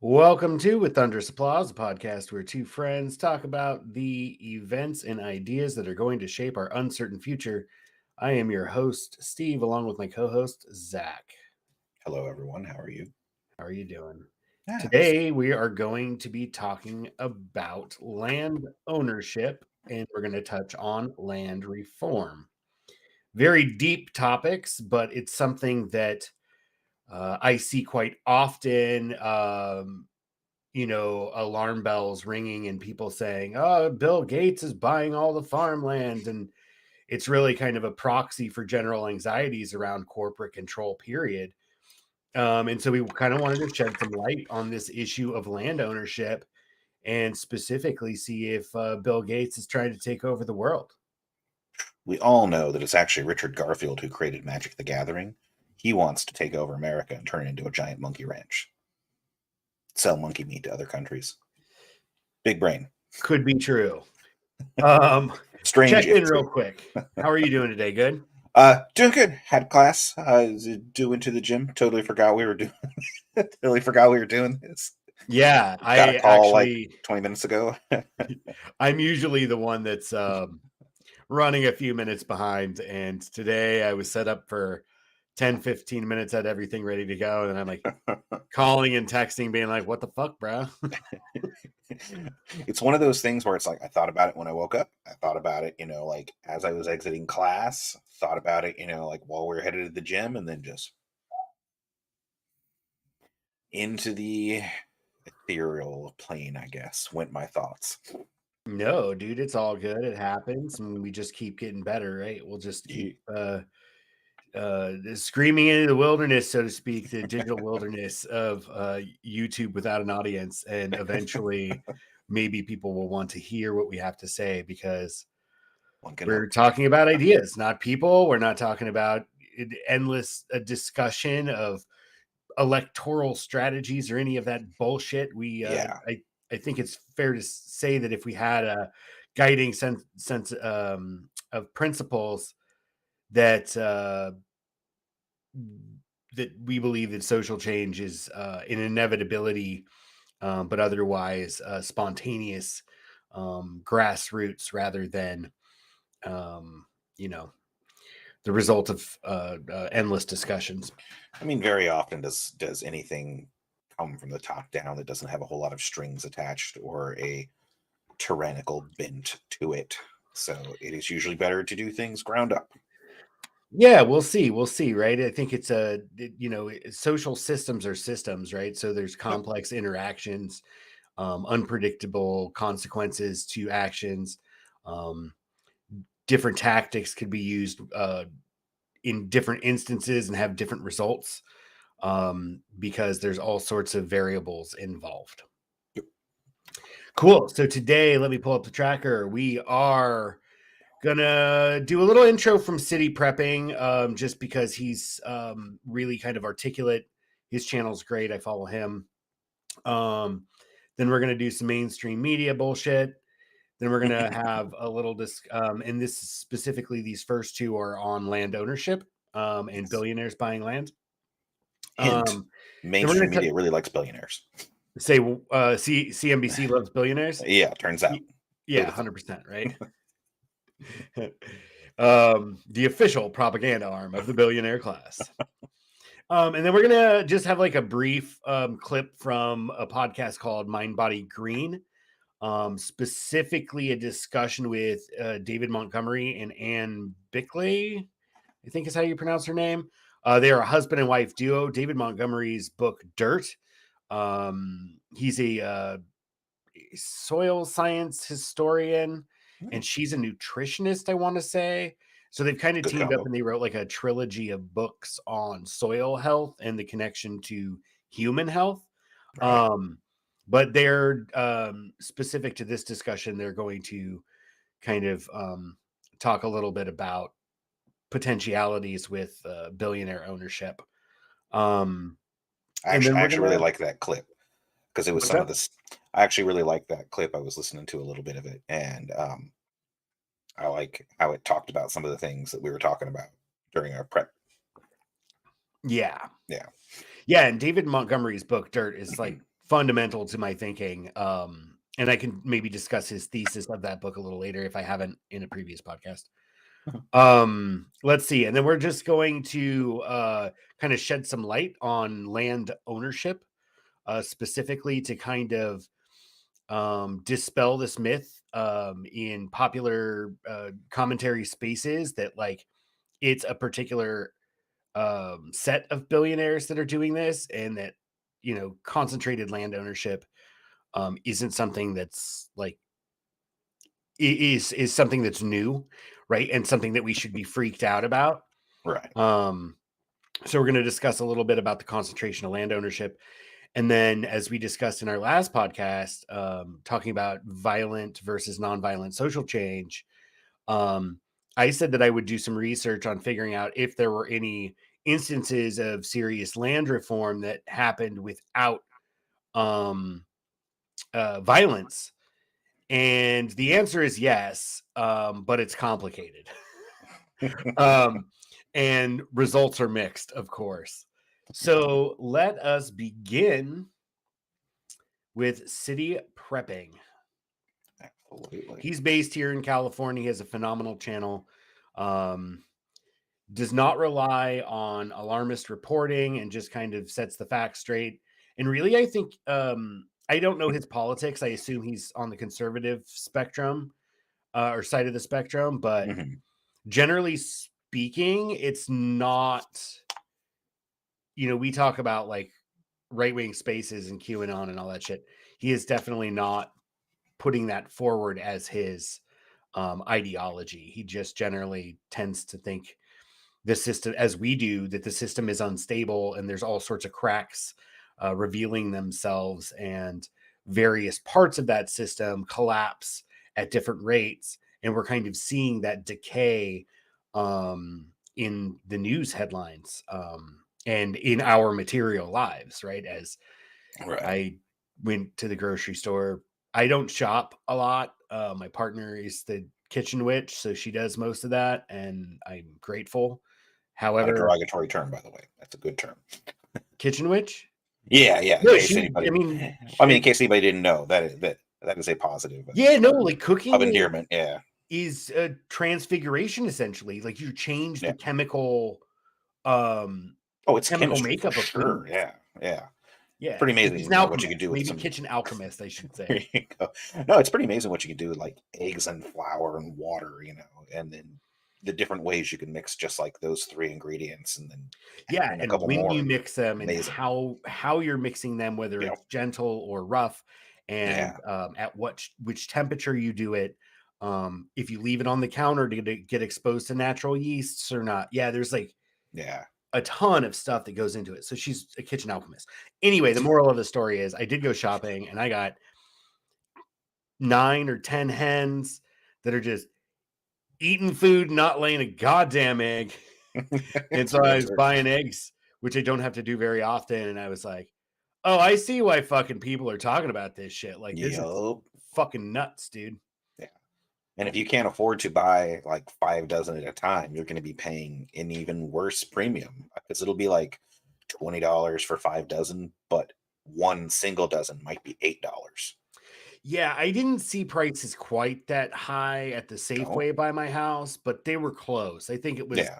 Welcome to With Thunderous Applause, a podcast where two friends talk about the events and ideas that are going to shape our uncertain future. I am your host, Steve, along with my co-host, Zach. Hello, everyone. How are you? How are you doing? Yeah. Today, we are going to be talking about land ownership, and we're going to touch on land reform. Very deep topics, but it's something that I see quite often. Alarm bells ringing and people saying, "Oh, Bill Gates is buying all the farmland," and it's really kind of a proxy for general anxieties around corporate control. Period. And so we kind of wanted to shed some light on this issue of land ownership and specifically see if Bill Gates is trying to take over the world. We all know that it's actually Richard Garfield who created Magic the Gathering. He wants to take over America and turn it into a giant monkey ranch. Sell monkey meat to other countries. Big brain. Could be true. Strange. Check in real quick. How are you doing today? Good? Doing good. Had class. Due into the gym. Totally forgot we were doing. Totally forgot we were doing this. Yeah, Got a call actually, like 20 minutes ago. I'm usually the one that's running a few minutes behind. And today I was set up for 10-15 minutes, had everything ready to go. And I'm like calling and texting, being like, what the fuck, bro? It's one of those things where it's like, I thought about it when I woke up. I thought about it, like as I was exiting class, thought about it, like while we were headed to the gym, and then just into the ethereal plane, I guess, went my thoughts. No, dude, it's all good. It happens. And we just keep getting better, right? We'll just keep screaming into the wilderness, so to speak, the digital wilderness of YouTube without an audience. And eventually, maybe people will want to hear what we have to say because we're talking about ideas, not people. We're not talking about endless discussion of electoral strategies or any of that bullshit. I think it's fair to say that if we had a guiding sense of principles that that we believe that social change is an inevitability, but otherwise spontaneous, grassroots rather than you know the result of endless discussions. I mean, very often does anything come from the top down that doesn't have a whole lot of strings attached or a tyrannical bent to it. So it is usually better to do things ground up. Yeah, we'll see. We'll see, right? I think it's social systems are systems, right? So there's complex interactions, unpredictable consequences to actions. Um, Different tactics could be used in different instances and have different results because there's all sorts of variables involved. Yep. Cool. So today, let me pull up the tracker. We are gonna do a little intro from City Prepping, just because he's really kind of articulate. His channel's great. I follow him. Then we're gonna do some mainstream media bullshit. Then we're gonna have a little and this specifically, these first two are on land ownership and billionaires buying land. Hint: Then mainstream media really likes billionaires. Say CNBC loves billionaires. Yeah, turns out. Yeah, 100%, right? The official propaganda arm of the billionaire class. And then we're gonna just have like a brief clip from a podcast called Mind Body Green, specifically a discussion with David Montgomery and Ann Bickley, I think is how you pronounce her name. They are a husband and wife duo. David Montgomery's book Dirt. He's a soil science historian, and she's a nutritionist, I want to say. So they've kind of Good teamed combo. up and they wrote like a trilogy of books on soil health and the connection to human health. Right. But they're specific to this discussion. They're going to kind of talk a little bit about potentialities with billionaire ownership. I actually really like that clip because it was some of this. I actually really like that clip. I was listening to a little bit of it, and I like how it talked about some of the things that we were talking about during our prep. Yeah. Yeah. And David Montgomery's book Dirt is like fundamental to my thinking. And I can maybe discuss his thesis of that book a little later if I haven't in a previous podcast. Let's see. And then we're just going to kind of shed some light on land ownership, specifically to kind of dispel this myth in popular commentary spaces that like it's a particular set of billionaires that are doing this, and that, you know, concentrated land ownership isn't something that's like is something that's new, right? And something that we should be freaked out about. Right. So we're going to discuss a little bit about the concentration of land ownership. And then, as we discussed in our last podcast, talking about violent versus nonviolent social change, I said that I would do some research on figuring out if there were any instances of serious land reform that happened without violence. And the answer is yes, but it's complicated. And results are mixed, of course. So let us begin with city prepping. Absolutely. He's based here in California. He has a phenomenal channel. Does not rely on alarmist reporting and just kind of sets the facts straight. And really, I think I don't know his politics. I assume he's on the conservative spectrum or side of the spectrum, but generally speaking, it's not, you know, we talk about like right-wing spaces and QAnon and all that shit. He is definitely not putting that forward as his ideology. He just generally tends to think the system, as we do, that the system is unstable and there's all sorts of cracks revealing themselves, and various parts of that system collapse at different rates. And we're kind of seeing that decay in the news headlines and in our material lives, right? As I went to the grocery store, I don't shop a lot. My partner is the kitchen witch, so she does most of that, and I'm grateful. Not a However, derogatory term, by the way. That's a good term. kitchen witch? Yeah. In No, case she. anybody, I mean, in case anybody didn't know, that is a positive. yeah, no, term like of cooking endearment. Yeah. is a transfiguration essentially. Like you change the Yeah. chemical Oh, it's chemical chemistry for makeup of sure. food. Yeah. Yeah. Yeah, Pretty she's amazing, an what you can alchemist, do with maybe some. kitchen alchemist, I should There say. you go. No, it's pretty amazing what you can do with like eggs and flour and water, and then the different ways you can mix just like those three ingredients, and then add Yeah, in a and couple when more. you And mix them and amazing. how you're mixing them, whether Yep. it's gentle or rough, and Yeah. at which temperature you do it. If you leave it on the counter to get exposed to natural yeasts or not. Yeah, there's like Yeah. a ton of stuff that goes into it. So she's a kitchen alchemist. Anyway, the moral of the story is I did go shopping and I got 9 or 10 hens that are just eating food, not laying a goddamn egg. And It's so I really was weird. buying eggs, which I don't have to do very often. And I was like, oh, I see why fucking people are talking about this shit. Like, this is Yup. fucking nuts, dude. Yeah. And if you can't afford to buy like 5 dozen at a time, you're going to be paying an even worse premium, because it'll be like $20 for 5 dozen, but one single dozen might be $8. Yeah, I didn't see prices quite that high at the Oh, Safeway by my house, but they were close. I think it was yeah.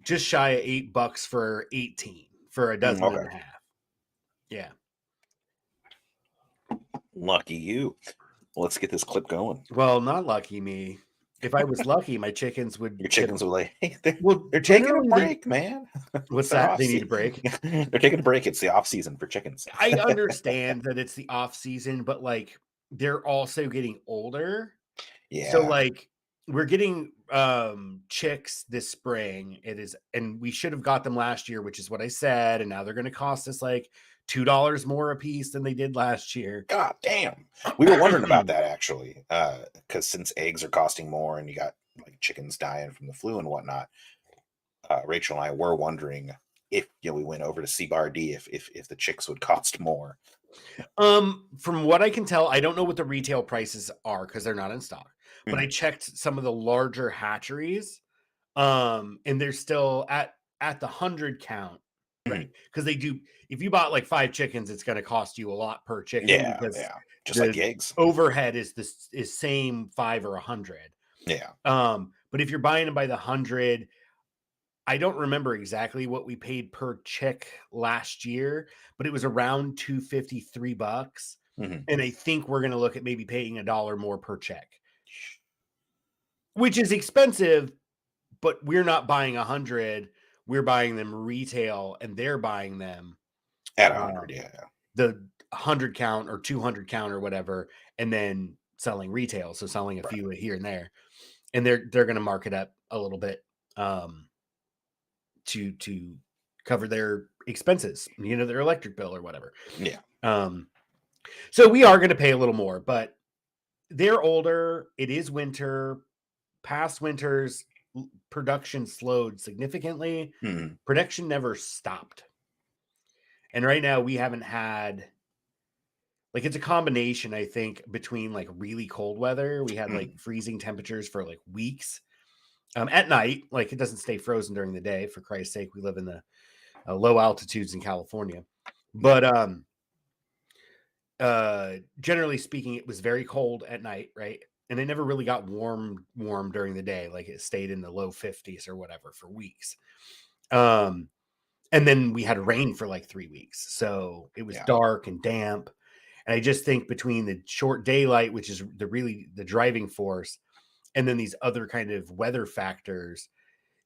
just shy of $8 for 18 for a dozen and Okay. a half. Yeah. Lucky you. Let's get this clip going. Well, not lucky me. If I was lucky, my chickens would Your get, chickens will like, hey, they're, well, they're taking a generally break, man. It's what's their that? off They need a season. break. They're taking a break. It's the off season for chickens. I understand that it's the off season, but like they're also getting older. So Yeah. like we're getting chicks this spring. It is, and we should have got them last year, which is what I said, and now they're going to cost us like $2 more a piece than they did last year. God damn. We were wondering about that actually. Because since eggs are costing more and you got like chickens dying from the flu and whatnot, Rachel and I were wondering if we went over to CBRD if the chicks would cost more. From what I can tell, I don't know what the retail prices are because they're not in stock. But I Mhm. checked some of the larger hatcheries, and they're still at the 100 count. right? Because they do. If you bought like 5 chickens, it's going to cost you a lot per chicken Yeah, because yeah. Just like the eggs. overhead is same 5 or 100. Yeah. But if you're buying them by the 100, I don't remember exactly what we paid per chick last year, but it was around $2.50, $3. And I think we're going to look at maybe paying $1 more per chick, which is expensive, but we're not buying 100. We're buying them retail, and they're buying them at 100. Yeah. The 100 count or 200 count or whatever, and then selling retail. So selling a few here and there, and they're going to mark it up a little bit to cover their expenses, their electric bill or whatever. Yeah. So we are going to pay a little more, but they're older. It is winter. Past winters, production slowed significantly. Production never stopped. And right now we haven't had, like, it's a combination, I think, between like really cold weather. We had like freezing temperatures for like weeks at night. Like, it doesn't stay frozen during the day. For Christ's sake, we live in the low altitudes in California. But generally speaking, it was very cold at night, right? And it never really got warm during the day. Like, it stayed in the low 50s or whatever for weeks. And then we had rain for like 3 weeks. So it was dark and damp. And I just think between the short daylight, which is the driving force, and then these other kind of weather factors,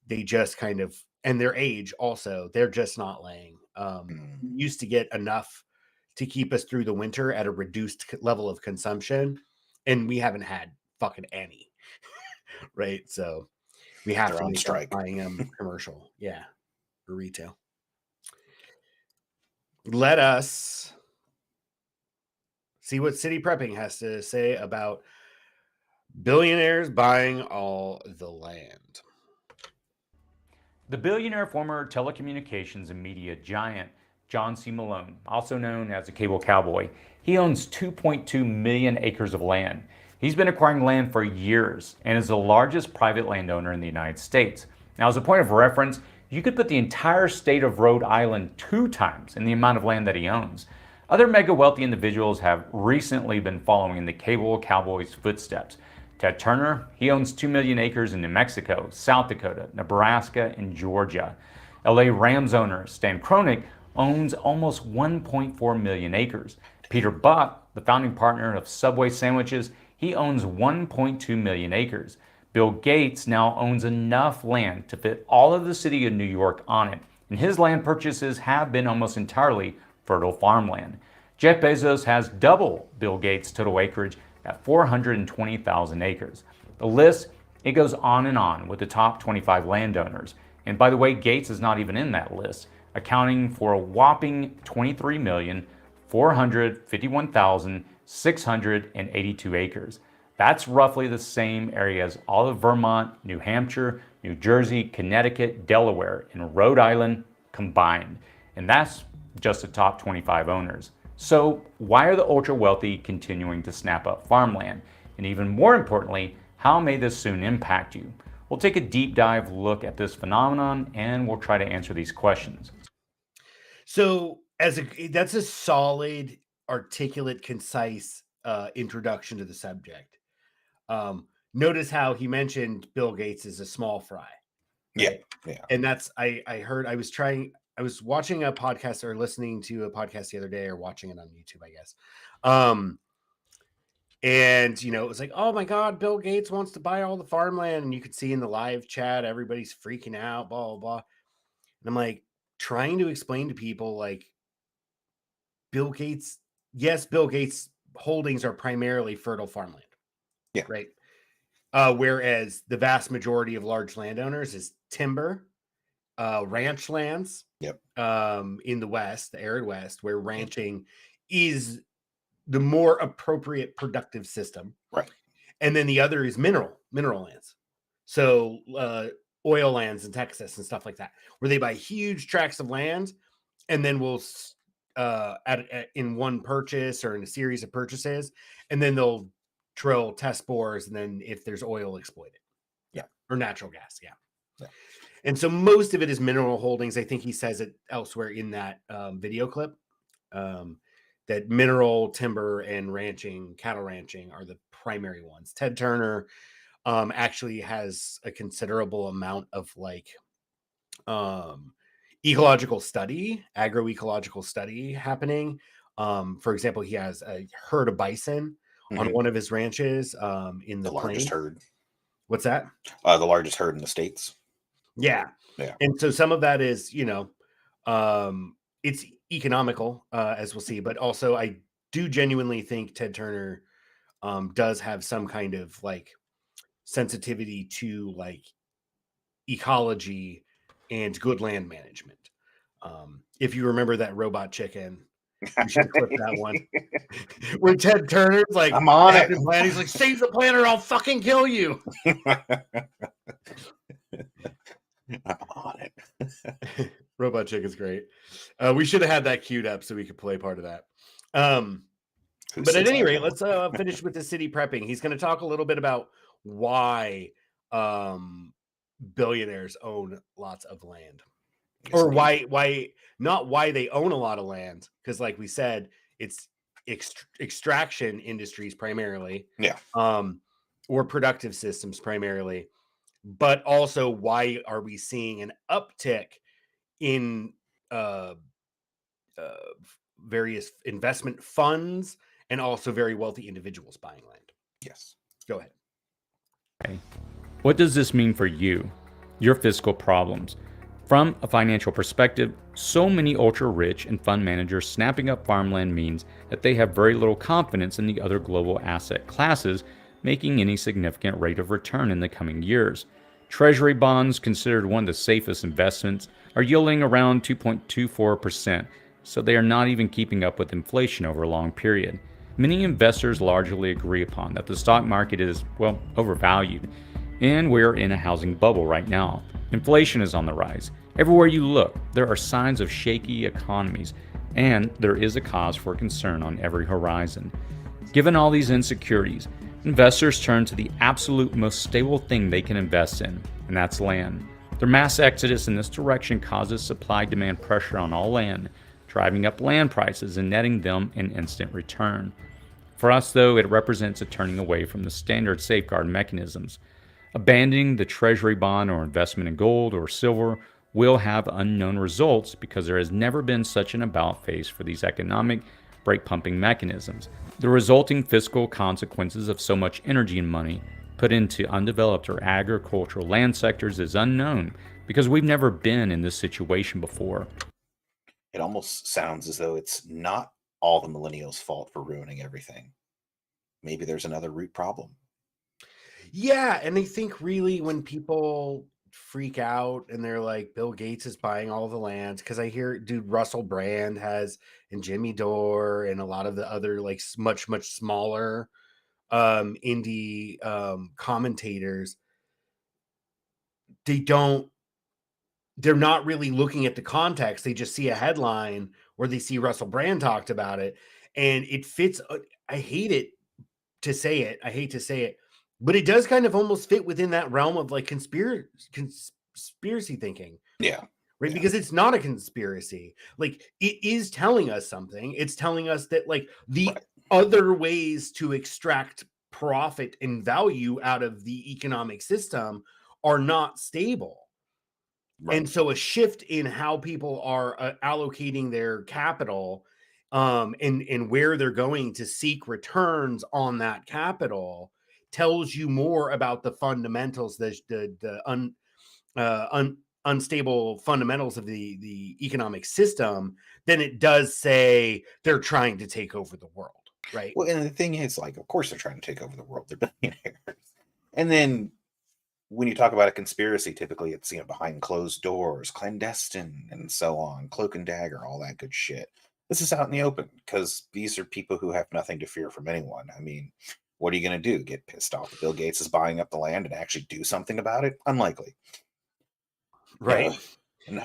they just kind of, and their age also, they're just not laying. We used to get enough to keep us through the winter at a reduced level of consumption, and we haven't had fucking any. Right? So we have to make up buying them commercial. Yeah. For retail. Let us see what City Prepping has to say about billionaires buying all the land. The billionaire former telecommunications and media giant John C. Malone, also known as the Cable Cowboy, he owns 2.2 million acres of land. He's been acquiring land for years and is the largest private landowner in the United States. Now, as a point of reference, you could put the entire state of Rhode Island 2 times in the amount of land that he owns. Other mega wealthy individuals have recently been following in the Cable Cowboy's footsteps. Ted Turner, he owns 2 million acres in New Mexico, South Dakota, Nebraska, and Georgia. LA Rams owner Stan Kroenke owns almost 1.4 million acres. Peter Buck, the founding partner of Subway Sandwiches, he owns 1.2 million acres. Bill Gates now owns enough land to fit all of the city of New York on it, and his land purchases have been almost entirely fertile farmland. Jeff Bezos has double Bill Gates' total acreage at 420,000 acres. The list, it goes on and on with the top 25 landowners. And by the way, Gates is not even in that list, accounting for a whopping 23,451,682 acres. That's roughly the same area as all of Vermont, New Hampshire, New Jersey, Connecticut, Delaware, and Rhode Island combined. And that's just the top 25 owners. So why are the ultra wealthy continuing to snap up farmland? And even more importantly, how may this soon impact you? We'll take a deep dive look at this phenomenon and we'll try to answer these questions. So that's a solid, articulate, concise introduction to the subject. Notice how he mentioned Bill Gates is a small fry. Right? Yeah. And that's, I was watching a podcast or listening to a podcast the other day, or watching it on YouTube, I guess. And, it was like, oh my God, Bill Gates wants to buy all the farmland. And you could see in the live chat, everybody's freaking out, blah, blah, blah. And I'm like, trying to explain to people, like, Bill Gates holdings are primarily fertile farmland. Yeah. Right. Whereas the vast majority of large landowners is timber, ranch lands. Yep. In the West, the arid West, where ranching is the more appropriate productive system. Right. And then the other is mineral lands. So oil lands in Texas and stuff like that, where they buy huge tracts of land and then will in one purchase or in a series of purchases, and then they'll drill test bores, and then if there's oil, exploit it. Yeah. Or natural gas. Yeah. And so most of it is mineral holdings. I think he says it elsewhere in that video clip, that mineral, timber, and ranching, cattle ranching are the primary ones. Ted Turner actually has a considerable amount of like ecological study, agroecological study happening. For example, he has a herd of bison on one of his ranches in the largest herd. What's that? The largest herd in the States. Yeah. And so some of that is, it's economical, as we'll see, but also I do genuinely think Ted Turner does have some kind of like sensitivity to like ecology and good land management. If you remember that robot chicken, you should clip that one where Ted Turner's like, I'm on it. Planet. He's like, save the planet or I'll fucking kill you. I'm on it. Robot Chicken's great. We should have had that queued up so we could play part of that. But at any rate, let's finish with the city prepping. He's going to talk a little bit about why billionaires own lots of land, or why not why they own a lot of land, because like we said, it's extraction industries primarily, or productive systems primarily, but also why are we seeing an uptick in various investment funds and also very wealthy individuals buying land. Yes. Go ahead. Okay. What does this mean for you, your fiscal problems? From a financial perspective, so many ultra-rich and fund managers snapping up farmland means that they have very little confidence in the other global asset classes making any significant rate of return in the coming years. Treasury bonds, considered one of the safest investments, are yielding around 2.24%, so they are not even keeping up with inflation over a long period. Many investors largely agree upon that the stock market is, well, overvalued, and we're in a housing bubble right now. Inflation is on the rise. Everywhere you look, there are signs of shaky economies, and there is a cause for concern on every horizon. Given all these insecurities, investors turn to the absolute most stable thing they can invest in, and that's land. Their mass exodus in this direction causes supply-demand pressure on all land, driving up land prices and netting them an instant return. For us, though, it represents a turning away from the standard safeguard mechanisms. Abandoning the treasury bond or investment in gold or silver will have unknown results because there has never been such an about-face for these economic brake-pumping mechanisms. The resulting fiscal consequences of so much energy and money put into undeveloped or agricultural land sectors is unknown because we've never been in this situation before. It almost sounds as though it's not all the millennials' fault for ruining everything. Maybe there's another root problem. Yeah, and I think really when people freak out and they're like, Bill Gates is buying all the land, because I hear, dude, Russell Brand has, and Jimmy Dore, and a lot of the other like much smaller indie commentators, they're not really looking at the context. They just see a headline or they see Russell Brand talked about it, and it fits. I hate to say it, but it does kind of almost fit within that realm of like conspiracy thinking. Yeah. Right. Yeah. Because it's not a conspiracy. Like, it is telling us something. It's telling us that like the other ways to extract profit and value out of the economic system are not stable. Right. And so a shift in how people are allocating their capital and where they're going to seek returns on that capital tells you more about the fundamentals, the unstable fundamentals of the economic system than it does say they're trying to take over the world. Right. Well, and the thing is, like, of course they're trying to take over the world. They're billionaires. And then when you talk about a conspiracy, typically it's, behind closed doors, clandestine, and so on, cloak and dagger, all that good shit. This is out in the open because these are people who have nothing to fear from anyone. I mean, what are you going to do? Get pissed off that Bill Gates is buying up the land and actually do something about it? Unlikely. Right.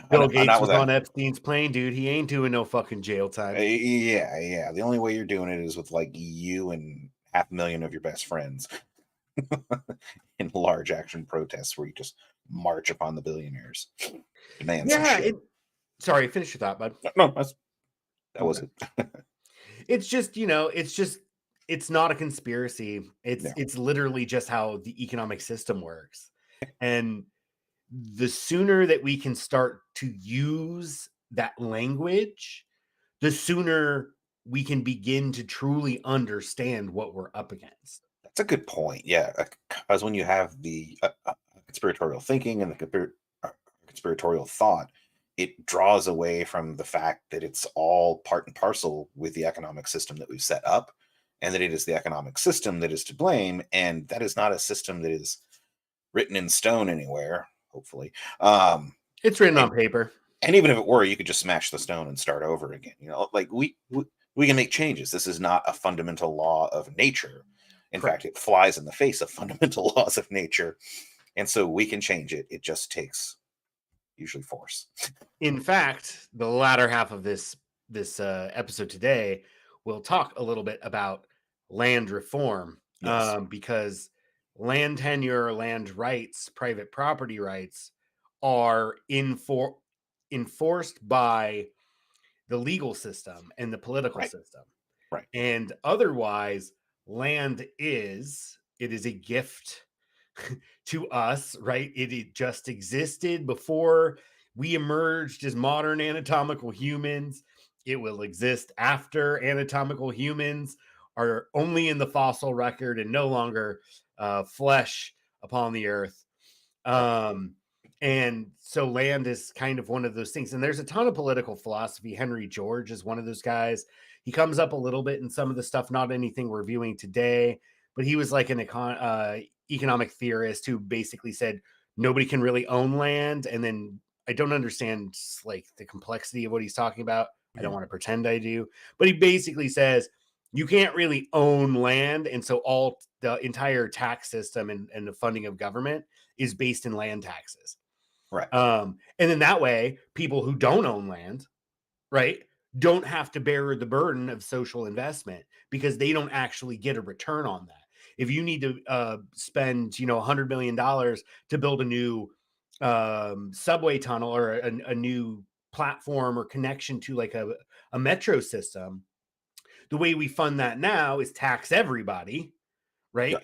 Bill Gates was on Epstein's plane, dude. He ain't doing no fucking jail time. Yeah. The only way you're doing it is with like you and 500,000 of your best friends in large action protests where you just march upon the billionaires, demand some Yeah. shit. Sorry, finish your thought, bud. No, that was it. It's just, it's not a conspiracy. It's literally just how the economic system works. And the sooner that we can start to use that language, the sooner we can begin to truly understand what we're up against. That's a good point. Yeah, because when you have the conspiratorial thinking and the conspiratorial thought, it draws away from the fact that it's all part and parcel with the economic system that we've set up, and that it is the economic system that is to blame, and that is not a system that is written in stone anywhere. Hopefully, it's written on paper. And even if it were, you could just smash the stone and start over again. Like we can make changes. This is not a fundamental law of nature. In fact, it flies in the face of fundamental laws of nature. And so we can change it. It just takes usually force. In fact, the latter half of this episode today, we'll talk a little bit about land reform. Yes. Because land tenure, land rights, private property rights are enforced by the legal system and the political system. Right. And otherwise, land is a gift to us, right? It just existed before we emerged as modern anatomical humans. It will exist after anatomical humans are only in the fossil record and no longer flesh upon the earth. And so land is kind of one of those things. And there's a ton of political philosophy. Henry George is one of those guys. He comes up a little bit in some of the stuff, not anything we're viewing today, but he was like an economic theorist who basically said nobody can really own land. And then I don't understand like the complexity of what he's talking about. I don't want to pretend I do, but he basically says you can't really own land. And so all the entire tax system and the funding of government is based in land taxes. Right. And then that way, people who don't own land, right, don't have to bear the burden of social investment because they don't actually get a return on that. If you need to spend, $100 million to build a new subway tunnel or a new platform or connection to like a metro system, the way we fund that now is tax everybody, right?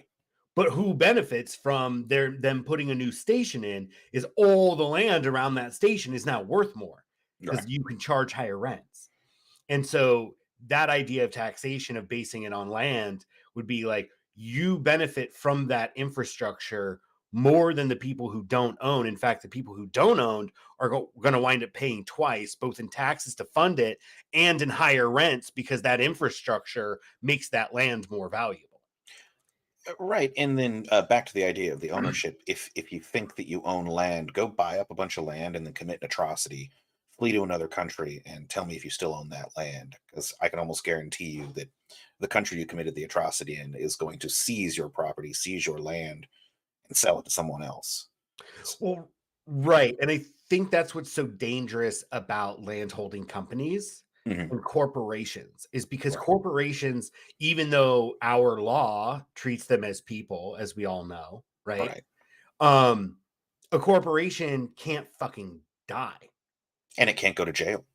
But who benefits from them putting a new station in is all the land around that station is now worth more because you can charge higher rents. And so that idea of taxation, of basing it on land, would be like you benefit from that infrastructure more than the people who don't own. In fact, the people who don't own are going to wind up paying twice, both in taxes to fund it and in higher rents because that infrastructure makes that land more valuable. Right. And then back to the idea of the ownership. If you think that you own land, go buy up a bunch of land and then commit an atrocity, flee to another country, and tell me if you still own that land. Because I can almost guarantee you that the country you committed the atrocity in is going to seize your property, seize your land, and sell it to someone else. Well, right. And I think that's what's so dangerous about landholding companies and corporations is because corporations, even though our law treats them as people, as we all know, right? A corporation can't fucking die. And it can't go to jail.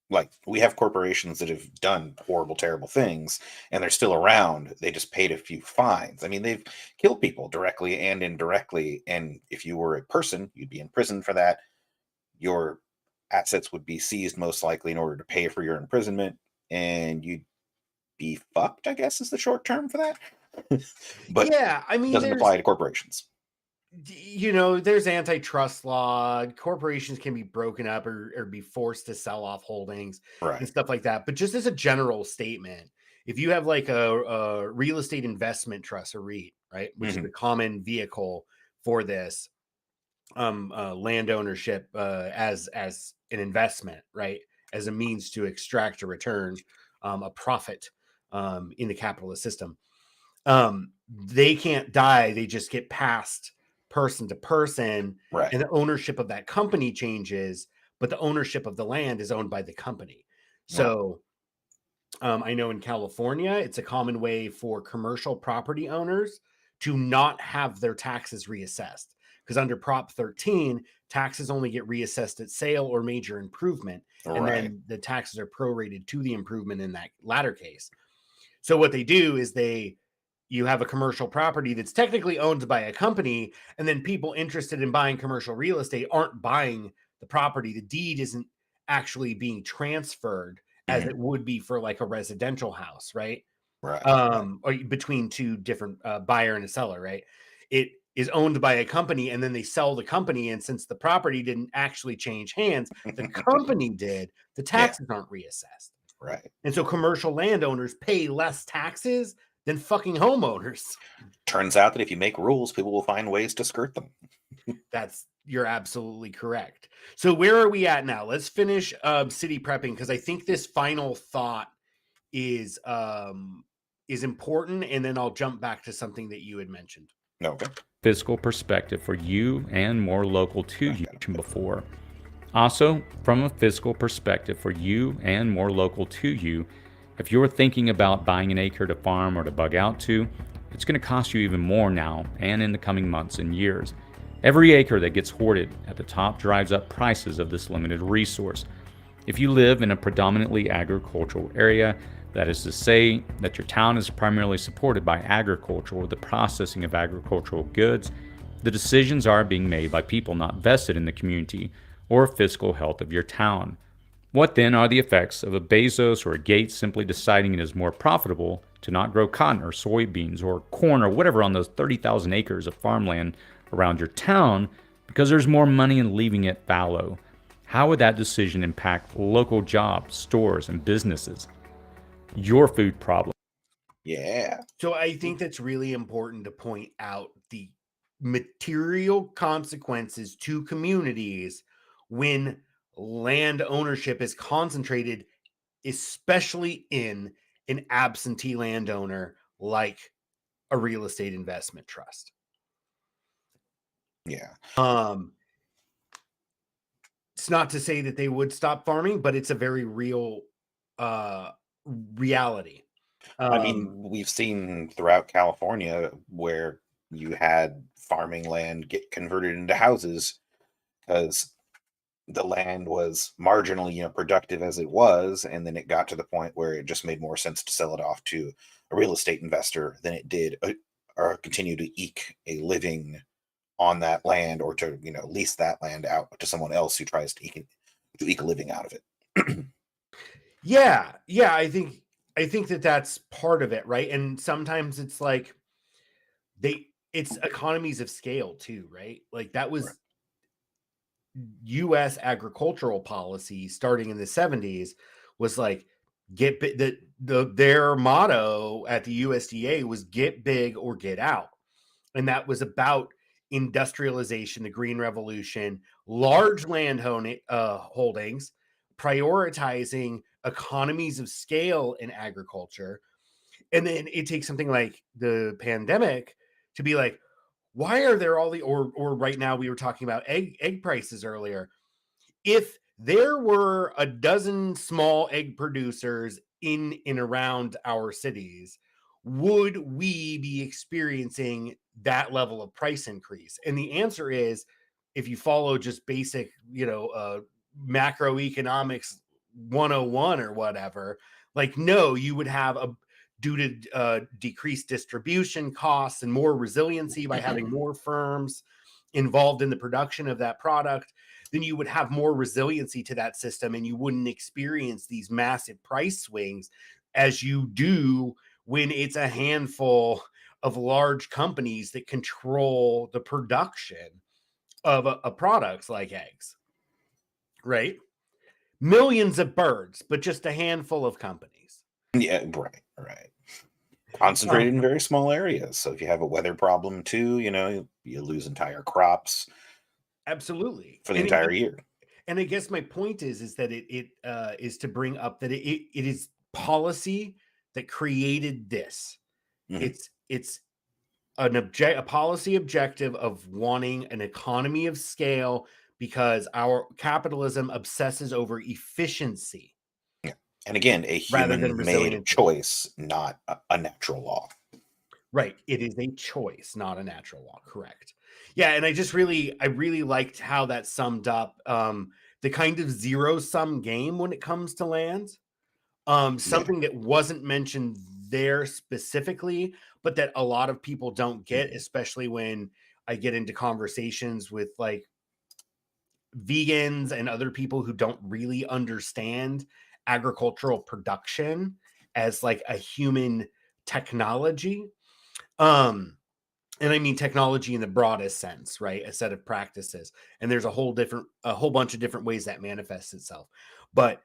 Like, we have corporations that have done horrible, terrible things, and they're still around. They just paid a few fines. I mean, they've killed people directly and indirectly. And if you were a person, you'd be in prison for that. Your assets would be seized most likely in order to pay for your imprisonment, and you'd be fucked, I guess is the short term for that. But yeah, I mean, it doesn't apply to corporations. There's antitrust law. Corporations can be broken up or be forced to sell off holdings and stuff like that. But just as a general statement, if you have like a real estate investment trust, a REIT, right, which is a common vehicle for this land ownership as an investment, right, as a means to extract a return, a profit in the capitalist system, they can't die. They just get passed person to person, and the ownership of that company changes, but the ownership of the land is owned by the company. So I know in California, it's a common way for commercial property owners to not have their taxes reassessed because under Prop 13, taxes only get reassessed at sale or major improvement. And then the taxes are prorated to the improvement in that latter case. So what they do is you have a commercial property that's technically owned by a company, and then people interested in buying commercial real estate aren't buying the property. The deed isn't actually being transferred as it would be for like a residential house, right? Or between two different buyer and a seller, right? It is owned by a company, and then they sell the company, and since the property didn't actually change hands, the company did, the taxes aren't reassessed. Right. And so commercial landowners pay less taxes than fucking homeowners. Turns out that if you make rules, people will find ways to skirt them. You're absolutely correct. So where are we at now? Let's finish city prepping, because I think this final thought is important, and then I'll jump back to something that you had mentioned. Okay. Fiscal perspective for you and more local to you than before. Also, from a fiscal perspective for you and more local to you, if you're thinking about buying an acre to farm or to bug out to, it's going to cost you even more now and in the coming months and years. Every acre that gets hoarded at the top drives up prices of this limited resource. If you live in a predominantly agricultural area, that is to say that your town is primarily supported by agriculture or the processing of agricultural goods, the decisions are being made by people not vested in the community or fiscal health of your town. What then are the effects of a Bezos or a Gates simply deciding it is more profitable to not grow cotton or soybeans or corn or whatever on those 30,000 acres of farmland around your town because there's more money in leaving it fallow? How would that decision impact local jobs, stores, and businesses? Your food problem. Yeah. So I think that's really important to point out the material consequences to communities when land ownership is concentrated, especially in an absentee landowner like a real estate investment trust. Yeah. It's not to say that they would stop farming, but it's a very real reality. I mean, we've seen throughout California where you had farming land get converted into houses because the land was marginally, productive as it was, and then it got to the point where it just made more sense to sell it off to a real estate investor than it did or continue to eke a living on that land, or to lease that land out to someone else who tries to eke a living out of it. Yeah, I think that that's part of it, right? And sometimes it's like it's economies of scale too, right? Like that was U.S. agricultural policy starting in the 70s was like their motto at the USDA was get big or get out. And that was about industrialization, the green revolution, large land holdings, prioritizing economies of scale in agriculture. And then it takes something like the pandemic to be like, why are there all or right now we were talking about egg prices earlier. If there were a dozen small egg producers in and around our cities, would we be experiencing that level of price increase? And the answer is, if you follow just basic, macroeconomics 101 or whatever, like, no, you would have due to decreased distribution costs and more resiliency by having more firms involved in the production of that product, then you would have more resiliency to that system, and you wouldn't experience these massive price swings as you do when it's a handful of large companies that control the production of products like eggs, right? Millions of birds, but just a handful of companies. Yeah, right. Concentrated in very small areas. So if you have a weather problem too, you lose entire crops. Absolutely. For the entire year. And I guess my point is that it is to bring up that it is policy that created this. Mm-hmm. It's a policy objective of wanting an economy of scale because our capitalism obsesses over efficiency. Yeah. And again, a human-made choice, not a natural law. Right. It is a choice, not a natural law. Correct. Yeah, and I really liked how that summed up the kind of zero-sum game when it comes to land. Something that wasn't mentioned there specifically, but that a lot of people don't get, especially when I get into conversations with like vegans and other people who don't really understand agricultural production as like a human technology. And I mean technology in the broadest sense, right? A set of practices. And there's a whole bunch of different ways that manifests itself. But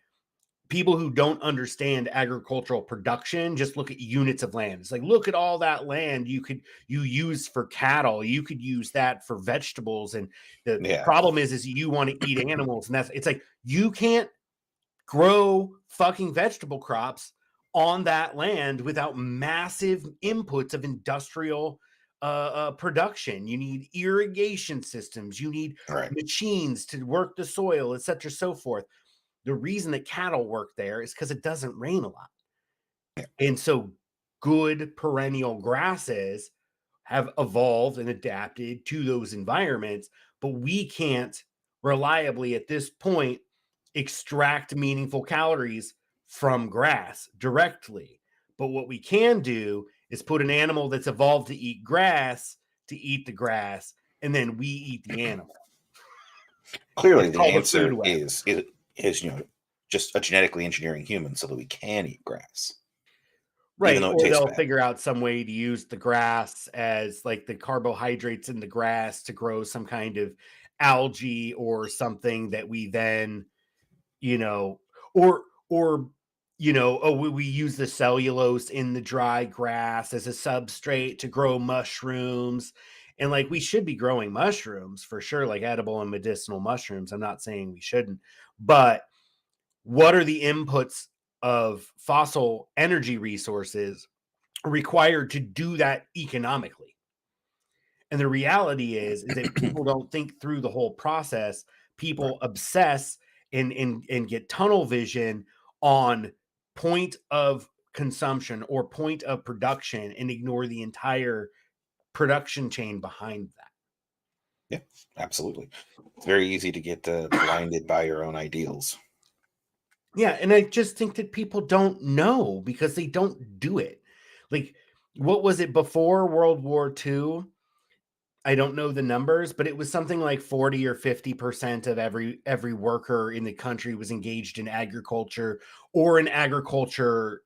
people who don't understand agricultural production just look at units of land. It's like, look at all that land you use for cattle. You could use that for vegetables. And the problem is you want to eat animals. And it's like, you can't grow fucking vegetable crops on that land without massive inputs of industrial production. You need irrigation systems. You need machines to work the soil, et cetera, so forth. The reason that cattle work there is because it doesn't rain a lot. And so good perennial grasses have evolved and adapted to those environments, but we can't reliably at this point extract meaningful calories from grass directly. But what we can do is put an animal that's evolved to eat grass to eat the grass, and then we eat the animal. Clearly, the answer is just a genetically engineering human so that we can eat grass. Right. Or they'll figure out some way to use the grass as like the carbohydrates in the grass to grow some kind of algae or something that we then, we use the cellulose in the dry grass as a substrate to grow mushrooms. And like, we should be growing mushrooms for sure, like edible and medicinal mushrooms. I'm not saying we shouldn't, but what are the inputs of fossil energy resources required to do that economically? And the reality is that people don't think through the whole process. People obsess and get tunnel vision on point of consumption or point of production and ignore the entire production chain behind that. Yeah, absolutely. It's very easy to get blinded by your own ideals. Yeah, and I just think that people don't know because they don't do it. Like, what was it before World War II? I don't know the numbers, but it was something like 40 or 50% of every worker in the country was engaged in agriculture or an agriculture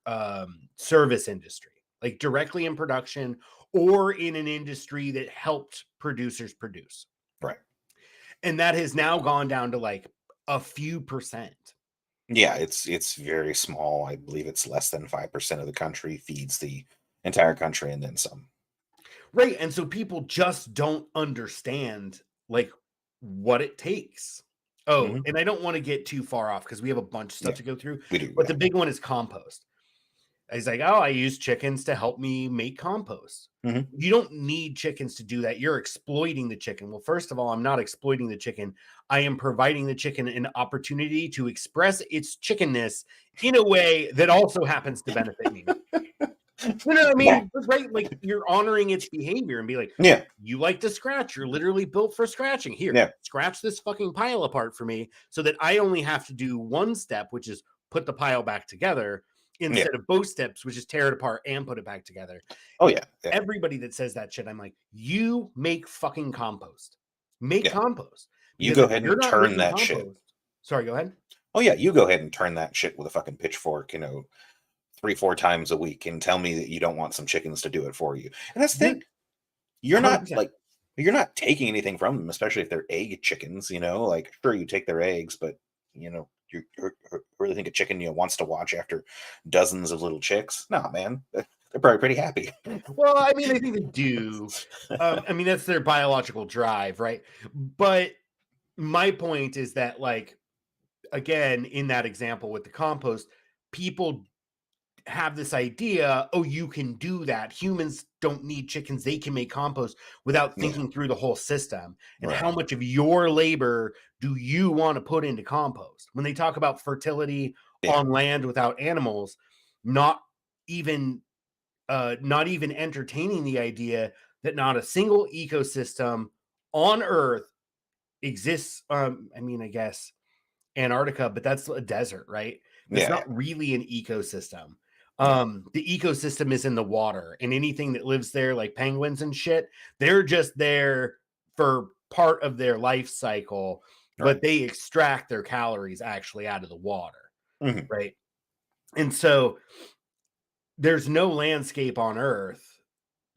service industry, like directly in production or in an industry that helped producers produce. Right. And that has now gone down to like a few percent. Yeah, it's very small. I believe it's less than 5% of the country feeds the entire country and then some. Right. And so people just don't understand like what it takes. Oh, and I don't want to get too far off because we have a bunch of stuff to go through. We do. But the big one is compost. He's like, oh, I use chickens to help me make compost. You don't need chickens to do that. You're exploiting the chicken. Well, first of all, I'm not exploiting the chicken. I am providing the chicken an opportunity to express its chickenness in a way that also happens to benefit me. You know what I mean? Right? Like, you're honoring its behavior and be like, yeah, you like to scratch. You're literally built for scratching. Here, scratch this fucking pile apart for me so that I only have to do one step, which is put the pile back together instead of both steps, which is tear it apart and put it back together. Oh, yeah. Everybody that says that shit, I'm like, you make fucking compost. Make compost. You go ahead and turn that shit. Sorry, go ahead. Oh, yeah. You go ahead and turn that shit with a fucking pitchfork, 3-4 times a week and tell me that you don't want some chickens to do it for you. And that's the thing. You're not 100%. Like, you're not taking anything from them, especially if they're egg chickens, like, sure, you take their eggs, but, you really think a chicken, wants to watch after dozens of little chicks? No, man. They're probably pretty happy. Well, I mean, I think they do. I mean, that's their biological drive, right? But my point is that, like, again, in that example with the compost, people have this idea, oh, you can do that. Humans don't need chickens. They can make compost without thinking through the whole system. And how much of your labor do you want to put into compost? When they talk about fertility on land without animals, not even entertaining the idea that not a single ecosystem on Earth exists. I mean, I guess Antarctica, but that's a desert, right? It's not really an ecosystem. The ecosystem is in the water, and anything that lives there, like penguins and shit, they're just there for part of their life cycle, but they extract their calories actually out of the water, right? And so there's no landscape on Earth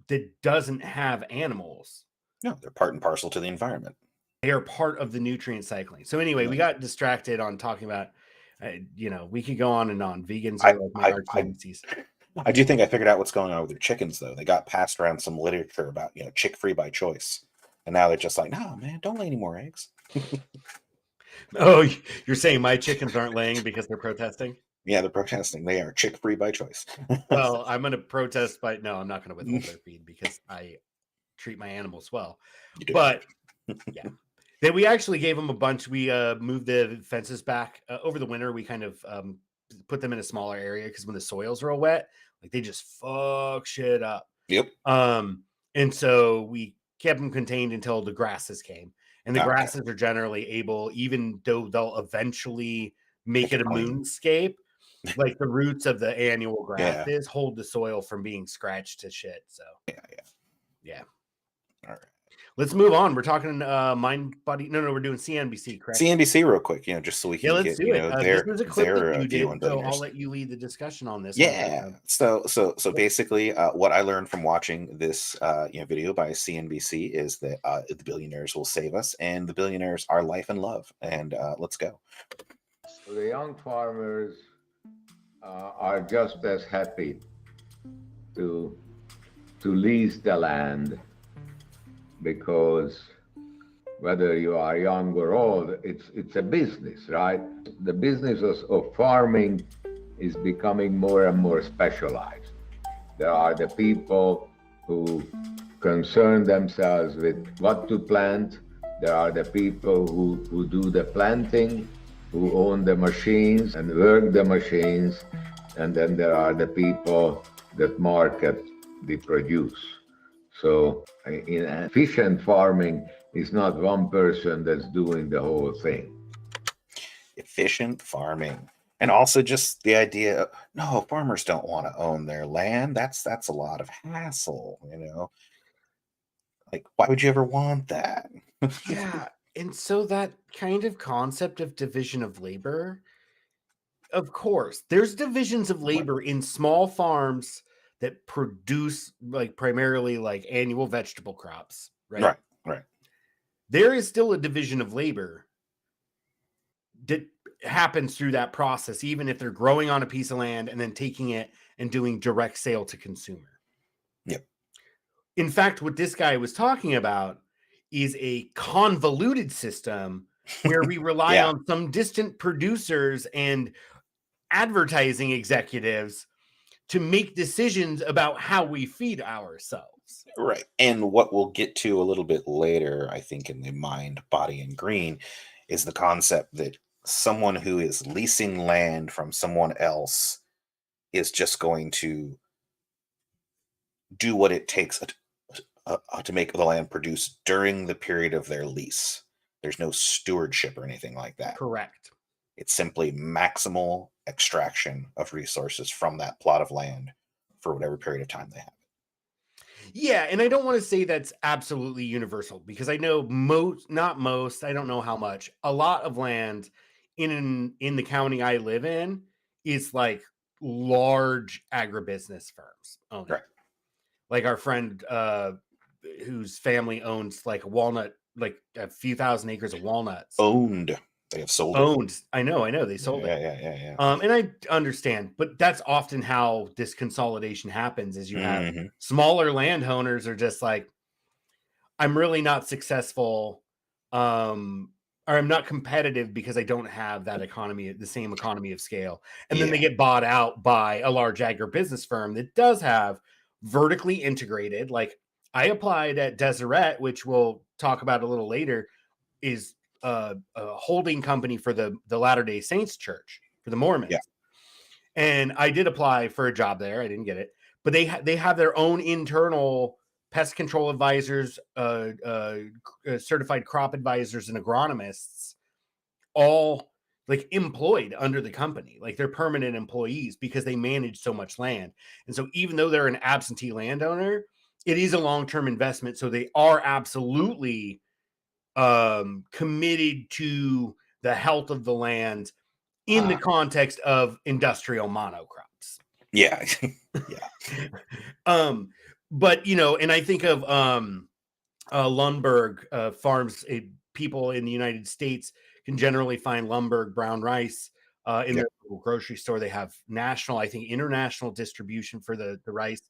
that doesn't have animals. No, they're part and parcel to the environment. They are part of the nutrient cycling. So anyway, we got distracted on talking about, we could go on and on. Vegans are like my arch nemesis. I do think I figured out what's going on with their chickens, though. They got passed around some literature about, chick-free by choice. And now they're just like, no, man, don't lay any more eggs. Oh, you're saying my chickens aren't laying because they're protesting? Yeah, they're protesting. They are chick-free by choice. Well, I'm going to protest no, I'm not going to withhold their feed because I treat my animals well. But yeah, then we actually gave them a bunch. We moved the fences back over the winter. We kind of put them in a smaller area because when the soils are all wet, like they just fuck shit up. Yep. And so we kept them contained until the grasses came. And the grasses are generally able, even though they'll eventually make it a moonscape, like the roots of the annual grasses hold the soil from being scratched to shit. So yeah. All right. Let's move on. We're talking Mind Body. No, we're doing CNBC, correct? CNBC real quick, just so we can let's do it. This was a clip that you did, so I'll let you lead the discussion on this. Yeah. So basically, what I learned from watching this video by CNBC is that the billionaires will save us, and the billionaires are life and love. And let's go. So the young farmers are just as happy to lease the land, because whether you are young or old, it's a business, right? The business of farming is becoming more and more specialized. There are the people who concern themselves with what to plant. There are the people who do the planting, who own the machines and work the machines. And then there are the people that market the produce. So in efficient farming, it's not one person that's doing the whole thing. Efficient farming. And also just the idea, no, farmers don't want to own their land. That's a lot of hassle, Like, why would you ever want that? Yeah. And so that kind of concept of division of labor, of course, there's divisions of labor in small farms that produce like primarily like annual vegetable crops, right? Right. There is still a division of labor that happens through that process, even if they're growing on a piece of land and then taking it and doing direct sale to consumer. Yep. In fact, what this guy was talking about is a convoluted system where we rely on some distant producers and advertising executives to make decisions about how we feed ourselves. Right. And what we'll get to a little bit later, I think, in the Mind, Body, and Green, is the concept that someone who is leasing land from someone else is just going to do what it takes to make the land produce during the period of their lease. There's no stewardship or anything like that. Correct. It's simply maximal extraction of resources from that plot of land for whatever period of time they have. Yeah, and I don't want to say that's absolutely universal, because I know not most, I don't know how much, a lot of land in the county I live in is like large agribusiness firms own it. Right. Like our friend whose family owns like a walnut, like a few thousand acres of walnuts. They have sold it. I know they sold it. Yeah. And I understand, but that's often how this consolidation happens, is you have smaller landowners are just like, I'm really not successful, or I'm not competitive because I don't have that the same economy of scale. And then they get bought out by a large agribusiness firm that does have vertically integrated. Like I applied at Deseret, which we'll talk about a little later, is a holding company for the Latter-day Saints Church, for the Mormons. Yeah. And I did apply for a job there. I didn't get it, but they have their own internal pest control advisors, certified crop advisors, and agronomists, all like employed under the company, like they're permanent employees because they manage so much land. And so even though they're an absentee landowner, it is a long-term investment. So they are absolutely committed to the health of the land in the context of industrial monocrops. Yeah. Yeah. But, you know, and I think of Lundberg farms. People in the United States can generally find Lundberg brown rice in their local grocery store. They have national, I think, international distribution for the rice.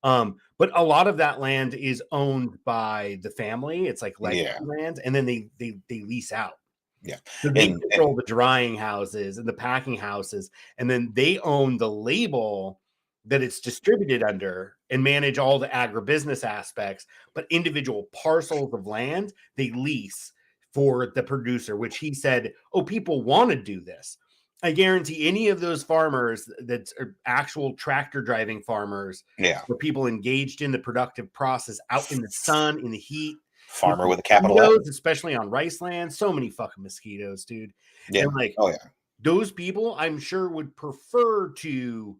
But a lot of that land is owned by the family. It's like legacy land, and then they lease out. Yeah. So they control the drying houses and the packing houses, and then they own the label that it's distributed under and manage all the agribusiness aspects. But individual parcels of land, they lease for the producer, which he said, oh, people want to do this. I guarantee any of those farmers that are actual tractor driving farmers, or people engaged in the productive process out in the sun, in the heat, farmer with a capital F, especially on rice land, so many fucking mosquitoes, dude. Yeah. And like, those people, I'm sure, would prefer to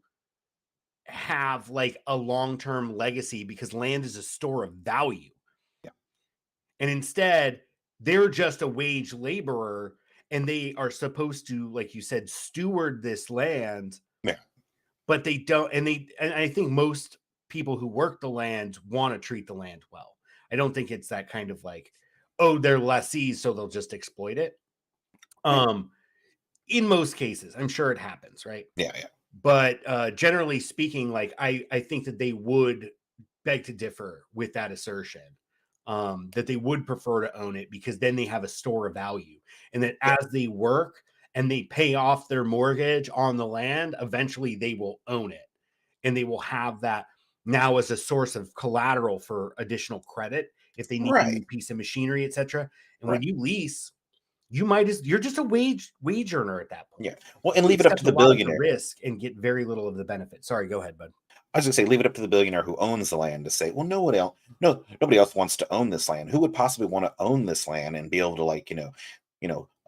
have like a long-term legacy because land is a store of value. Yeah. And instead, they're just a wage laborer, and they are supposed to, like you said, steward this land. Yeah. But they don't, and I think most people who work the land want to treat the land well. I don't think it's that kind of like, oh, they're lessees, so they'll just exploit it. In most cases, I'm sure it happens, right? Yeah. But generally speaking, like I think that they would beg to differ with that assertion, that they would prefer to own it because then they have a store of value, and that as they work and they pay off their mortgage on the land, eventually they will own it, and they will have that now as a source of collateral for additional credit if they need a new piece of machinery, etc. And when you lease, you're just a wage earner at that point. Yeah. Well, and leave it up to the billionaire. Risk and get very little of the benefit. Sorry, go ahead, bud. I was going to say, leave it up to the billionaire who owns the land to say, well, nobody else wants to own this land. Who would possibly want to own this land and be able to, like,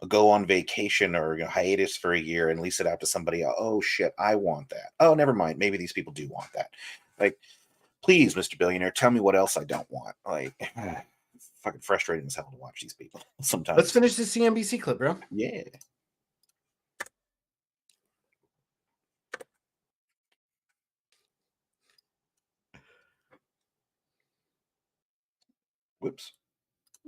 go on vacation or hiatus for a year and lease it out to somebody else? Oh shit, I want that. Oh, never mind. Maybe these people do want that. Like, please, Mr. Billionaire, tell me what else I don't want. Like, fucking frustrating as hell to watch these people sometimes. Let's finish the CNBC clip, bro. Yeah. Whoops.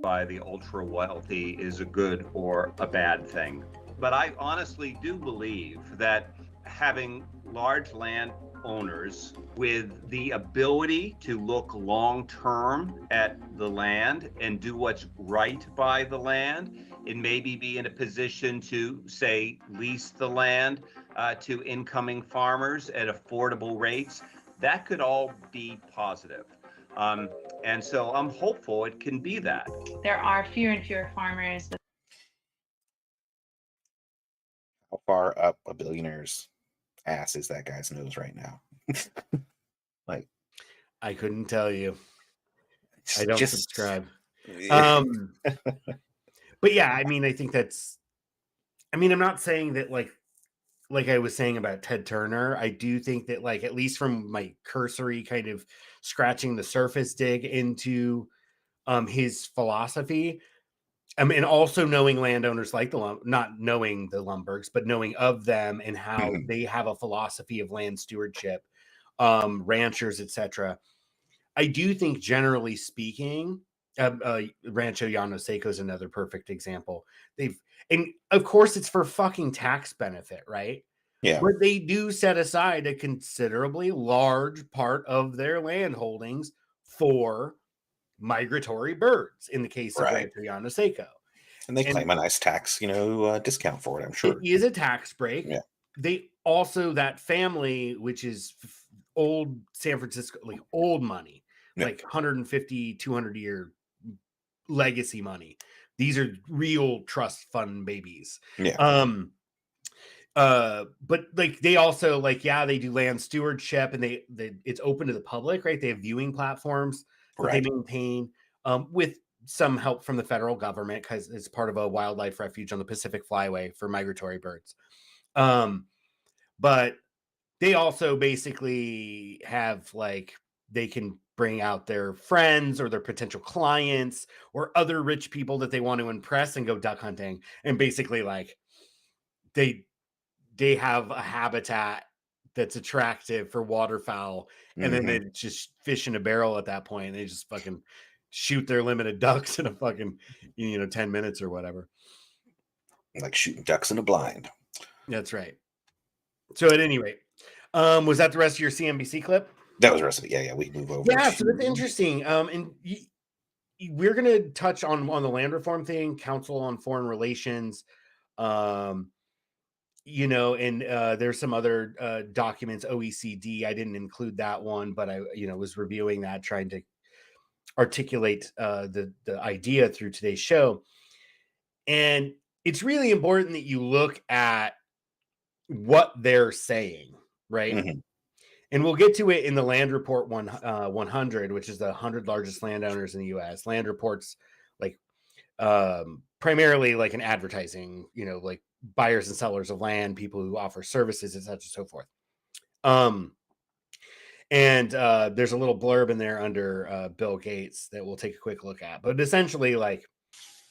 By the ultra wealthy is a good or a bad thing. But I honestly do believe that having large land owners with the ability to look long term at the land and do what's right by the land, and maybe be in a position to, say, lease the land to incoming farmers at affordable rates, that could all be positive. And so I'm hopeful it can be that. There are fewer and fewer farmers. How far up a billionaire's ass is that guy's nose right now? Like, I couldn't tell you. I don't subscribe. But yeah, I mean, I think I'm not saying that like I was saying about Ted Turner. I do think that, like, at least from my cursory kind of scratching the surface dig into his philosophy, and also knowing landowners like not knowing the Lundbergs, but knowing of them and how they have a philosophy of land stewardship, ranchers, etc. I do think, generally speaking, Rancho Llano Seco is another perfect example. And of course it's for fucking tax benefit, right? Yeah. But they do set aside a considerably large part of their land holdings for migratory birds in the case of Rancho Llano Seco. And they claim a nice tax, discount for it, I'm sure. It is a tax break. Yeah. They also, that family, which is old San Francisco, like old money, like 150, 200 year legacy money. These are real trust fund babies. Yeah. But like they also, like, they do land stewardship, and they it's open to the public, right? They have viewing platforms that they maintain, with some help from the federal government because it's part of a wildlife refuge on the Pacific Flyway for migratory birds. But they also basically have like, they can bring out their friends or their potential clients or other rich people that they want to impress and go duck hunting. And basically like they have a habitat that's attractive for waterfowl. And then they just fish in a barrel at that point. And they just fucking shoot their limited ducks in a fucking, 10 minutes or whatever. Like shooting ducks in a blind. That's right. So at any rate, was that the rest of your CNBC clip? That was the rest of it. Yeah, we move over. Yeah, so that's interesting. And we're going to touch on the land reform thing, Council on Foreign Relations, and there's some other documents, OECD. I didn't include that one, but I, was reviewing that, trying to articulate the idea through today's show. And it's really important that you look at what they're saying, right? Mm-hmm. And we'll get to it in the Land Report 100, which is the 100 largest landowners in the U.S. Land Report's like primarily like an advertising, like buyers and sellers of land, people who offer services, et cetera, and so forth. And there's a little blurb in there under Bill Gates that we'll take a quick look at. But essentially, like,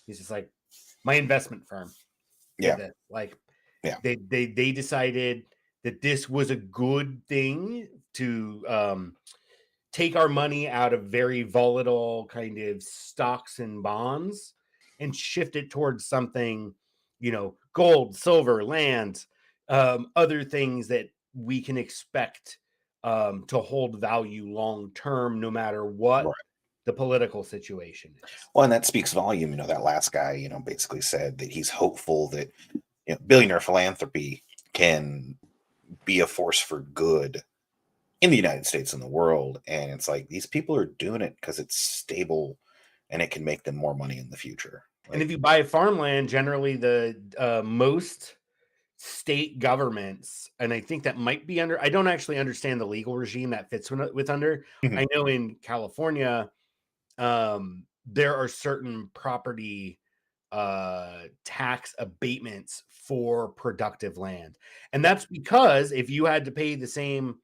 he's just like, my investment firm. Yeah. They decided that this was a good thing to take our money out of very volatile kind of stocks and bonds and shift it towards something, gold, silver, land, other things that we can expect to hold value long term, no matter what the political situation is. Well, and that speaks volume. That last guy, basically said that he's hopeful that billionaire philanthropy can be a force for good in the United States and the world. And it's like, these people are doing it because it's stable and it can make them more money in the future. And if you buy farmland, generally the most state governments, and I think that might be under, I don't actually understand the legal regime that fits with under. Mm-hmm. I know in California, there are certain property tax abatements for productive land. And that's because if you had to pay the same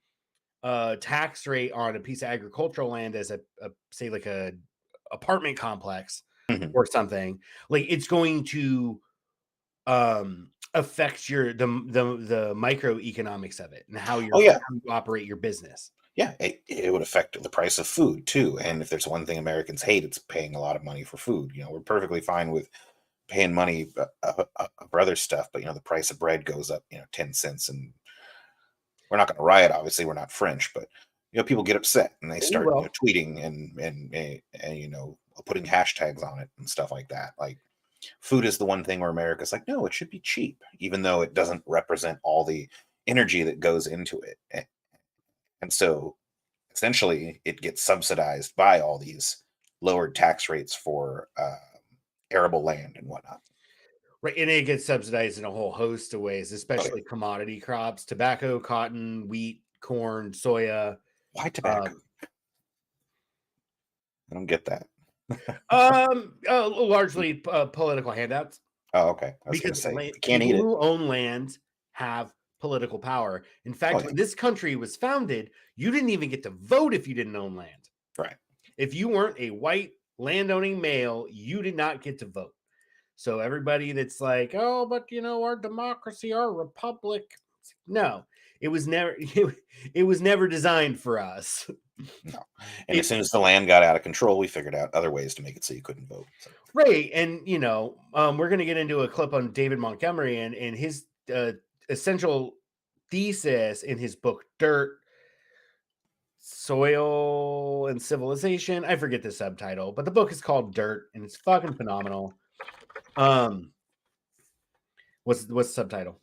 tax rate on a piece of agricultural land as a say like a apartment complex or something, like it's going to affect the microeconomics of it and how how you operate your business. Yeah, it would affect the price of food too. And if there's one thing Americans hate, it's paying a lot of money for food. We're perfectly fine with paying money for other stuff, but the price of bread goes up 10 cents, and we're not going to riot. Obviously, we're not French, but people get upset and they start tweeting and putting hashtags on it and stuff like that. Like, food is the one thing where America's like, no, it should be cheap, even though it doesn't represent all the energy that goes into it. And so essentially it gets subsidized by all these lowered tax rates for arable land and whatnot. Right. And it gets subsidized in a whole host of ways, especially commodity crops, tobacco, cotton, wheat, corn, soya. Why tobacco? I don't get that. Largely political handouts. Oh, okay. I was going to say, can't eat it. People who own land have political power. In fact, when this country was founded, you didn't even get to vote if you didn't own land. Right. If you weren't a white landowning male, you did not get to vote. So everybody that's like, oh, but our democracy, our republic. No, it was never designed for us. No. And as soon as the land got out of control, we figured out other ways to make it so you couldn't vote. So. Right. And, we're going to get into a clip on David Montgomery and his essential thesis in his book, Dirt, Soil and Civilization. I forget the subtitle, but the book is called Dirt and it's fucking phenomenal. What's the subtitle?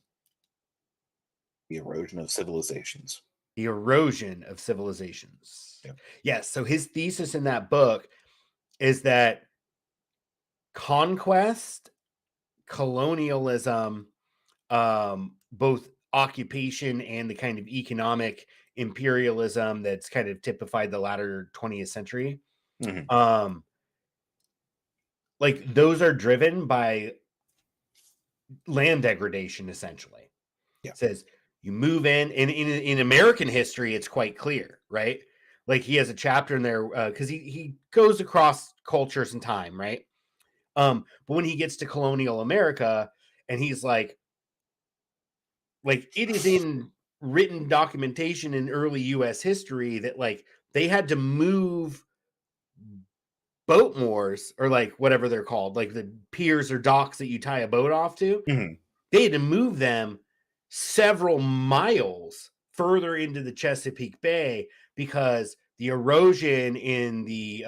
The Erosion of Civilizations. The Erosion of Civilizations. Yep. Yes. So his thesis in that book is that conquest, colonialism, both occupation and the kind of economic imperialism that's kind of typified the latter 20th century, Mm-hmm. Like those are driven by land degradation, essentially. Yeah. It says you move in American history, it's quite clear, right? Like he has a chapter in there because he goes across cultures and time, right? But when he gets to colonial America, and he's like it is in written documentation in early U.S. history that like they had to move boat moors, or like whatever they're called, like the piers or docks that you tie a boat off to. Mm-hmm. They had to move them several miles further into the Chesapeake Bay because the erosion in the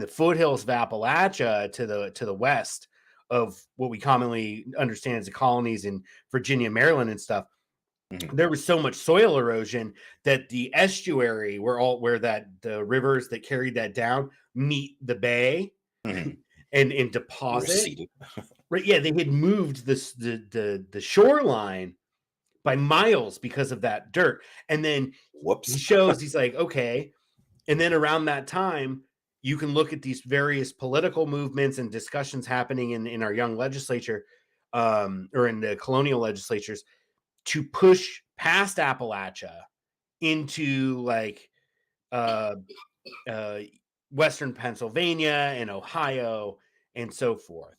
foothills of Appalachia to the west of what we commonly understand as the colonies in Virginia, Maryland, and stuff. Mm-hmm. There was so much soil erosion that the estuary, where the rivers that carried that down meet the bay, mm-hmm. and deposit. Right? Yeah, they had moved the shoreline by miles because of that dirt. And then he shows, he's like, okay. And then around that time, you can look at these various political movements and discussions happening in our young legislature, or in the colonial legislatures, to push past Appalachia into like Western Pennsylvania and Ohio and so forth,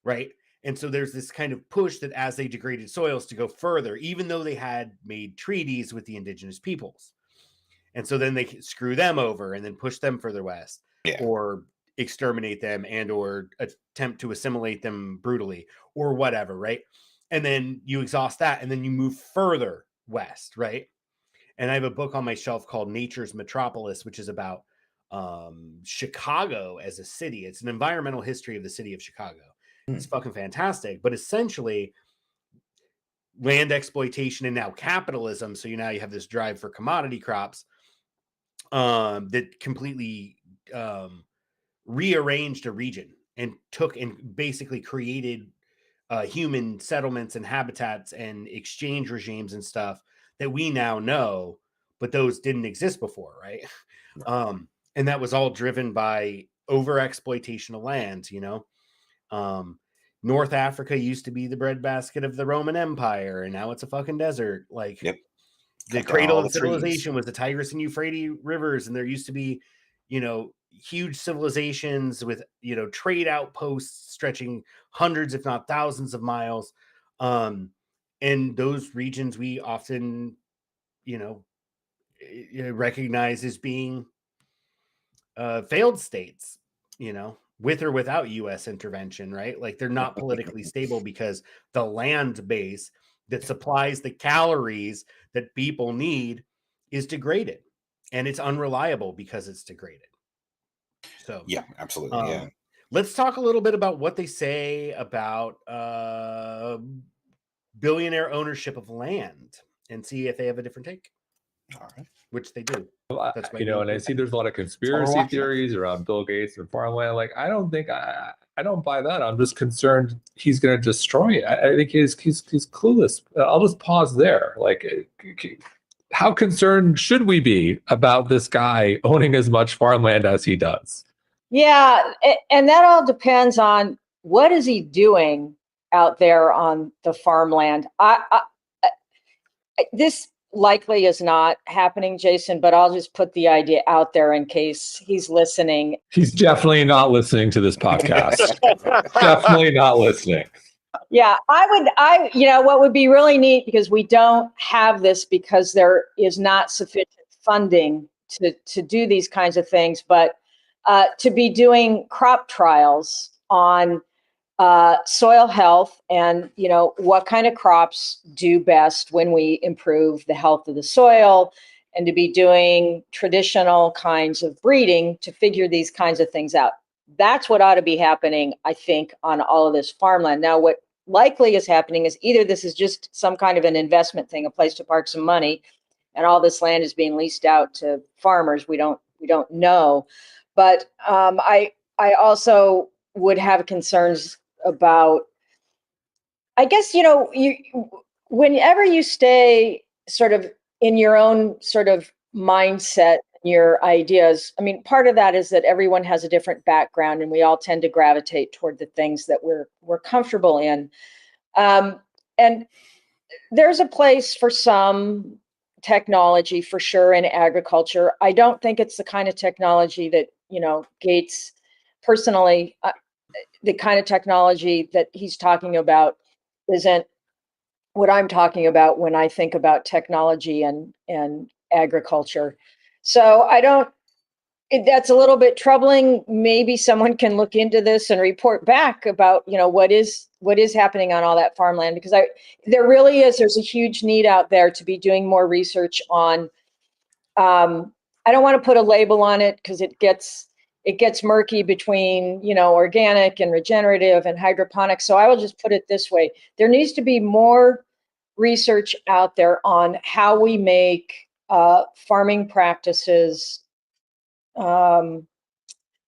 right? And so there's this kind of push that as they degraded soils to go further, even though they had made treaties with the indigenous peoples. And so then they screw them over and then push them further west, or exterminate them and or attempt to assimilate them brutally or whatever, right? And then you exhaust that and then you move further west, right? And I have a book on my shelf called Nature's Metropolis, which is about Chicago as a city. It's an environmental history of the city of Chicago. It's fucking fantastic. But essentially, land exploitation and now capitalism. So now you have this drive for commodity crops that completely rearranged a region and took and basically created human settlements and habitats and exchange regimes and stuff that we now know, but those didn't exist before, right? And that was all driven by over exploitation of lands, you know. North Africa used to be the breadbasket of the Roman Empire, and now it's a fucking desert. Like, the cradle of civilization was the Tigris and Euphrates rivers, and there used to be, you know, huge civilizations with, you know, trade outposts stretching hundreds, if not thousands of miles. And those regions we often, you know, recognize as being failed states, you know, with or without U.S. intervention, right? Like they're not politically stable because the land base that supplies the calories that people need is degraded, and it's unreliable because it's degraded. So yeah, absolutely. Let's talk a little bit about what they say about billionaire ownership of land and see if they have a different take. All right. Which they do. That's you know, and I see there's a lot of conspiracy theories around Bill Gates and farmland. Like, I don't think I don't buy that. I'm just concerned he's going to destroy it. I think he's clueless. I'll just pause there. Like, how concerned should we be about this guy owning as much farmland as he does? Yeah, and that all depends on what is he doing out there on the farmland. This likely is not happening, Jason, but I'll just put the idea out there in case he's listening. He's definitely not listening to this podcast. Definitely not listening. Yeah, you know, what would be really neat, because we don't have this because there is not sufficient funding to do these kinds of things, but to be doing crop trials on soil health and, you know, what kind of crops do best when we improve the health of the soil, and to be doing traditional kinds of breeding to figure these kinds of things out. That's what ought to be happening, I think, on all of this farmland. Now, what likely is happening is either this is just some kind of an investment thing, a place to park some money, and all this land is being leased out to farmers. We don't know. But I also would have concerns about, I guess, you know, whenever you stay sort of in your own sort of mindset your ideas. I mean, part of that is that everyone has a different background, and we all tend to gravitate toward the things that we're comfortable in. And there's a place for some technology for sure in agriculture. I don't think it's the kind of technology that, Gates personally, the kind of technology that he's talking about isn't what I'm talking about when I think about technology and agriculture. So that's a little bit troubling. Maybe someone can look into this and report back about, what is happening on all that farmland, because there's a huge need out there to be doing more research on, I don't want to put a label on it because it gets murky between, organic and regenerative and hydroponics. So I will just put it this way. There needs to be more research out there on how we make farming practices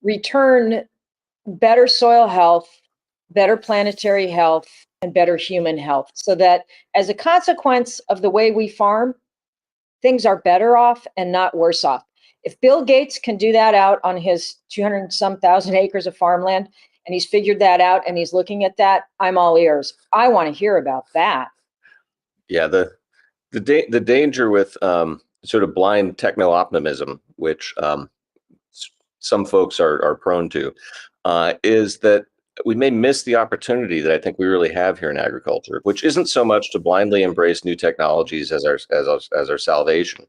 return better soil health, better planetary health, and better human health, so that as a consequence of the way we farm, things are better off and not worse off. If Bill Gates can do that out on his 200-some thousand acres of farmland, and he's figured that out and he's looking at that, I'm all ears. I want to hear about that. Yeah, the danger with sort of blind techno-optimism, which some folks are prone to, is that we may miss the opportunity that I think we really have here in agriculture, which isn't so much to blindly embrace new technologies as our salvation.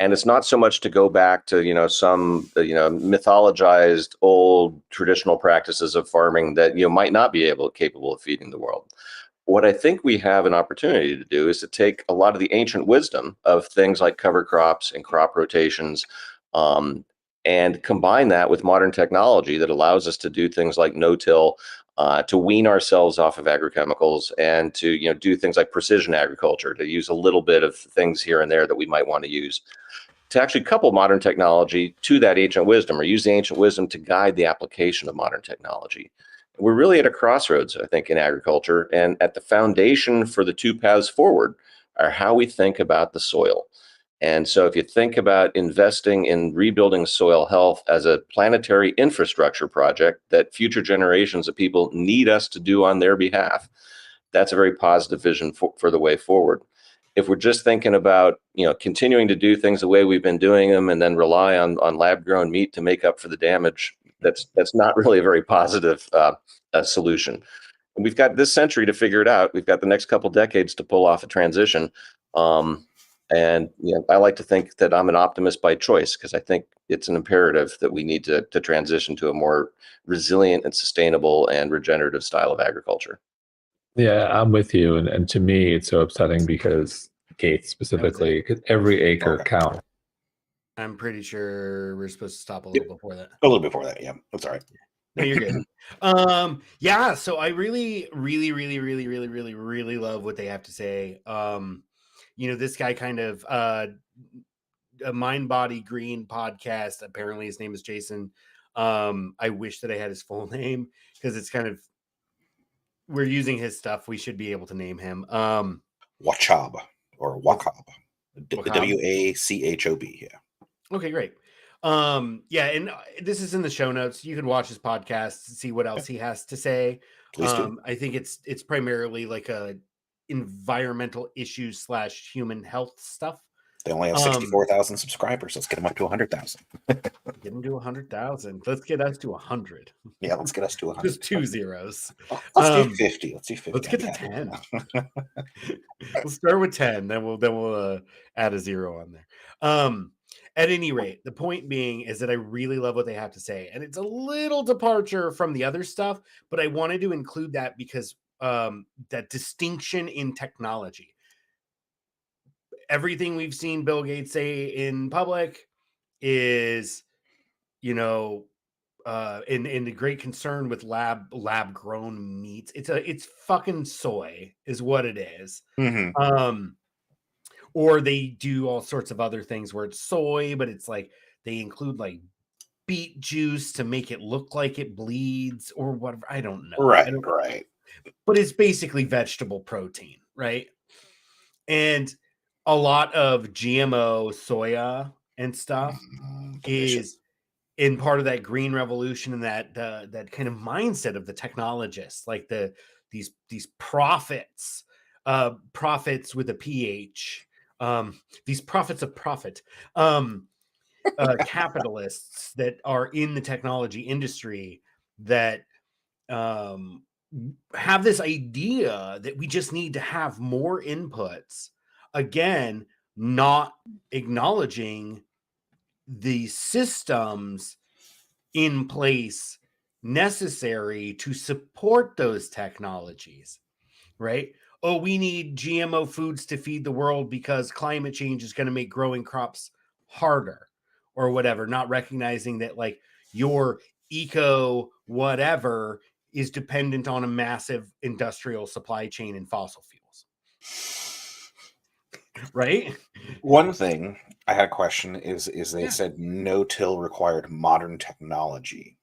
And it's not so much to go back to, some, mythologized old traditional practices of farming that, might not be capable of feeding the world. What I think we have an opportunity to do is to take a lot of the ancient wisdom of things like cover crops and crop rotations, and combine that with modern technology that allows us to do things like no-till, to wean ourselves off of agrochemicals, and to do things like precision agriculture, to use a little bit of things here and there that we might want to use, to actually couple modern technology to that ancient wisdom, or use the ancient wisdom to guide the application of modern technology. We're really at a crossroads, I think, in agriculture, and at the foundation for the two paths forward are how we think about the soil. And so if you think about investing in rebuilding soil health as a planetary infrastructure project that future generations of people need us to do on their behalf, that's a very positive vision for the way forward. If we're just thinking about, continuing to do things the way we've been doing them and then rely on lab-grown meat to make up for the damage, that's not really a very positive solution. And we've got this century to figure it out. We've got the next couple decades to pull off a transition. And I like to think that I'm an optimist by choice, because I think it's an imperative that we need to transition to a more resilient and sustainable and regenerative style of agriculture. Yeah, I'm with you. And to me, it's so upsetting because Gates specifically, because every acre counts. I'm pretty sure we're supposed to stop a little before that. A little before that, yeah. That's all right. No, you're good. Yeah, so I really, really, really, really, really, really, really love what they have to say. This guy kind of a Mind Body Green podcast. Apparently his name is Jason. I wish that I had his full name, because it's kind of, we're using his stuff. We should be able to name him. Wachab or Wachab. Wachob, yeah. Okay, great. Yeah, and this is in the show notes. You can watch his podcast and see what else he has to say. Please do. I think it's primarily like a environmental issues / human health stuff. They only have 64,000 subscribers. Let's get them up to 100,000. Get them to 100,000. Let's get us to 100. Yeah, let's get us to 100. Just 2 zeros. Let's do 50. Let's do 50. Let's get to 10. We'll start with 10. Then we'll add a 0 on there. At any rate, the point being is that I really love what they have to say, and it's a little departure from the other stuff, but I wanted to include that because that distinction in technology. Everything we've seen Bill Gates say in public is, in the great concern with lab grown meats. It's fucking soy is what it is. Mm-hmm. Or they do all sorts of other things where it's soy, but it's like they include like beet juice to make it look like it bleeds or whatever. I don't know. Right. But it's basically vegetable protein, right? And a lot of GMO soya and stuff delicious. is in part of that green revolution and that that kind of mindset of the technologists, like these prophets with a PH, these prophets of profit, capitalists that are in the technology industry that have this idea that we just need to have more inputs, again, not acknowledging the systems in place necessary to support those technologies, right? Oh, we need GMO foods to feed the world because climate change is going to make growing crops harder or whatever, not recognizing that like your eco whatever is dependent on a massive industrial supply chain and fossil fuels. Right? One thing I had a question is they said no-till required modern technology.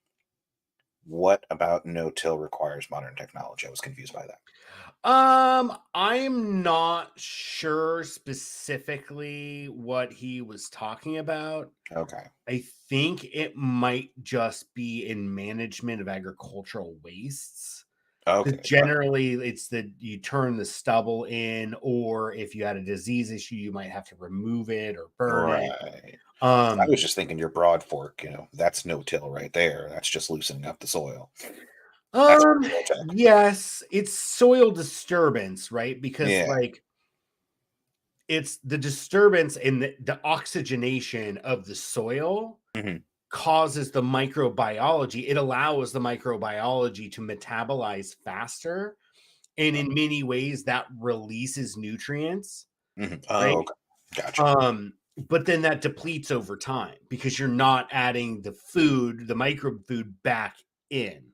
What about no-till requires modern technology? I was confused by that. I'm not sure specifically what he was talking about. Okay. I think it might just be in management of agricultural wastes. Okay. Generally, it's that you turn the stubble in, or if you had a disease issue, you might have to remove it or burn it. I was just thinking your broad fork, that's no-till right there. That's just loosening up the soil. Yes, it's soil disturbance, right? Because like it's the disturbance and the oxygenation of the soil causes the microbiology. It allows the microbiology to metabolize faster. And in many ways that releases nutrients. Right? Okay. Gotcha. But then that depletes over time because you're not adding the food, the microbe food back in.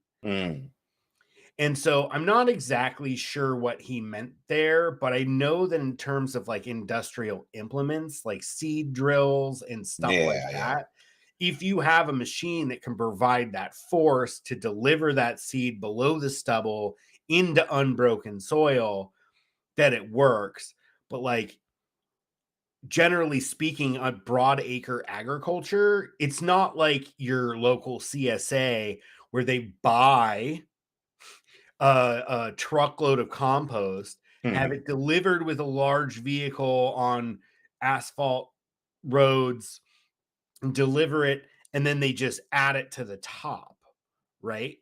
And so I'm not exactly sure what he meant there, but I know that in terms of like industrial implements, like seed drills and stuff like that, if you have a machine that can provide that force to deliver that seed below the stubble into unbroken soil, that it works. But like, generally speaking, on broad acre agriculture, it's not like your local CSA where they buy a truckload of compost, have it delivered with a large vehicle on asphalt roads, deliver it, and then they just add it to the top, right?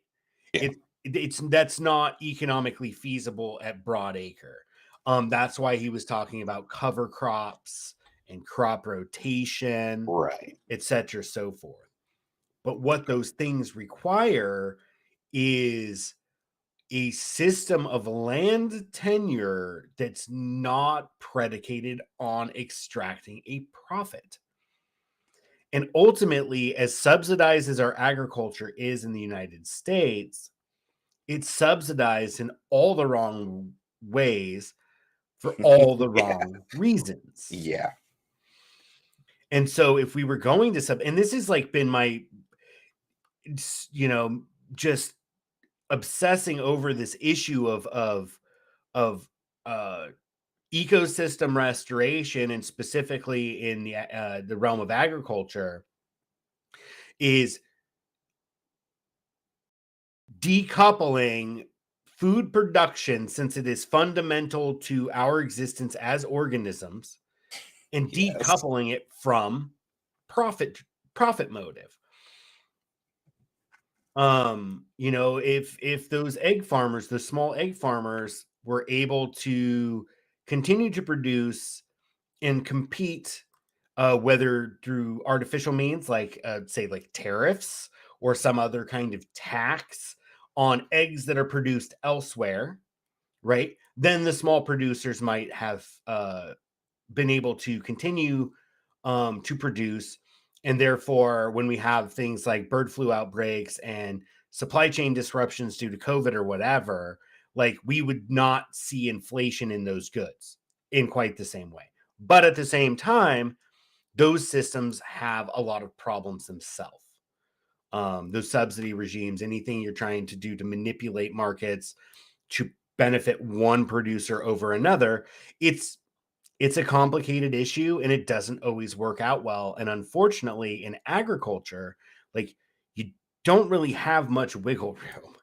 That's not economically feasible at broad acre. That's why he was talking about cover crops and crop rotation, right, etc., so forth. But what those things require is a system of land tenure that's not predicated on extracting a profit. And ultimately, as subsidized as our agriculture is in the United States, it's subsidized in all the wrong ways for all the wrong reasons. Yeah. And so if we were going to and this has like been my, just obsessing over this issue of ecosystem restoration, and specifically in the realm of agriculture, is decoupling food production, since it is fundamental to our existence as organisms, and decoupling it from profit motive. If those egg farmers, the small egg farmers, were able to continue to produce and compete, whether through artificial means like say like tariffs or some other kind of tax on eggs that are produced elsewhere, right? Then the small producers might have been able to continue to produce. And therefore, when we have things like bird flu outbreaks and supply chain disruptions due to COVID or whatever, like we would not see inflation in those goods in quite the same way. But at the same time, those systems have a lot of problems themselves. Those subsidy regimes, anything you're trying to do to manipulate markets to benefit one producer over another, it's it's a complicated issue and it doesn't always work out well. And unfortunately, in agriculture, like you don't really have much wiggle room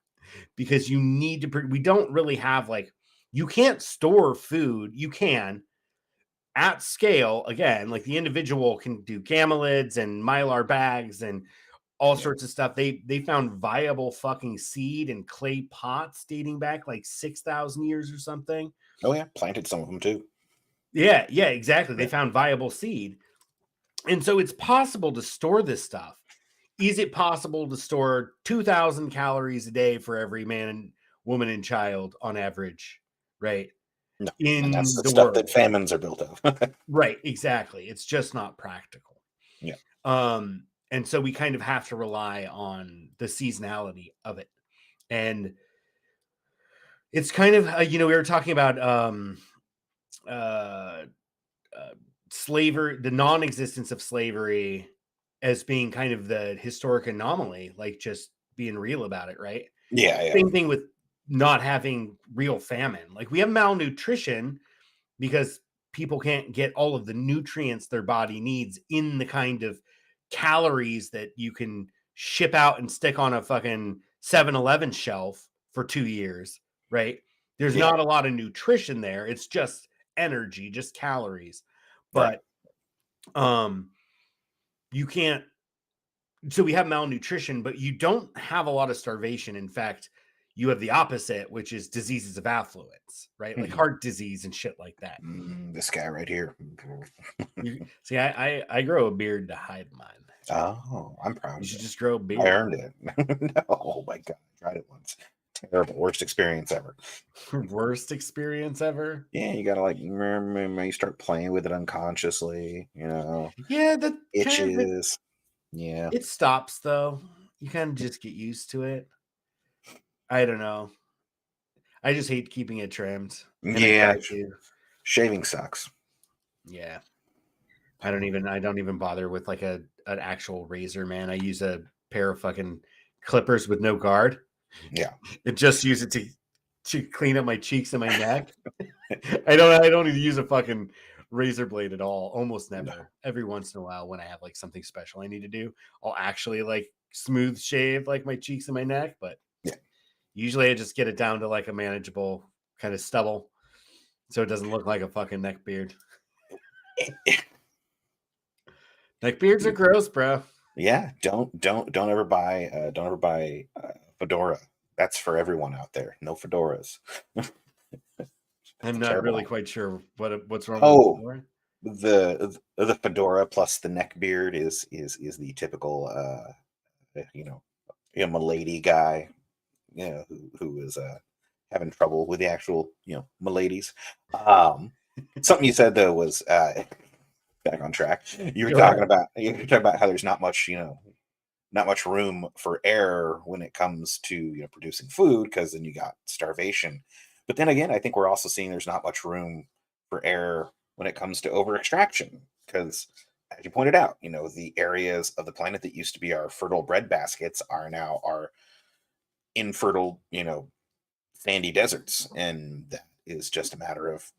because you need to, we don't really have like, you can't store food. You can at scale, again, like the individual can do camelids and mylar bags and all sorts of stuff. They found viable fucking seed in clay pots dating back like 6,000 years or something. Oh yeah, planted some of them too. Yeah, exactly. They found viable seed. And so it's possible to store this stuff. Is it possible to store 2,000 calories a day for every man and woman and child on average, right? No, In and that's the the stuff world. that famines are built of. Right, exactly. It's just not practical. Yeah. And so we kind of have to rely on the seasonality of it. And it's kind of, we were talking about slavery, the non-existence of slavery as being kind of the historic anomaly, like just being real about it, right? Yeah. Same thing with not having real famine. Like we have malnutrition because people can't get all of the nutrients their body needs in the kind of calories that you can ship out and stick on a fucking 7-Eleven shelf for 2 years, right? There's not a lot of nutrition there. It's just energy, just calories. But you can't, so we have malnutrition, but you don't have a lot of starvation. In fact, you have the opposite, which is diseases of affluence, right? Like heart disease and shit like that. This guy right here. See, I grow a beard to hide mine. Oh, I'm proud. You should just grow a beard. I earned it. No, oh my God, I tried it once. Terrible, worst experience ever. Worst experience ever. Yeah, you gotta like you start playing with it unconsciously, Yeah, that itches. Yeah, it stops though. You kind of just get used to it. I don't know. I just hate keeping it trimmed. Yeah, shaving sucks. Yeah, I don't even bother with like an actual razor, man. I use a pair of fucking clippers with no guard. Yeah, and just use it to clean up my cheeks and my neck. I don't even use a fucking razor blade at all. Almost never. No. Every once in a while, when I have like something special I need to do, I'll actually like smooth shave like my cheeks and my neck. But usually I just get it down to like a manageable kind of stubble, so it doesn't look like a fucking neck beard. Neck beards are gross, bro. Yeah, don't ever buy fedora. That's for everyone out there. No fedoras. I'm not really quite sure what's wrong with fedora. The fedora plus the neck beard is the typical milady guy, who is having trouble with the actual miladies. Something you said though was back on track. You were talking about how there's not much room for error when it comes to producing food, because then you got starvation. But then again, I think we're also seeing there's not much room for error when it comes to over extraction, because as you pointed out, the areas of the planet that used to be our fertile bread baskets are now our infertile, sandy deserts, and that is just a matter of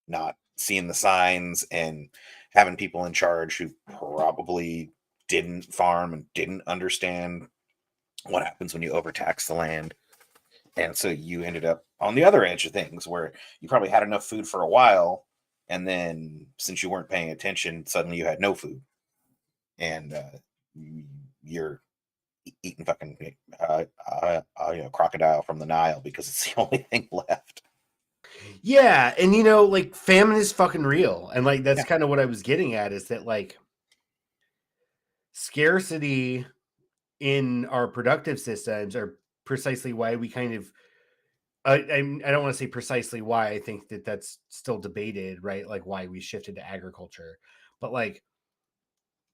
not seeing the signs and having people in charge who probably didn't farm and didn't understand what happens when you overtax the land. And so you ended up on the other edge of things where you probably had enough food for a while, and then since you weren't paying attention, suddenly you had no food, and you're eating fucking crocodile from the Nile because it's the only thing left. Yeah, and like famine is fucking real, and like that's kind of what I was getting at, is that like scarcity in our productive systems are precisely why we kind of I don't want to say precisely why. I think that that's still debated, right? Like why we shifted to agriculture, but like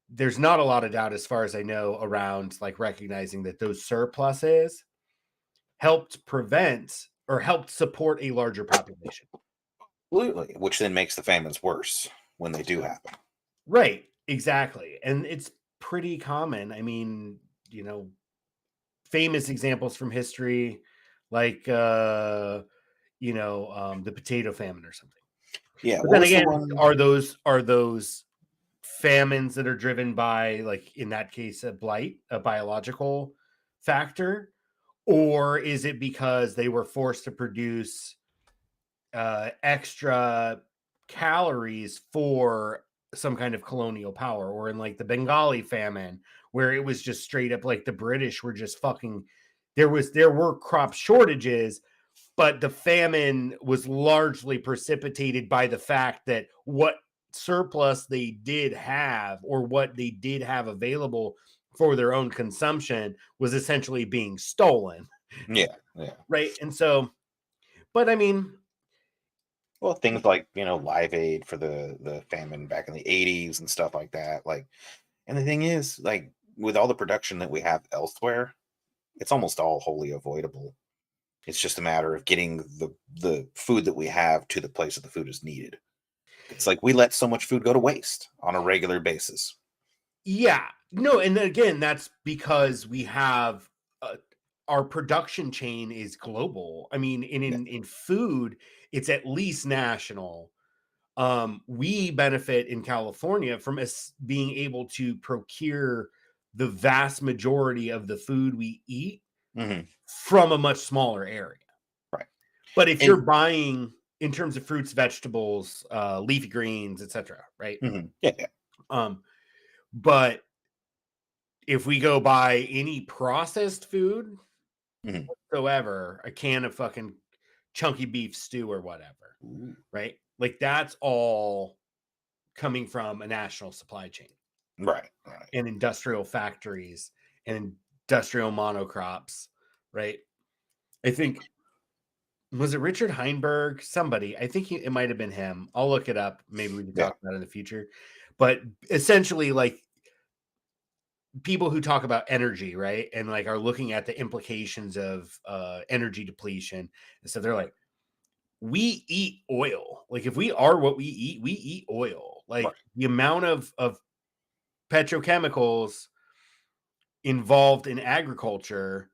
there's not a lot of doubt, as far as I know, around like recognizing that those surpluses helped prevent or helped support a larger population. Absolutely, which then makes the famines worse when they do happen. Right, exactly. And it's pretty common. I mean, famous examples from history, like the potato famine or something. Yeah. But then again, are those famines that are driven by, like in that case, a blight, a biological factor, or is it because they were forced to produce extra calories for some kind of colonial power, or in like the Bengali famine, where it was just straight up like the British were just fucking, there were crop shortages, but the famine was largely precipitated by the fact that what surplus they did have, or what they did have available for their own consumption, was essentially being stolen. Yeah. Right. And so, but I mean, well, things like, Live Aid for the famine back in the 80s and stuff like that. Like, and the thing is, like, with all the production that we have elsewhere, it's almost all wholly avoidable. It's just a matter of getting the food that we have to the place that the food is needed. It's like we let so much food go to waste on a regular basis. Yeah, no, and again, that's because we have our production chain is global. I mean, in food, it's at least national. We benefit in California from us being able to procure the vast majority of the food we eat from a much smaller area. Right. But if you're buying in terms of fruits, vegetables, leafy greens, etc., right? Yeah. But if we go buy any processed food whatsoever, a can of fucking chunky beef stew or whatever, right? Like that's all coming from a national supply chain. Right. And industrial factories and industrial monocrops, right? I think, was it Richard Heinberg? Somebody, I think it might have been him. I'll look it up. Maybe we can talk about it in the future. But essentially, like, people who talk about energy, right, and like are looking at the implications of energy depletion, and so they're like, we eat oil. Like, if we are what we eat oil. Like the amount of petrochemicals involved in agriculture,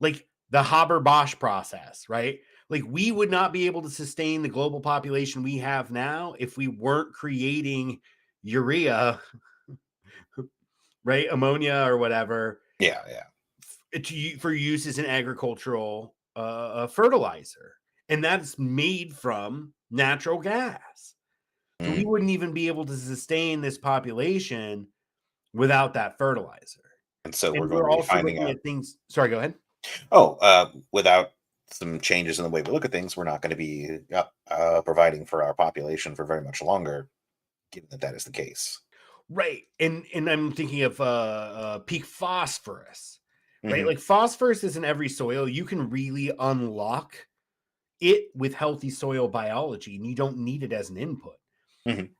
like the Haber-Bosch process, right? Like, we would not be able to sustain the global population we have now if we weren't creating urea, right? Ammonia or whatever. Yeah. For use as an agricultural fertilizer. And that's made from natural gas. So we wouldn't even be able to sustain this population without that fertilizer. And so we're going to be finding out things. Sorry, go ahead. Without some changes in the way we look at things, we're not going to be providing for our population for very much longer, given that is the case. Right. And I'm thinking of peak phosphorus, right? Like, phosphorus is in every soil. You can really unlock it with healthy soil biology, and you don't need it as an input.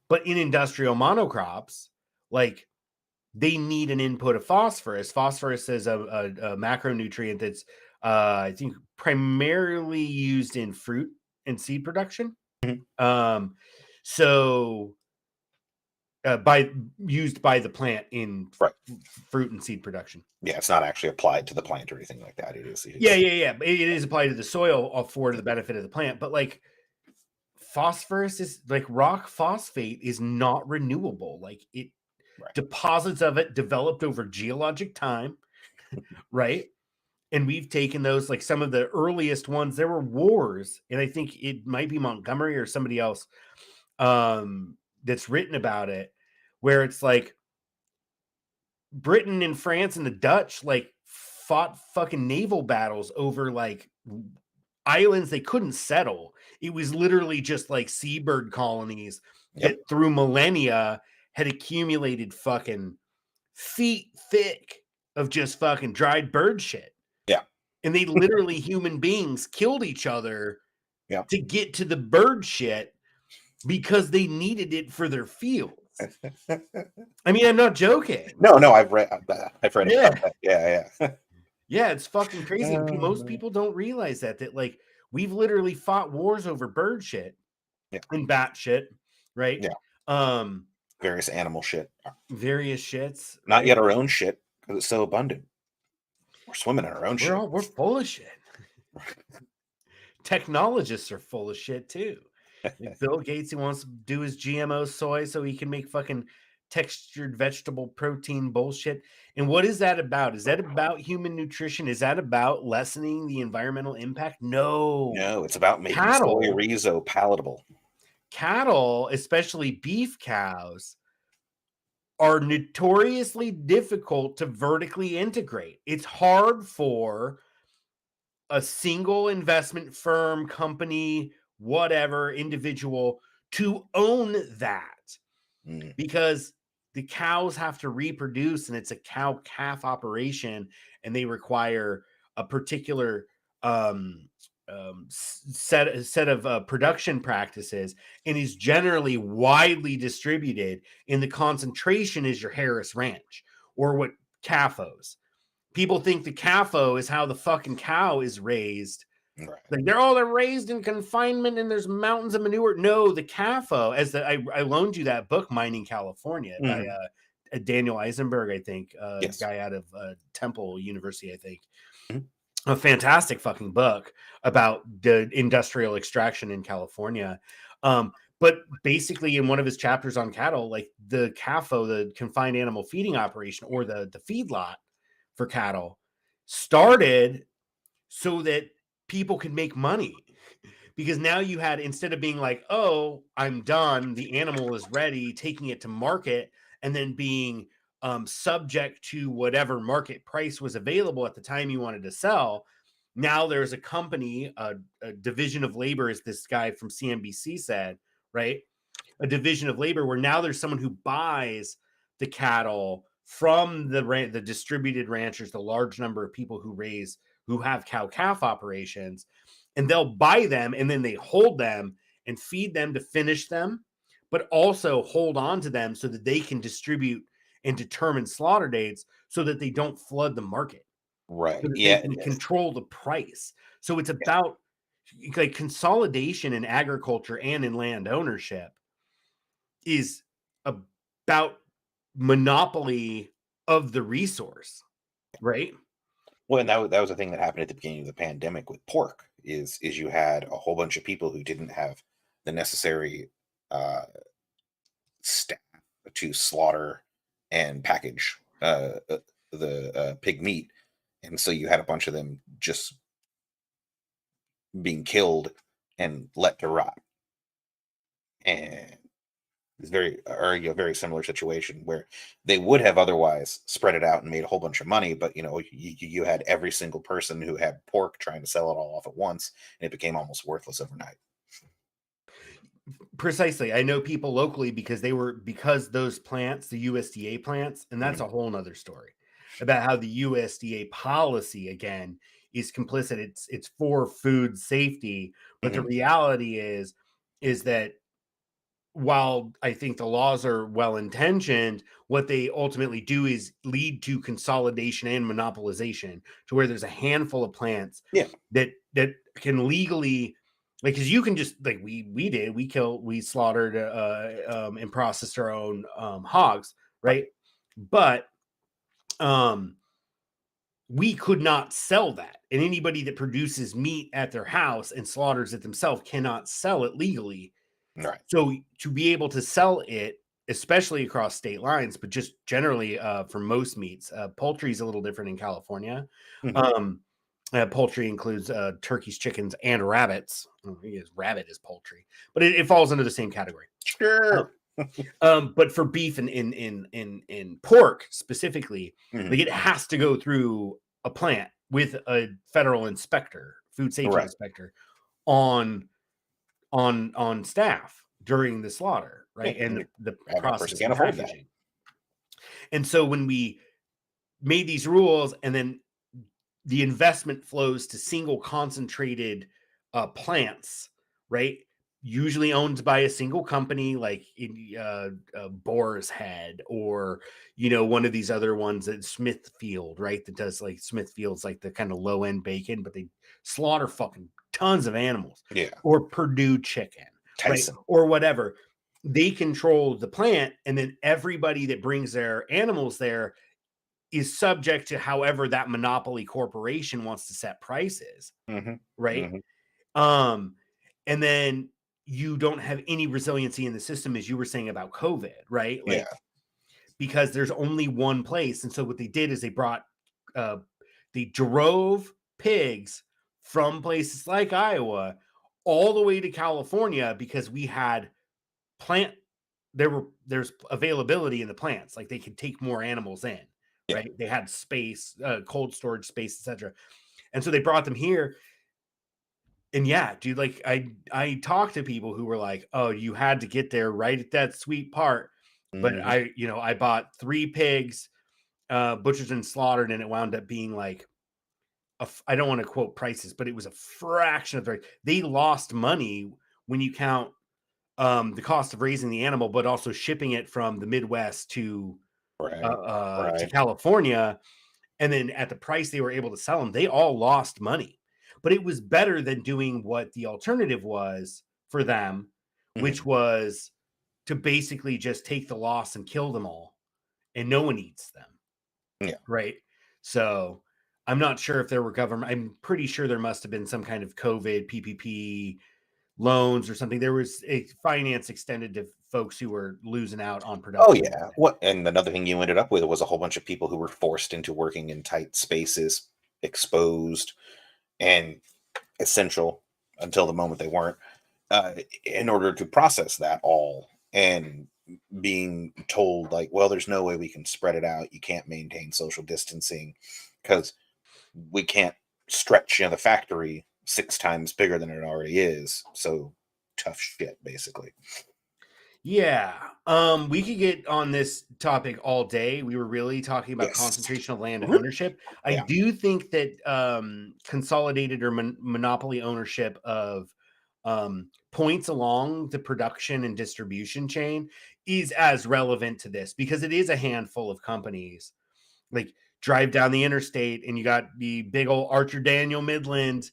But in industrial monocrops, like, they need an input of phosphorus. Phosphorus is a macronutrient that's, I think, primarily used in fruit and seed production. Used by the plant in fruit and seed production. Yeah, it's not actually applied to the plant or anything like that. It is. Yeah. It is applied to the soil for the benefit of the plant. But like, phosphorus is like, rock phosphate is not renewable. Like, it deposits of it developed over geologic time, right? And we've taken those, like some of the earliest ones. There were wars, and I think it might be Montgomery or somebody else that's written about it, where it's like Britain and France and the Dutch like fought fucking naval battles over like islands they couldn't settle. It was literally just like seabird colonies that through millennia had accumulated fucking feet thick of just fucking dried bird shit. Yeah. And they literally, human beings killed each other to get to the bird shit because they needed it for their fields. I mean, I'm not joking. No, I've read about that. Yeah. Yeah, it's fucking crazy. Most people don't realize that like, we've literally fought wars over bird shit and bat shit, right? Yeah. Various animal shit. Various shits. Not yet our own shit, because it's so abundant. We're swimming in our own shit. We're full of shit. Technologists are full of shit too. Like Bill Gates, he wants to do his GMO soy so he can make fucking textured vegetable protein bullshit. And what is that about? Is that about human nutrition? Is that about lessening the environmental impact? No. No, it's about making soy rizo palatable. Cattle, especially beef cows, are notoriously difficult to vertically integrate. It's hard for a single investment firm, company, whatever, individual to own that because the cows have to reproduce and it's a cow calf operation and they require a particular set of production practices and is generally widely distributed. And the concentration is your Harris Ranch or what CAFOs. People think the CAFO is how the fucking cow is raised. Right. Like they're raised in confinement and there's mountains of manure. No, the CAFO, I loaned you that book, Mining California, by Daniel Eisenberg, I think, yes. Guy out of Temple University, I think. A fantastic fucking book about the industrial extraction in California. But basically in one of his chapters on cattle, like the CAFO, the confined animal feeding operation, or the feedlot for cattle, started so that people could make money. Because now you had, instead of being like, oh, I'm done, the animal is ready, taking it to market, and then being subject to whatever market price was available at the time you wanted to sell. Now there's a company, a division of labor, as this guy from CNBC said, right? A division of labor where now there's someone who buys the cattle from the distributed ranchers, the large number of people who have cow-calf operations, and they'll buy them and then they hold them and feed them to finish them, but also hold on to them so that they can distribute and determine slaughter dates so that they don't flood the market. Right. So they can control the price. So it's about like consolidation in agriculture and in land ownership is about monopoly of the resource, right? Well, and that was the thing that happened at the beginning of the pandemic with pork is you had a whole bunch of people who didn't have the necessary staff to slaughter and package the pig meat. And so you had a bunch of them just being killed and let to rot. And it's a very similar situation where they would have otherwise spread it out and made a whole bunch of money. But, you had every single person who had pork trying to sell it all off at once, and it became almost worthless overnight. Precisely. I know people locally because those plants, the USDA plants, and that's a whole nother story about how the USDA policy, again, is complicit. It's for food safety. But the reality is that while I think the laws are well-intentioned, what they ultimately do is lead to consolidation and monopolization to where there's a handful of plants that can legally, like, because you can just, like we slaughtered and processed our own hogs, right? But we could not sell that, and anybody that produces meat at their house and slaughters it themselves cannot sell it legally. Right. So to be able to sell it, especially across state lines, but just generally for most meats, poultry is a little different in California. Poultry includes turkeys, chickens, and rabbits. Rabbit is poultry, but it falls under the same category. Sure. But for beef and pork specifically, like it has to go through a plant with a federal inspector, food safety inspector, on staff during the slaughter, right? And the process of packaging. And so when we made these rules, and then the investment flows to single concentrated plants, right? Usually owned by a single company, like Boar's Head, or one of these other ones at Smithfield, right? That does, like, Smithfield's like the kind of low end bacon, but they slaughter fucking tons of animals. Or Purdue Chicken, Tyson, right? Or whatever. They control the plant, and then everybody that brings their animals there is subject to however that monopoly corporation wants to set prices, right? And then you don't have any resiliency in the system, as you were saying about COVID, right? Like, Yeah. because there's only one place. And so what they did is they drove pigs from places like Iowa all the way to California because we had there's availability in the plants. Like, they could take more animals in, Yeah. right? They had space, cold storage space, etc. And so they brought them here. And yeah, dude, like I talked to people who were like, "Oh, you had to get there right at that sweet part." But I bought 3 pigs, butchered and slaughtered, and it wound up being like I don't want to quote prices, but it was a fraction of they lost money when you count the cost of raising the animal, but also shipping it from the Midwest to California, and then at the price they were able to sell them, they all lost money. But it was better than doing what the alternative was for them, which was to basically just take the loss and kill them all, and no one eats them. Yeah. Right. So I'm not sure if there were I'm pretty sure there must have been some kind of COVID PPP loans or something. There was a finance extended to folks who were losing out on production. Oh yeah. And another thing you ended up with was a whole bunch of people who were forced into working in tight spaces, exposed and essential until the moment they weren't, in order to process that all, and being told like, well, there's no way we can spread it out. You can't maintain social distancing because we can't stretch the factory 6 times bigger than it already is. So tough shit, basically. Yeah. We could get on this topic all day. We were really talking about concentration of land and ownership. I do think that consolidated or monopoly ownership of points along the production and distribution chain is as relevant to this, because it is a handful of companies. Like, drive down the interstate and you got the big old Archer Daniel Midland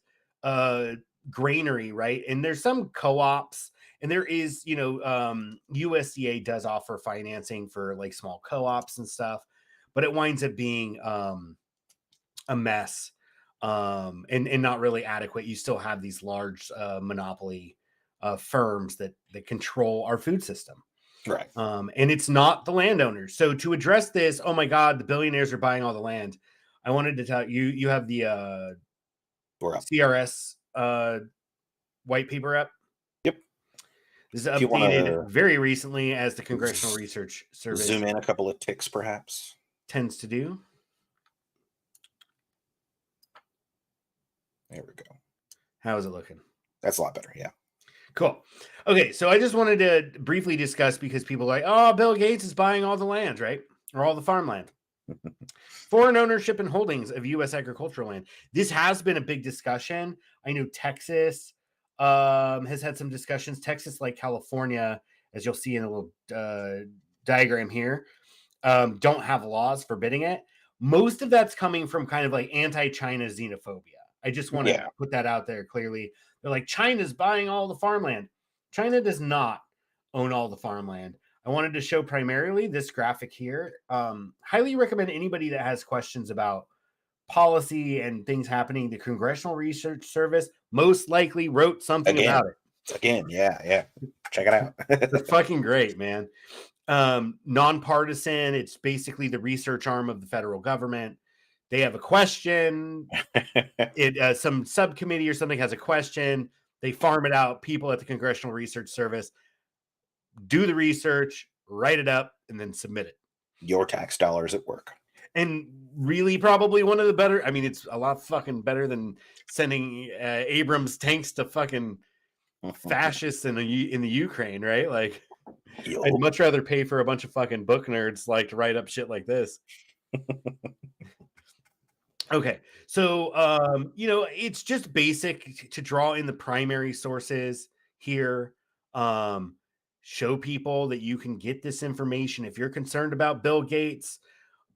granary, right? And there's some co-ops, and there is, USDA does offer financing for like small co-ops and stuff, but it winds up being a mess, and not really adequate. You still have these large monopoly firms that control our food system. Right. And it's not the landowners. So to address this, oh my God, the billionaires are buying all the land. I wanted to tell you, you have the CRS white paper up. Yep. This is updated very recently, as the Congressional Research Service zoom in a couple of ticks perhaps tends to do. There we go. How is it looking? That's a lot better. Yeah. Cool. Okay, so I just wanted to briefly discuss, because people are like, oh, Bill Gates is buying all the land, right? Or all the farmland. Foreign ownership and holdings of U.S. agricultural land. This has been a big discussion. I know Texas has had some discussions. Texas, like California, as you'll see in a little diagram here, don't have laws forbidding it. Most of that's coming from kind of like anti-China xenophobia. I just want to put that out there clearly. They're like, China's buying all the farmland. China does not own all the farmland. I wanted to show primarily this graphic here. Highly recommend anybody that has questions about policy and things happening. The Congressional Research Service most likely wrote something about it. Again, yeah. Check it out. It's fucking great, man. Nonpartisan. It's basically the research arm of the federal government. They have a question. Some subcommittee or something has a question. They farm it out. People at the Congressional Research Service do the research, write it up, and then submit it. Your tax dollars at work. And really, probably one of the better. I mean, it's a lot fucking better than sending Abrams tanks to fucking fascists in the Ukraine, right? Like, I'd much rather pay for a bunch of fucking book nerds like to write up shit like this. Okay, so it's just basic to draw in the primary sources here. Show people that you can get this information. If you're concerned about Bill Gates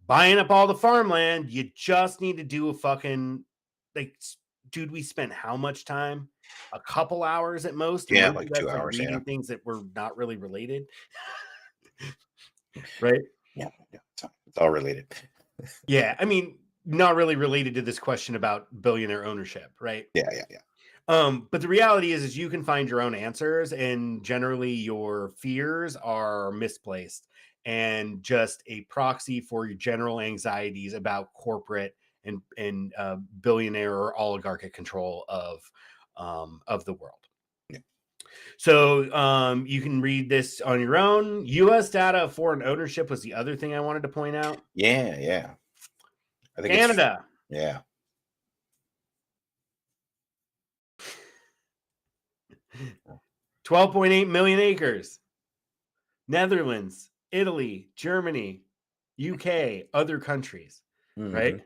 buying up all the farmland, you just need to do a fucking, like, dude, we spent how much time? A couple hours at most. Yeah, like 2 hours. Reading things that were not really related. Right? Yeah, it's all related. Yeah, I mean, not really related to this question about billionaire ownership, right? Yeah. But the reality is you can find your own answers, and generally your fears are misplaced and just a proxy for your general anxieties about corporate and billionaire or oligarchic control of the world. Yeah. So you can read this on your own. U.S. data of foreign ownership was the other thing I wanted to point out. Yeah. I think Canada. Yeah. 12.8 million acres. Netherlands, Italy, Germany, UK, other countries, right?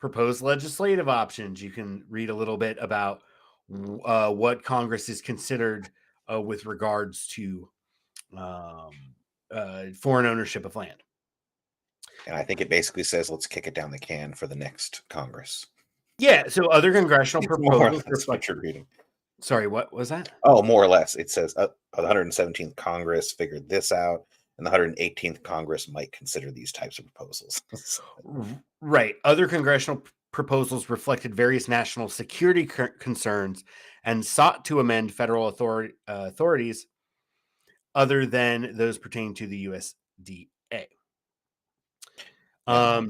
Proposed legislative options. You can read a little bit about what Congress is considered with regards to foreign ownership of land. And I think it basically says, let's kick it down the can for the next Congress. Yeah. So other congressional proposals reflect what you're reading. Sorry, what was that? Oh, more or less. It says the 117th Congress figured this out, and the 118th Congress might consider these types of proposals. Right. Other congressional proposals reflected various national security concerns and sought to amend federal authorities other than those pertaining to the USDA.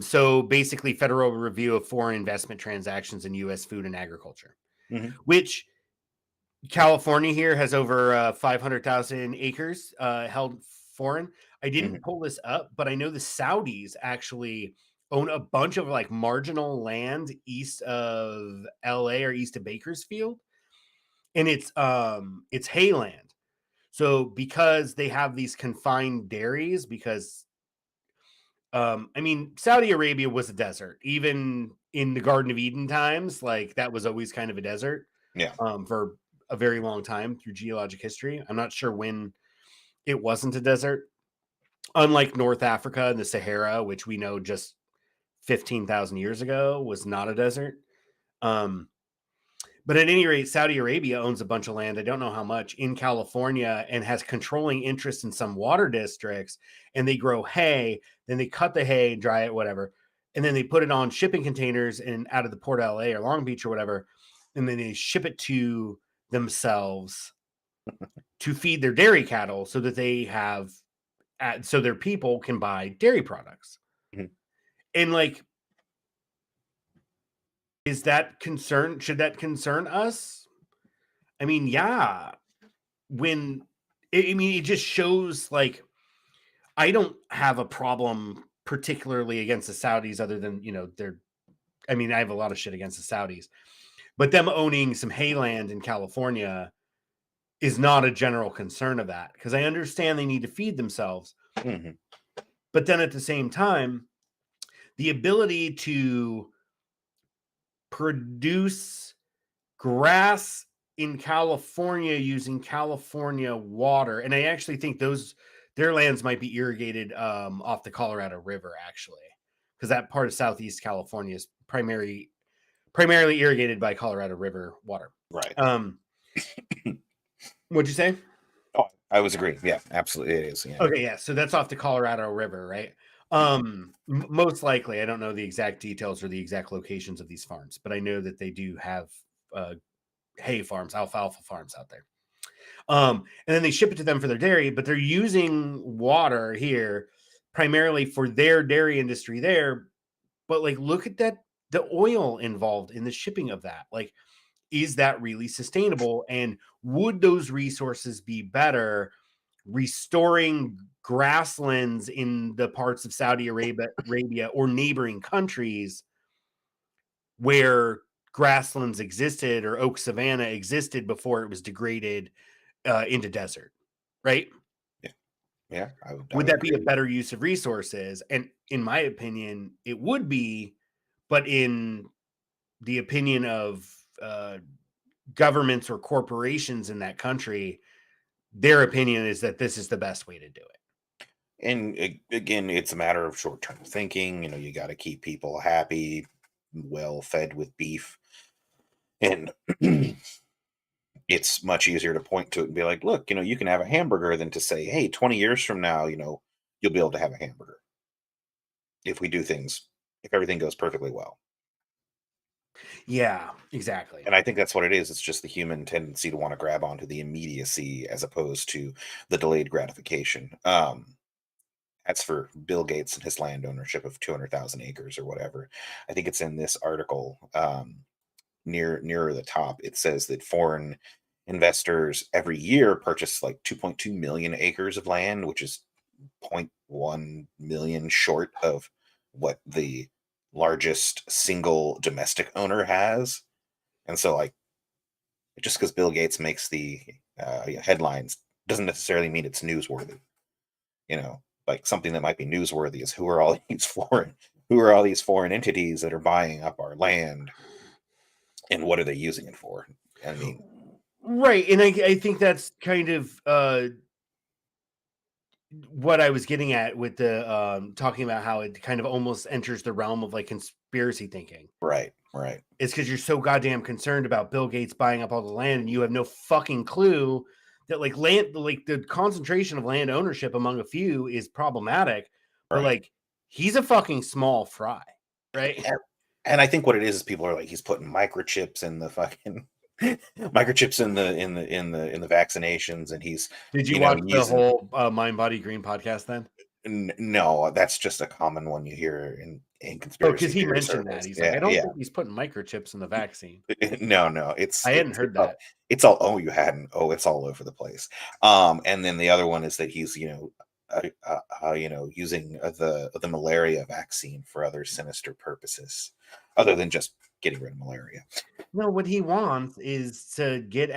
So basically, federal review of foreign investment transactions in U.S. food and agriculture, which California here has over 500,000 acres held foreign. I didn't pull this up, but I know the Saudis actually own a bunch of like marginal land east of LA or east of Bakersfield, and it's hayland. So because they have these confined dairies, because I mean, Saudi Arabia was a desert, even in the Garden of Eden times. Like that was always kind of a desert, for a very long time through geologic history. I'm not sure when it wasn't a desert, unlike North Africa and the Sahara, which we know just 15,000 years ago was not a desert. But at any rate, Saudi Arabia owns a bunch of land, I don't know how much, in California, and has controlling interest in some water districts, and they grow hay, then they cut the hay, dry it, whatever, and then they put it on shipping containers and out of the port of LA or Long Beach or whatever, and then they ship it to themselves to feed their dairy cattle so that they have, so their people can buy dairy products. And like, is that concern? Should that concern us? I mean, yeah. It just shows like I don't have a problem particularly against the Saudis, other than I have a lot of shit against the Saudis, but them owning some hayland in California is not a general concern of that, because I understand they need to feed themselves. But then at the same time, the ability to produce grass in California using California water, and I actually think their lands might be irrigated off the Colorado River, actually, because that part of Southeast California is primarily irrigated by Colorado River water. Right. What'd you say? Oh, I was agreeing. Yeah, absolutely, it is. Yeah. Okay, yeah. So that's off the Colorado River, right? Most likely, I don't know the exact details or the exact locations of these farms, but I know that they do have hay farms, alfalfa farms out there. And then they ship it to them for their dairy, but they're using water here primarily for their dairy industry there. But like, look at that, the oil involved in the shipping of that. Like, is that really sustainable? And would those resources be better restoring grasslands in the parts of Saudi Arabia or neighboring countries where grasslands existed or oak savanna existed before it was degraded into desert, right? Yeah. Would that be a better use of resources? And in my opinion, it would be, but in the opinion of governments or corporations in that country, their opinion is that this is the best way to do it. And again, it's a matter of short-term thinking. You got to keep people happy, well fed with beef. And it's much easier to point to it and be like, look, you can have a hamburger, than to say, hey, 20 years from now, you'll be able to have a hamburger if everything goes perfectly well. Yeah, exactly. And I think that's what it is. It's just the human tendency to want to grab onto the immediacy as opposed to the delayed gratification. That's for Bill Gates and his land ownership of 200,000 acres or whatever. I think it's in this article, nearer the top. It says that foreign investors every year purchase like 2.2 million acres of land, which is 0.1 million short of what the largest single domestic owner has. And so, like, just because Bill Gates makes the headlines doesn't necessarily mean it's newsworthy. Like something that might be newsworthy is who are all these foreign entities that are buying up our land, and what are they using it for? I mean, right, and I think that's kind of what I was getting at with the talking about how it kind of almost enters the realm of like conspiracy thinking. right. It's because you're so goddamn concerned about Bill Gates buying up all the land, and you have no fucking clue that like the concentration of land ownership among a few is problematic. But Right. like, he's a fucking small fry, right? And I think what it is people are like, he's putting microchips in the fucking microchips in the vaccinations, and he's Did you watch the whole Mind Body Green podcast then? No, that's just a common one you hear in conspiracy. Because he mentioned circles. that he's like, I don't think he's putting microchips in the vaccine. No, I hadn't heard that. It's all. Oh, you hadn't. Oh, it's all over the place. And then the other one is that he's using the malaria vaccine for other sinister purposes, other than just getting rid of malaria. No, what he wants is to get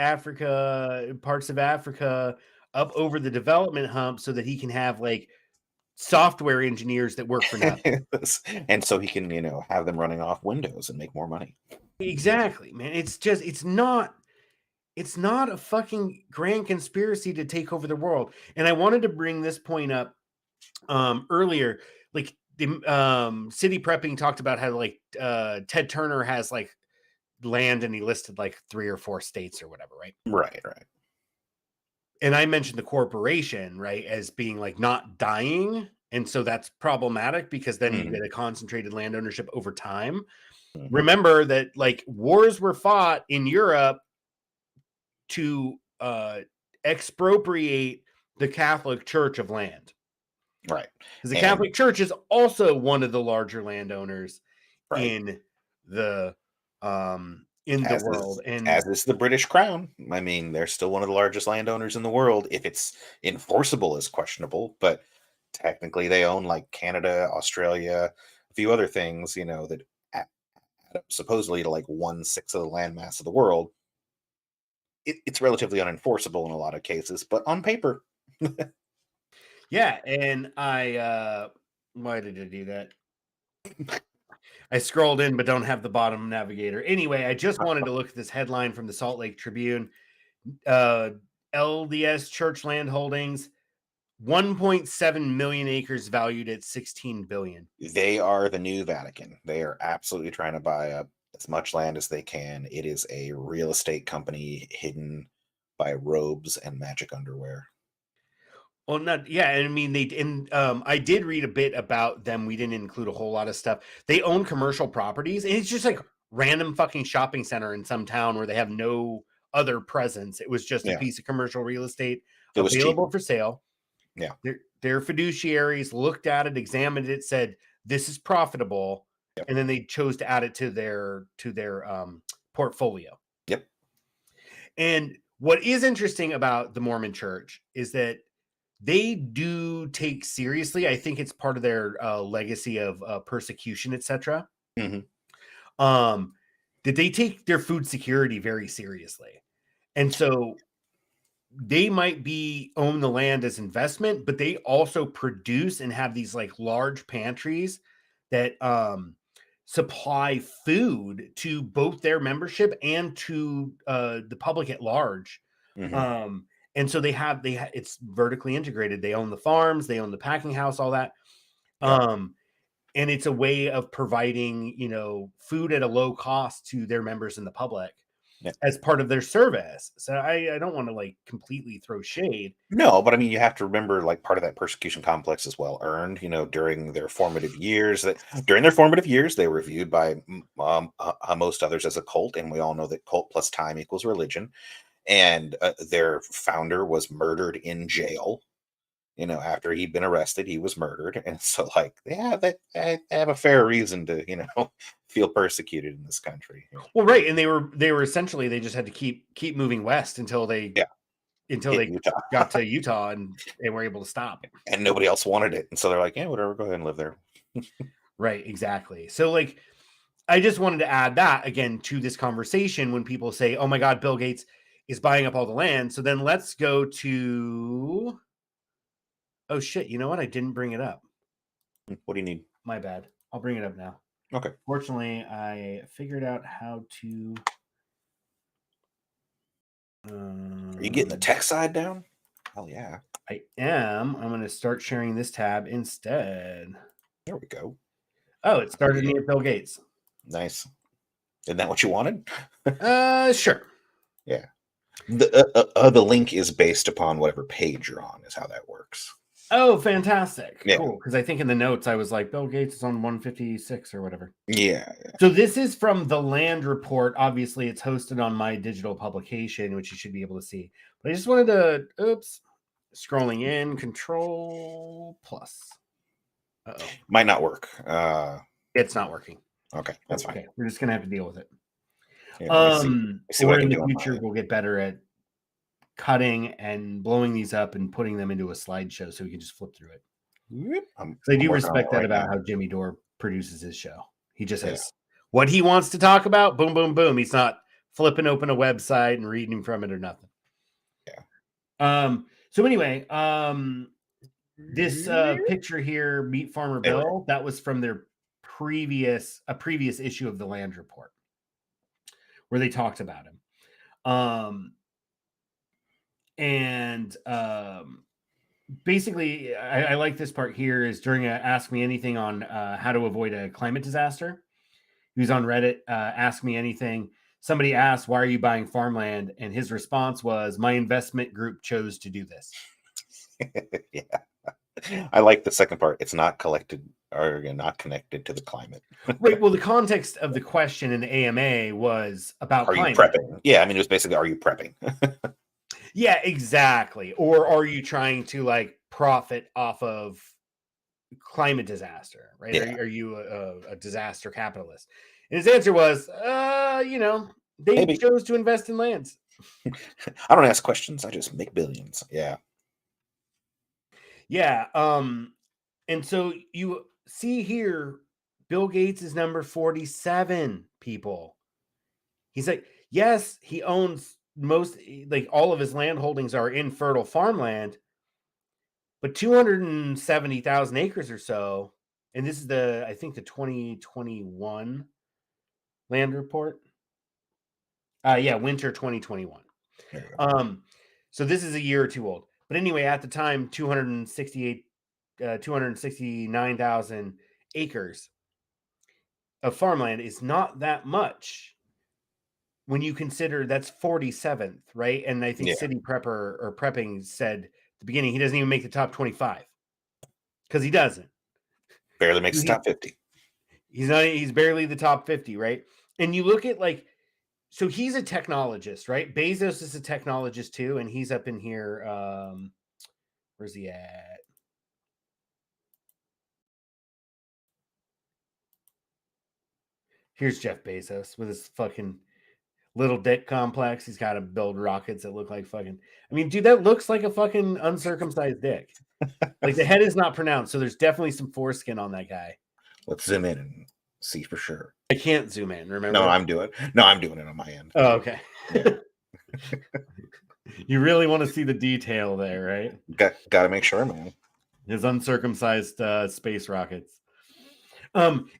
parts of Africa up over the development hump so that he can have like software engineers that work for nothing. And so he can, have them running off Windows and make more money. Exactly, man. It's not a fucking grand conspiracy to take over the world. And I wanted to bring this point up earlier. Like the City Prepping talked about how like Ted Turner has like land and he listed like 3 or 4 states or whatever, right? Right. And I mentioned the corporation, right, as being like not dying. And so that's problematic because then you get a concentrated land ownership over time. Remember that like wars were fought in Europe to expropriate the Catholic Church of land. Right. Because the Catholic Church is also one of the larger landowners in the world, and as is the British Crown. I mean, they're still one of the largest landowners in the world. If it's enforceable is questionable, but technically they own like Canada, Australia, a few other things, that add up supposedly to like 1/6 of the landmass of the world. It's relatively unenforceable in a lot of cases, but on paper. Yeah, and why did I do that? I scrolled in, but don't have the bottom navigator. Anyway, I just wanted to look at this headline from the Salt Lake Tribune. LDS church land holdings, 1.7 million acres valued at 16 billion. They are the new Vatican. They are absolutely trying to buy up as much land as they can. It is a real estate company hidden by robes and magic underwear. Well, I mean, I did read a bit about them. We didn't include a whole lot of stuff. They own commercial properties, and it's just like random fucking shopping center in some town where they have no other presence. It was just a piece of commercial real estate available for sale. Yeah. Their fiduciaries looked at it, examined it, said, this is profitable. Yep. And then they chose to add it to their portfolio. Yep. And what is interesting about the Mormon Church is that they do take seriously. I think it's part of their legacy of persecution, etc. That they take their food security very seriously, and so they might own the land as investment, but they also produce and have these like large pantries that supply food to both their membership and to the public at large. And so it's vertically integrated. They own the farms, they own the packing house, all that. And it's a way of providing, food at a low cost to their members in the public. as part of their service. So I don't want to like completely throw shade. No, but I mean, you have to remember, like, part of that persecution complex is well earned. During their formative years, they were viewed by most others as a cult, and we all know that cult plus time equals religion. And their founder was murdered in jail. After he'd been arrested, he was murdered, and so, like, they have a fair reason to feel persecuted in this country. Well, right, and they were essentially, they just had to keep moving west until they Utah. got to Utah and were able to stop. And nobody else wanted it, and so they're like, yeah, whatever, go ahead and live there. Right, exactly. So, like, I just wanted to add that again to this conversation when people say, "Oh my God, Bill Gates is buying up all the land." So then let's go to. Oh shit! You know what? I didn't bring it up. What do you need? My bad. I'll bring it up now. Okay. Fortunately, I figured out how to. Are you getting the tech side down? Hell yeah. I am. I'm going to start sharing this tab instead. There we go. Oh, it started me at Bill Gates. Nice. Isn't that what you wanted? Sure. Yeah. The link is based upon whatever page you're on, is how that works. Oh, fantastic. Yeah. Cool. Because I think in the notes I was like, Bill Gates is on 156 or whatever. Yeah. So this is from the Land Report. Obviously, it's hosted on my digital publication, which you should be able to see. But I just wanted to, scrolling in, Control plus. Uh-oh. Might not work. It's not working. Okay, that's fine. Okay, we're just going to have to deal with it. Yeah, let me see what I in can the do on future, mine. we'll get better at cutting and blowing these up and putting them into a slideshow so we can just flip through it. I do respect that about how Jimmy Dore produces his show. He just has what he wants to talk about. Boom, boom, boom. He's not flipping open a website and reading from it or nothing. Yeah. So anyway, this picture here, Meat Farmer Bill, that was from their previous issue of the Land Report, where they talked about him. Basically, I like this part here is during Ask Me Anything on how to avoid a climate disaster. He was on Reddit, Ask Me Anything. Somebody asked, why are you buying farmland? And his response was, my investment group chose to do this. Yeah. I like the second part. It's not collected or not connected to the climate. Right. Well, the context of the question in the AMA was about climate. Are you prepping? Yeah. I mean, it was basically, are you prepping? Yeah, exactly. Or are you trying to like profit off of climate disaster, right? Yeah. Are you a disaster capitalist? And his answer was, they Maybe. chose to invest in lands. I don't ask questions. I just make billions. Yeah. Yeah. And so you see here, Bill Gates is number 47, people. He's like, yes, he owns like all of his land holdings are in fertile farmland, but 270,000 acres or so. And this is I think the 2021 Land Report. Winter 2021. So this is a year or two old. But anyway, at the time, 269,000 acres of farmland is not that much when you consider that's 47th, right? And I think City Prepper or Prepping said at the beginning he doesn't even make the top 25 because he doesn't. Barely makes the top 50. He's barely the top 50, right? And you look at so he's a technologist, right? Bezos is a technologist too, and he's up in here. Where's he at? Here's Jeff Bezos with his fucking little dick complex. He's got to build rockets that look like fucking. I mean, dude, that looks like a fucking uncircumcised dick. Like the head is not pronounced, so there's definitely some foreskin on that guy. Let's zoom in and see for sure. I can't zoom in. Remember? No, I'm doing it on my end. Oh, okay. Yeah. You really want to see the detail there, right? Got to make sure, man. His uncircumcised space rockets.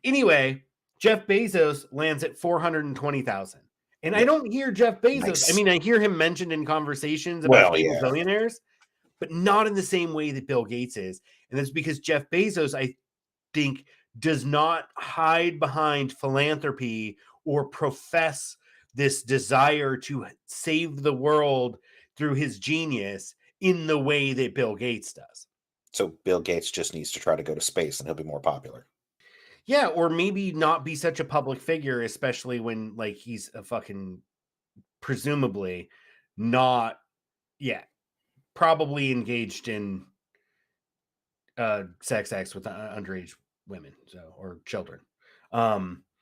Anyway, Jeff Bezos lands at 420,000. And I don't hear Jeff Bezos. Nice. I mean, I hear him mentioned in conversations about billionaires, but not in the same way that Bill Gates is. And that's because Jeff Bezos, I think, does not hide behind philanthropy or profess this desire to save the world through his genius in the way that Bill Gates does. So Bill Gates just needs to try to go to space and he'll be more popular. Yeah, or maybe not be such a public figure, especially when like he's a fucking presumably not probably engaged in sex acts with underage women, so or children.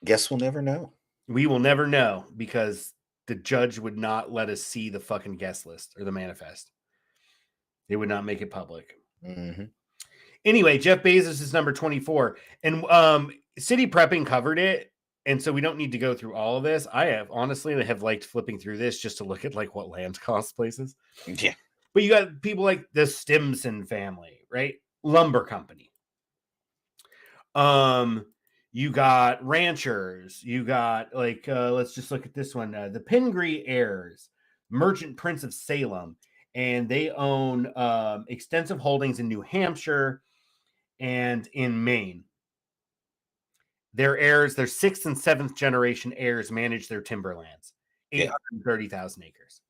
Guess we'll never know. We will never know because the judge would not let us see the fucking guest list or the manifest. They would not make it public. Mm-hmm. Anyway, Jeff Bezos is number 24, and City Prepping covered it, and so we don't need to go through all of this. I have liked flipping through this just to look at like what land costs places. Yeah, but you got people like the Stimson family, right? Lumber company. You got ranchers. You got like let's just look at this one, the Pingree heirs, Merchant Prince of Salem, and they own extensive holdings in New Hampshire and in Maine. Their heirs, their 6th and 7th generation heirs, manage their timberlands, 830,000 acres.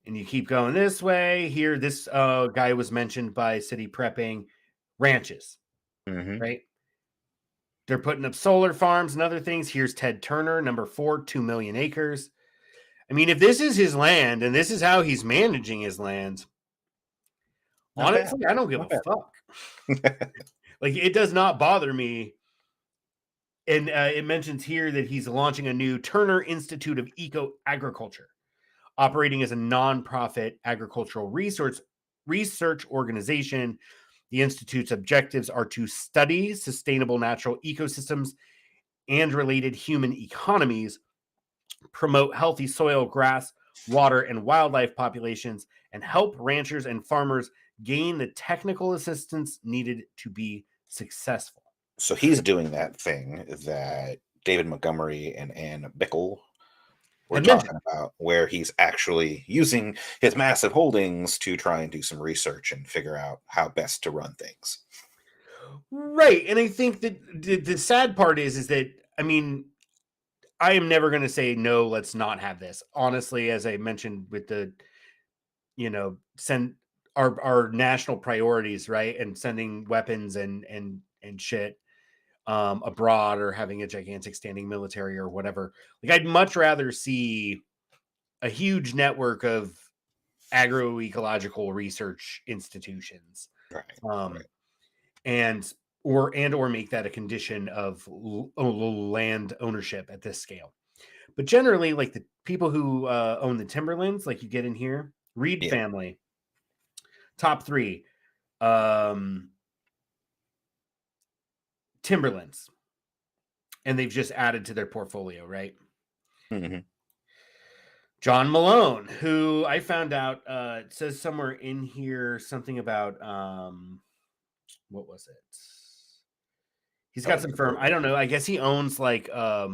And you keep going this way. Here, this guy was mentioned by City Prepping, ranches, right? They're putting up solar farms and other things. Here's Ted Turner, number 4, 2 million acres. I mean, if this is his land and this is how he's managing his land, honestly, I don't give a fuck. Like, it does not bother me. And it mentions here that he's launching a new Turner Institute of Eco-Agriculture, operating as a nonprofit agricultural research organization. The Institute's objectives are to study sustainable natural ecosystems and related human economies, promote healthy soil, grass, water, and wildlife populations, and help ranchers and farmers gain the technical assistance needed to be successful. So he's doing that thing that David Montgomery and Ann Bickle were talking about, where he's actually using his massive holdings to try and do some research and figure out how best to run things. Right. And I think that the sad part is that, I mean, I am never going to say, no, let's not have this. Honestly, as I mentioned with the, send our national priorities, right? And sending weapons and shit abroad, or having a gigantic standing military or whatever. Like, I'd much rather see a huge network of agroecological research institutions, right. and or make that a condition of land ownership at this scale. But generally, like the people who own the timberlands, like you get in here, Reed family, top 3, timberlands, and they've just added to their portfolio, right? John Malone, who I found out, it says somewhere in here something about what was it? He's got some firm. I don't know. I guess he owns like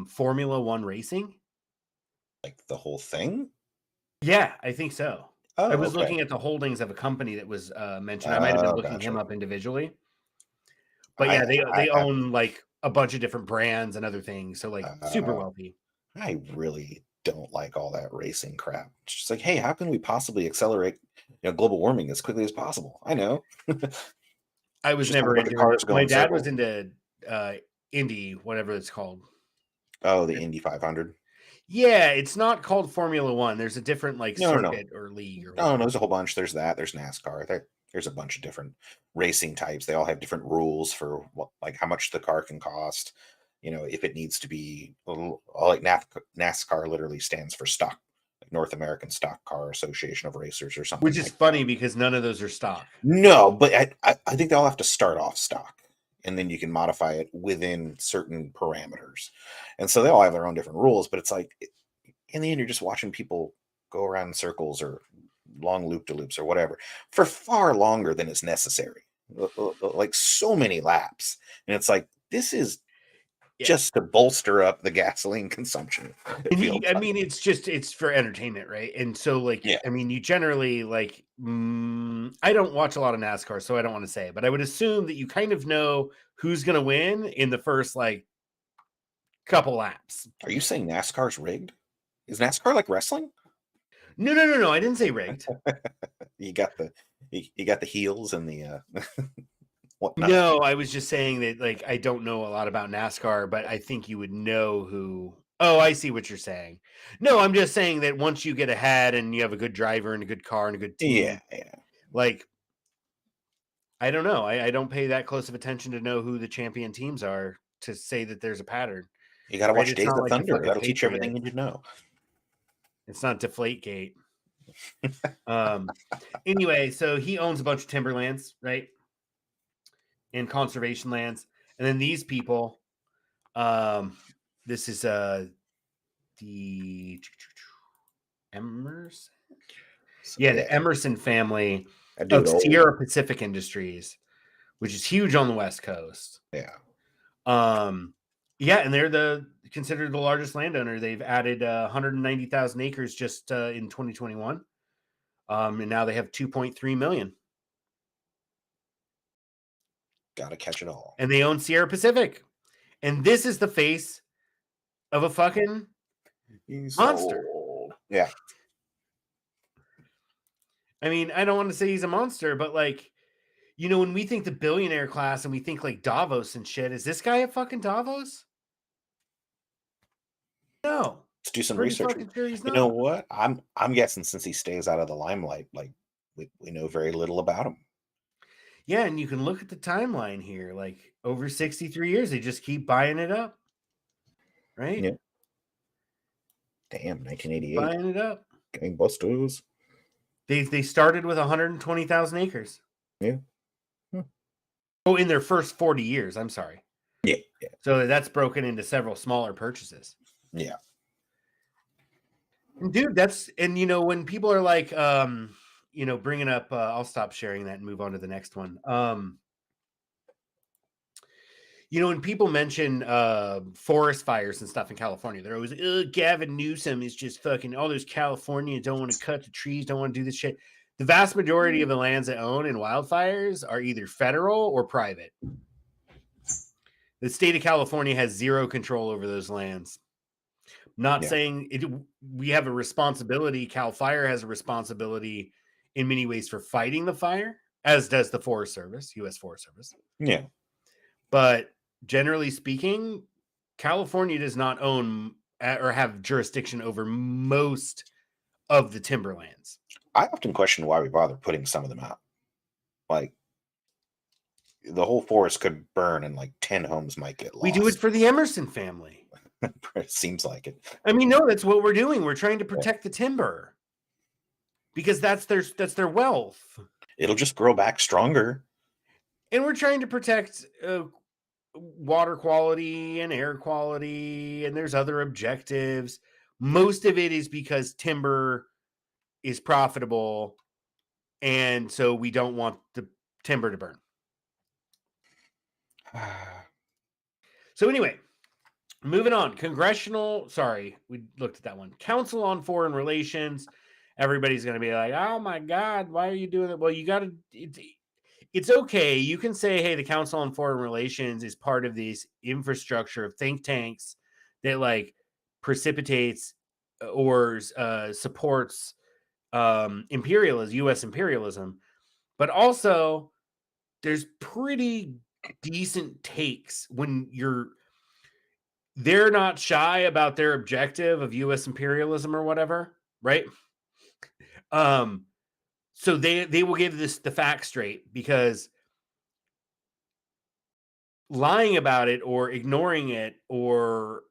Formula One racing. Like the whole thing? Yeah, I think so. Oh, I was looking at the holdings of a company that was mentioned. I might have been looking him up individually. But yeah, they own like a bunch of different brands and other things. So like super wealthy. I really don't like all that racing crap. It's just like, hey, how can we possibly accelerate global warming as quickly as possible? I know. I was never into cars. My dad was into Indy, whatever it's called. Oh, the Indy 500. Yeah, it's not called Formula One. There's a different like circuit or league. Or no, there's a whole bunch. There's that. There's NASCAR. There's a bunch of different racing types. They all have different rules for like how much the car can cost. If it needs to be like NASCAR literally stands for stock, like North American Stock Car Association of Racers or something. Which is funny because none of those are stock. No, but I think they all have to start off stock, and then you can modify it within certain parameters. And so they all have their own different rules, but it's like in the end, you're just watching people go around in circles or long loop-de-loops or whatever for far longer than is necessary, like so many laps. And it's like, this is just to bolster up the gasoline consumption. It's for entertainment, right? And so like, I mean, you generally like, I don't watch a lot of NASCAR, so I don't want to say it, but I would assume that you kind of know who's going to win in the first like couple laps. Are you saying NASCAR's rigged? Is NASCAR like wrestling? No. I didn't say rigged. You got the heels and the whatnot. No, I was just saying that, like, I don't know a lot about NASCAR, but I think you would know who. Oh, I see what you're saying. No, I'm just saying that once you get ahead and you have a good driver and a good car and a good team, Yeah. like, I don't know. I don't pay that close of attention to know who the champion teams are to say that there's a pattern. You got to watch It's Days not of like the Thunder. fucking That'll teach you everything you Patriots. need to know. It's not Deflategate. Anyway, so he owns a bunch of timberlands, right? And conservation lands. And then these people, this is the Emerson. Yeah, the Emerson family of Sierra Pacific Industries, which is huge on the West Coast. Yeah. Yeah, and they're considered the largest landowner. They've added 190,000 acres just in 2021. And now they have 2.3 million. Gotta catch it all. And they own Sierra Pacific. And this is the face of a fucking monster. Yeah. I mean, I don't want to say he's a monster, but like, you know, when we think the billionaire class and we think like Davos and shit, is this guy at fucking Davos? No. Let's do some Pretty research. fucking sure he's You not. know what? I'm guessing since he stays out of the limelight, like we know very little about him. Yeah, and you can look at the timeline here. Like over 63 years, they just keep buying it up. Right? Yeah. Damn, 1988. Buying it up. Gangbusters. They started with 120,000 acres. Yeah. Oh, in their first 40 years. I'm sorry. Yeah. So that's broken into several smaller purchases. Yeah. Dude, and you know, when people are like, you know, bringing up, I'll stop sharing that and move on to the next one. You know, when people mention forest fires and stuff in California, they're always, Gavin Newsom is just fucking, all those Californians don't want to cut the trees, don't want to do this shit. The vast majority of the lands that own in wildfires are either federal or private. The state of California has zero control over those lands. Not saying we have a responsibility. Cal Fire has a responsibility in many ways for fighting the fire, as does the Forest Service, U.S. Forest Service. Yeah. But generally speaking, California does not own or have jurisdiction over most of the timberlands. I often question why we bother putting some of them out. Like, the whole forest could burn and like 10 homes might get lost. We do it for the Emerson family. It seems like it. I mean, no, that's what we're doing. We're trying to protect the timber because that's their wealth. It'll just grow back stronger. And we're trying to protect water quality and air quality, and there's other objectives. Most of it is because timber is profitable, and so we don't want the timber to burn. So anyway, moving on. We looked at that one. Council on Foreign Relations. Everybody's going to be like, oh my God, why are you doing that? Well, you got to... It's okay. You can say, hey, the Council on Foreign Relations is part of this infrastructure of think tanks that like precipitates or supports imperialism, U.S. imperialism. But also, there's pretty decent takes when they're not shy about their objective of U.S. imperialism or whatever, right? So they will give the facts straight, because lying about it or ignoring it or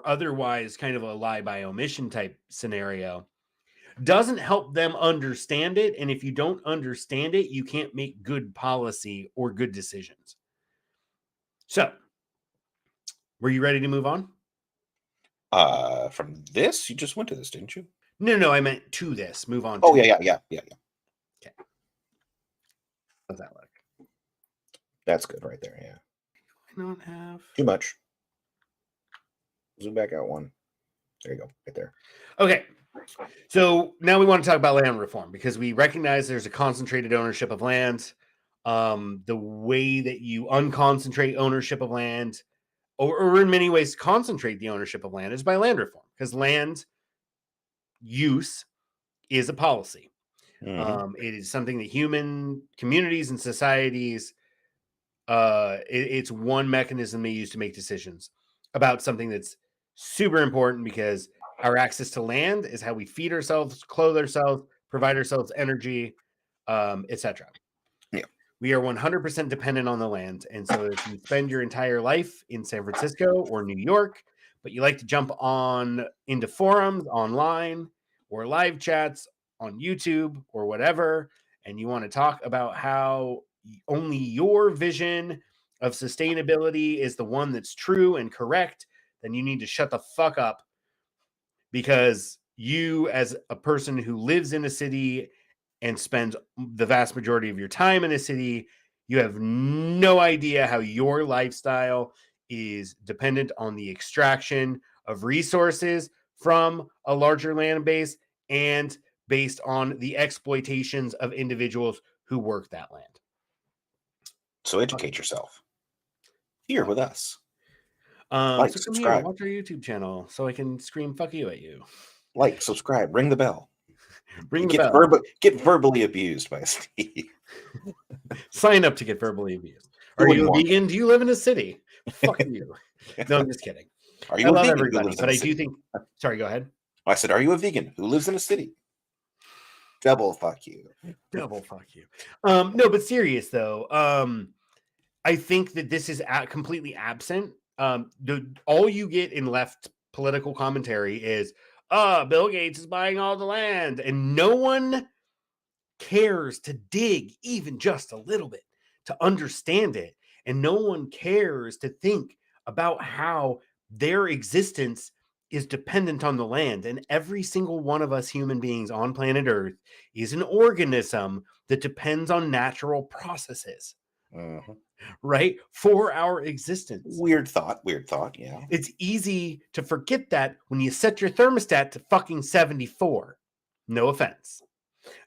otherwise kind of a lie by omission type scenario doesn't help them understand it. And if you don't understand it, you can't make good policy or good decisions. So, were you ready to move on? From this, you just went to this, didn't you? No, I meant to this. Move on. Oh, yeah. Okay. How's that look? That's good right there, yeah. I don't have... Too much. Zoom back out one. There you go, right there. Okay. So now we want to talk about land reform, because we recognize there's a concentrated ownership of land. The way that you unconcentrate ownership of land or in many ways concentrate the ownership of land, is by land reform, because land use is a policy. It is something that human communities and societies, it's one mechanism they use to make decisions about something that's super important, because our access to land is how we feed ourselves, clothe ourselves, provide ourselves energy, etc. Yeah. We are 100% dependent on the land. And so if you spend your entire life in San Francisco or New York, but you like to jump on into forums online or live chats on YouTube or whatever, and you want to talk about how only your vision of sustainability is the one that's true and correct, then you need to shut the fuck up, because you, as a person who lives in a city and spends the vast majority of your time in a city, you have no idea how your lifestyle is dependent on the extraction of resources from a larger land base and based on the exploitations of individuals who work that land. So educate yourself here with us. So subscribe, watch our YouTube channel so I can scream "fuck you" at you. like, subscribe, ring the bell. Ring the bell. Get verbally abused by Steve. Sign up to get verbally abused. Are you a vegan? Do you live in a city? Fuck you. No, I'm just kidding. Are you I a love vegan everybody, but I do think. Sorry, go ahead. I said, are you a vegan who lives in a city? Double fuck you. Double fuck you. No, but serious though. I think that this is completely absent. All you get in left political commentary is, Bill Gates is buying all the land, and no one cares to dig even just a little bit to understand it, and no one cares to think about how their existence is dependent on the land. And every single one of us human beings on planet Earth is an organism that depends on natural processes. Right, for our existence. Weird thought, yeah. It's easy to forget that when you set your thermostat to fucking 74. No offense.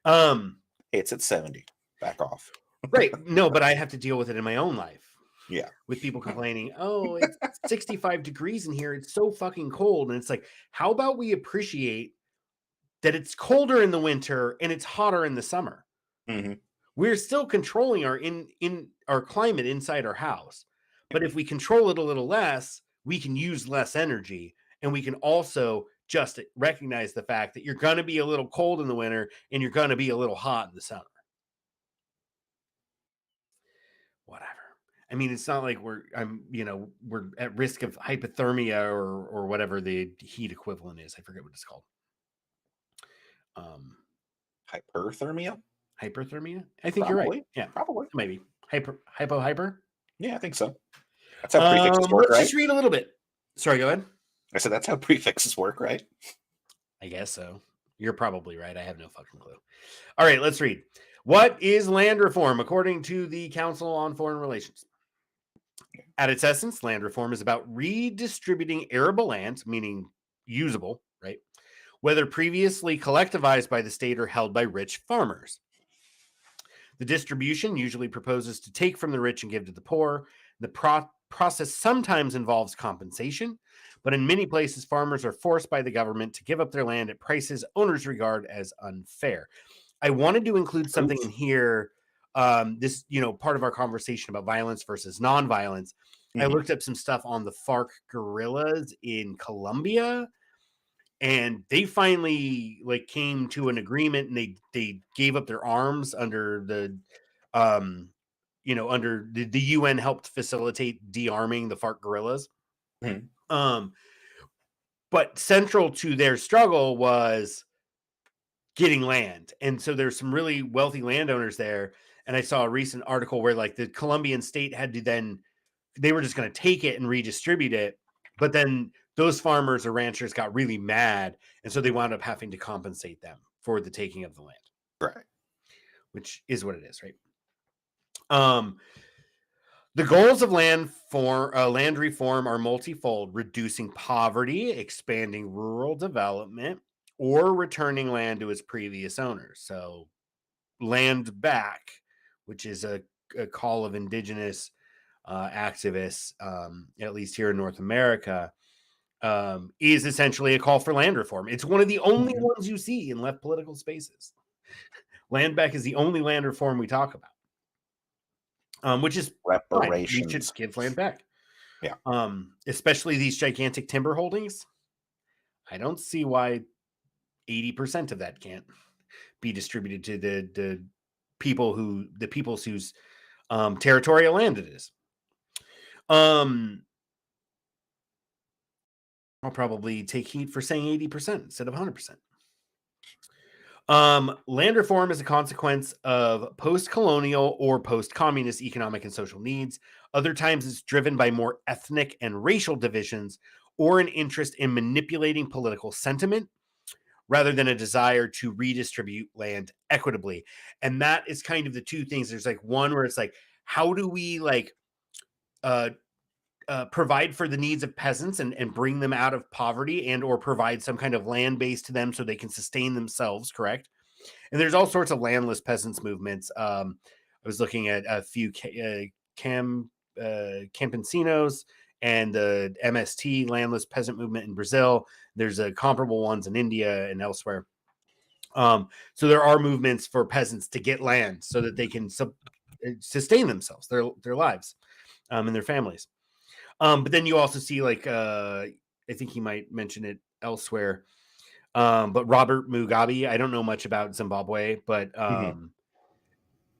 It's at 70. Back off. Right. No, but I have to deal with it in my own life. Yeah. With people complaining, oh, it's 65 degrees in here. It's so fucking cold. And it's like, how about we appreciate that it's colder in the winter and it's hotter in the summer? We're still controlling our our climate inside our house. But if we control it a little less, we can use less energy, and we can also just recognize the fact that you're going to be a little cold in the winter and you're going to be a little hot in the summer. Whatever. I mean, it's not like we're at risk of hypothermia or whatever the heat equivalent is. I forget what it's called. Hyperthermia? Hyperthermia? I think you're right. Yeah, probably. Maybe. Hyper? Yeah, I think so. That's how prefixes work, let's right? just read a little bit. Sorry, go ahead. I said that's how prefixes work, right? I guess so. You're probably right. I have no fucking clue. All right, let's read. What is land reform according to the Council on Foreign Relations? At its essence, land reform is about redistributing arable land, meaning usable, right? Whether previously collectivized by the state or held by rich farmers. The distribution usually proposes to take from the rich and give to the poor. The process sometimes involves compensation, but in many places, farmers are forced by the government to give up their land at prices owners regard as unfair. I wanted to include something in here. This, part of our conversation about violence versus nonviolence. I looked up some stuff on the FARC guerrillas in Colombia, and they finally came to an agreement, and they gave up their arms under the under the UN helped facilitate de-arming the FARC guerrillas. But central to their struggle was getting land. And so there's some really wealthy landowners there. And I saw a recent article where the Colombian state had to they were just going to take it and redistribute it. But then those farmers or ranchers got really mad. And so they wound up having to compensate them for the taking of the land. Right. Which is what it is, right? The goals of land reform are multifold: reducing poverty, expanding rural development, or returning land to its previous owners. So land back, which is a call of indigenous activists, at least here in North America, is essentially a call for land reform. It's one of the only ones you see in left political spaces. Land back is the only land reform we talk about, which is reparations. Fine. We should give land back. Yeah. Especially these gigantic timber holdings. I don't see why 80% of that can't be distributed to the peoples whose territorial land it is. I'll probably take heat for saying 80% instead of 100%. Land reform is a consequence of post-colonial or post-communist economic and social needs. Other times it's driven by more ethnic and racial divisions or an interest in manipulating political sentiment rather than a desire to redistribute land equitably. And that is kind of the two things. There's like one where it's like, how do we like provide for the needs of peasants and bring them out of poverty and or provide some kind of land base to them so they can sustain themselves, correct? And there's all sorts of landless peasants movements. I was looking at a few campesinos and the MST, landless peasant movement in Brazil. There's a comparable ones in India and elsewhere. So there are movements for peasants to get land so that they can sustain themselves, their lives, and their families. But then you also see like, I think he might mention it elsewhere, but Robert Mugabe, I don't know much about Zimbabwe, but,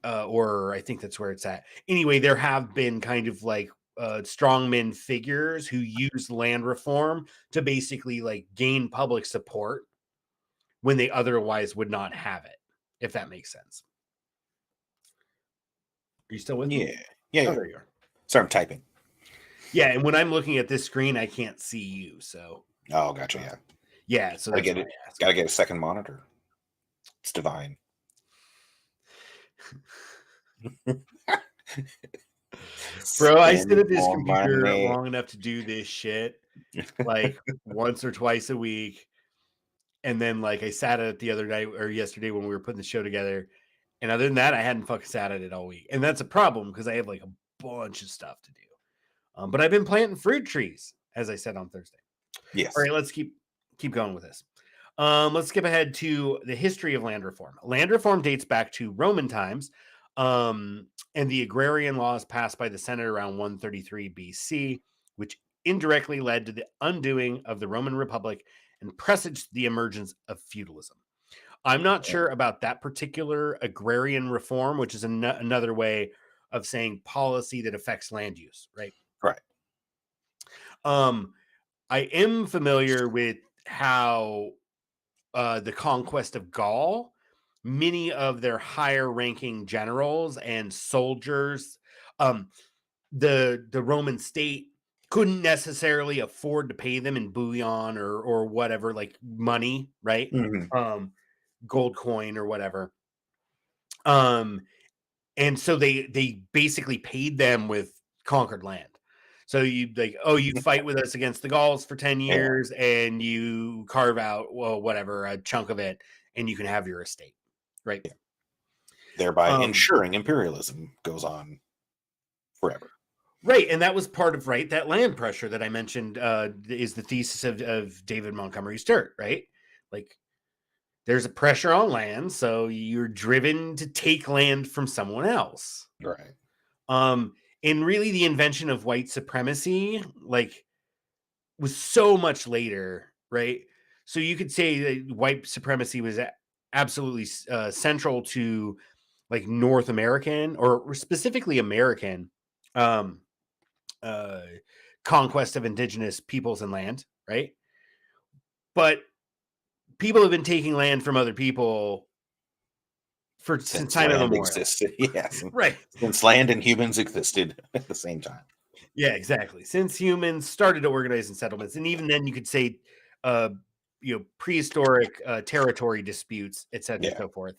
or I think that's where it's at. Anyway, there have been kind of like, strongman figures who use land reform to basically like gain public support when they otherwise would not have it, if that makes sense. Are you still with me? Yeah. Oh, there you are. Sorry, I'm typing. Yeah, and when I'm looking at this screen, I can't see you. So. Oh, gotcha. Yeah. Yeah. So that's gotta get a second monitor. It's divine. Bro, I sit at this computer long enough to do this shit like once or twice a week. And then like I sat at it the other night or yesterday when we were putting the show together. And other than that, I hadn't fucking sat at it all week. And that's a problem because I have like a bunch of stuff to do. But I've been planting fruit trees, as I said on Thursday. Yes. All right, let's keep going with this. Let's skip ahead to the history of land reform. Land reform dates back to Roman times. And the agrarian laws passed by the Senate around 133 BC, which indirectly led to the undoing of the Roman Republic and presaged the emergence of feudalism. I'm not sure about that particular agrarian reform, which is another way of saying policy that affects land use, right? Right. I am familiar with how the conquest of Gaul, many of their higher ranking generals and soldiers, the Roman state couldn't necessarily afford to pay them in bullion or whatever, like money, right? Gold coin or whatever. And so they basically paid them with conquered land. So you like, oh, you fight with us against the Gauls for 10 years and you carve out, well, whatever, a chunk of it, and you can have your estate. Right. Thereby ensuring imperialism goes on forever. Right. And that was part of, right, that land pressure that I mentioned is the thesis of David Montgomery Sturt, right? Like there's a pressure on land, so you're driven to take land from someone else. Right. And really the invention of white supremacy, like, was so much later, right? So you could say that white supremacy was absolutely central to like North American or specifically American conquest of indigenous peoples and land, right? But people have been taking land from other people since time immemorial. Existed. Yes. Right. Since land and humans existed at the same time. Yeah, exactly. Since humans started to organize in settlements. And even then you could say, prehistoric territory disputes, et cetera, and so forth.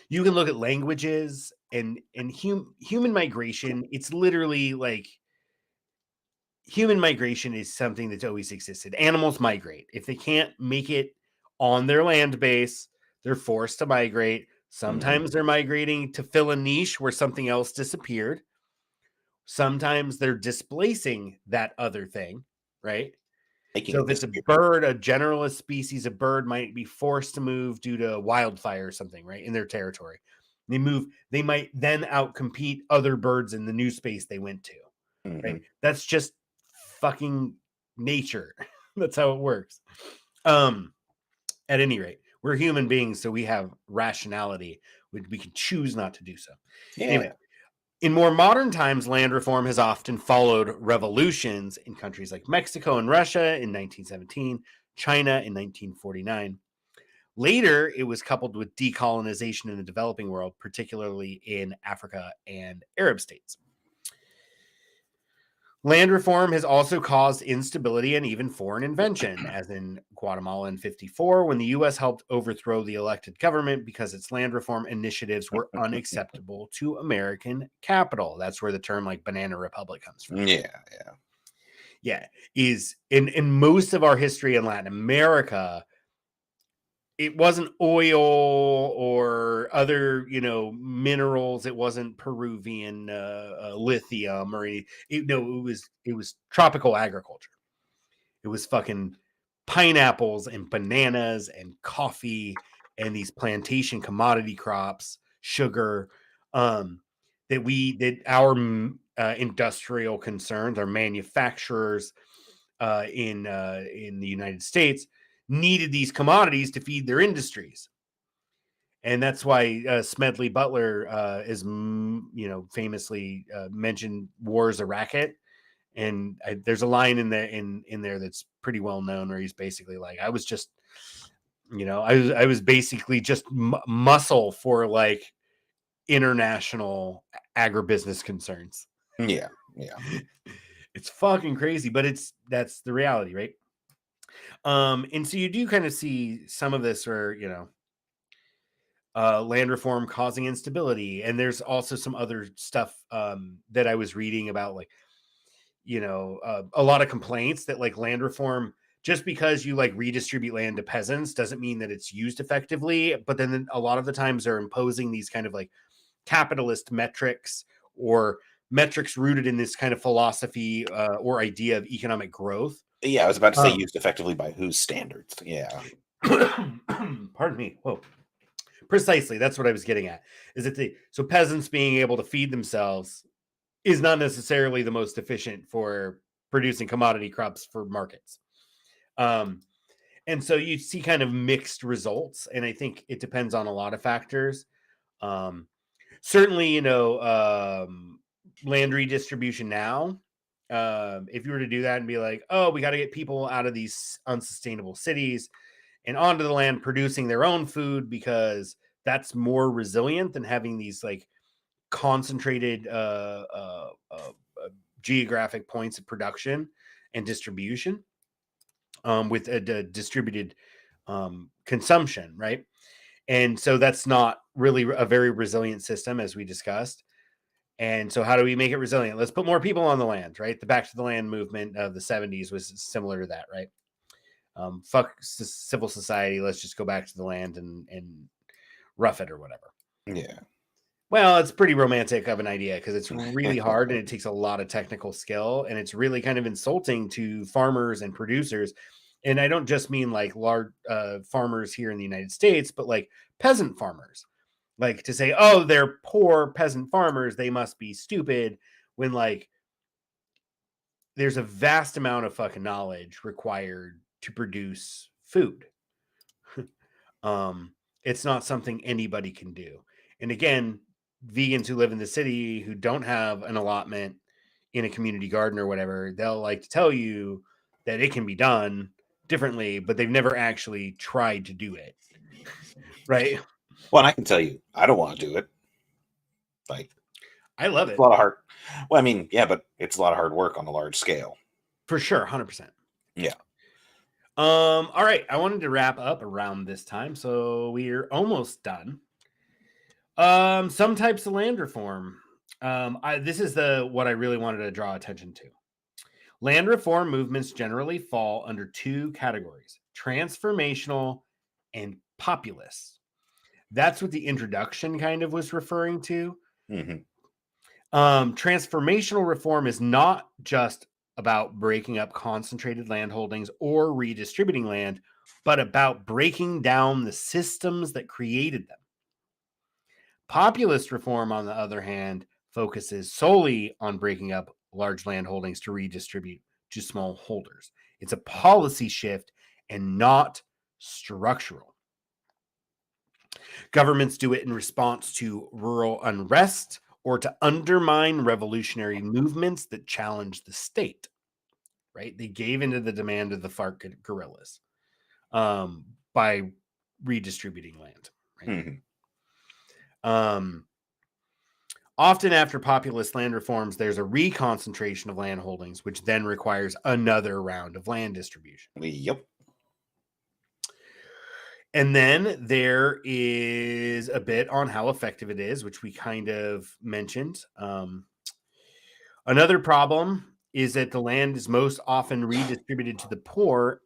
You can look at languages and human migration. It's literally like human migration is something that's always existed. Animals migrate. If they can't make it on their land base, they're forced to migrate. Sometimes they're migrating to fill a niche where something else disappeared. sometimes they're displacing that other thing, right? Making So it if it's a disappear. bird, a generalist species of bird might be forced to move due to wildfire or something, right, in their territory. They might then outcompete other birds in the new space they went to, right? That's just fucking nature. That's how it works. At any rate, we're human beings, so we have rationality. We can choose not to do so. Yeah. Anyway, in more modern times, land reform has often followed revolutions in countries like Mexico and Russia in 1917, China in 1949. Later, it was coupled with decolonization in the developing world, particularly in Africa and Arab states. Land reform has also caused instability and even foreign invention, as in Guatemala in 1954, when the U.S. helped overthrow the elected government because its land reform initiatives were unacceptable to American capital. That's where the term like banana republic comes from. Yeah. Is in most of our history in Latin America, it wasn't oil or other, minerals. It wasn't Peruvian lithium or anything. It was tropical agriculture. It was fucking pineapples and bananas and coffee and these plantation commodity crops, sugar, that our industrial concerns, our manufacturers in the United States needed these commodities to feed their industries. And that's why Smedley Butler is, famously mentioned war is a racket. And there's a line in there that's pretty well known where he's basically like, I was just, I was basically just muscle for like international agribusiness concerns. Yeah. It's fucking crazy, but that's the reality, right? And so you do kind of see some of this where, land reform causing instability. And there's also some other stuff that I was reading about, like, a lot of complaints that like land reform, just because you like redistribute land to peasants doesn't mean that it's used effectively. But then a lot of the times they're imposing these kind of like capitalist metrics or metrics rooted in this kind of philosophy or idea of economic growth. Yeah, I was about to say used effectively by whose standards? Yeah. Pardon me. Whoa. Precisely. That's what I was getting at. Is that so peasants being able to feed themselves is not necessarily the most efficient for producing commodity crops for markets. And so you see kind of mixed results. And I think it depends on a lot of factors. Certainly, land redistribution now, if you were to do that and be like, oh, we got to get people out of these unsustainable cities and onto the land producing their own food, because that's more resilient than having these like concentrated geographic points of production and distribution with a distributed consumption, right? And so that's not really a very resilient system, as we discussed. And so how do we make it resilient? Let's put more people on the land, right? The Back to the Land movement of the 70s was similar to that, right? Fuck civil society. Let's just go back to the land and rough it or whatever. Yeah. Well, it's pretty romantic of an idea because it's really hard and it takes a lot of technical skill, and it's really kind of insulting to farmers and producers. And I don't just mean like large farmers here in the United States, but like peasant farmers. Like to say, oh, they're poor peasant farmers, they must be stupid, when like there's a vast amount of fucking knowledge required to produce food. It's not something anybody can do. And again, vegans who live in the city who don't have an allotment in a community garden or whatever, they'll like to tell you that it can be done differently, but they've never actually tried to do it. Right? Well, and I can tell you, I don't want to do it. Like, I love it. It's a lot of hard. Well, I mean, yeah, but it's a lot of hard work on a large scale. For sure, 100%. Yeah. All right. I wanted to wrap up around this time, so we're almost done. Some types of land reform. This is what I really wanted to draw attention to. Land reform movements generally fall under two categories: transformational and populist. That's what the introduction kind of was referring to. Mm-hmm. Transformational reform is not just about breaking up concentrated land holdings or redistributing land, but about breaking down the systems that created them. Populist reform, on the other hand, focuses solely on breaking up large land holdings to redistribute to small holders. It's a policy shift and not structural. Governments do it in response to rural unrest or to undermine revolutionary movements that challenge the state, right? They gave into the demand of the FARC guerrillas by redistributing land, right? Mm-hmm. Often after populist land reforms, there's a reconcentration of land holdings, which then requires another round of land distribution. Yep. And then there is a bit on how effective it is, which we kind of mentioned. Another problem is that the land is most often redistributed to the poor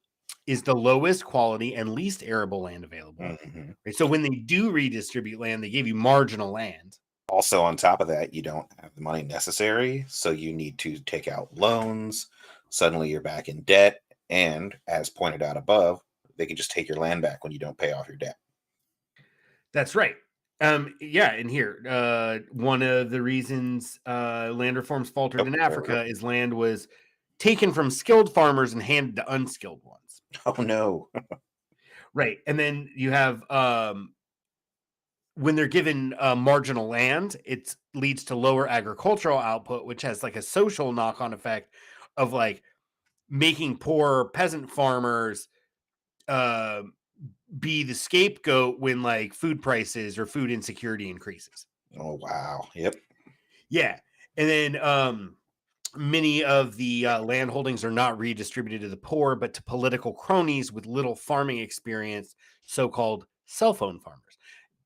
is the lowest quality and least arable land available. Mm-hmm. Right? So when they do redistribute land, they give you marginal land. Also, on top of that, you don't have the money necessary, so you need to take out loans. Suddenly you're back in debt. And as pointed out above, they can just take your land back when you don't pay off your debt. That's right. Yeah, and here, one of the reasons land reforms faltered in Africa is land was taken from skilled farmers and handed to unskilled ones. Oh, no. Right. And then you have, when they're given marginal land, it leads to lower agricultural output, which has like a social knock-on effect of like making poor peasant farmers be the scapegoat when like food prices or food insecurity increases. Oh, wow. Yep. Yeah. And then many of the land holdings are not redistributed to the poor, but to political cronies with little farming experience, so-called cell phone farmers.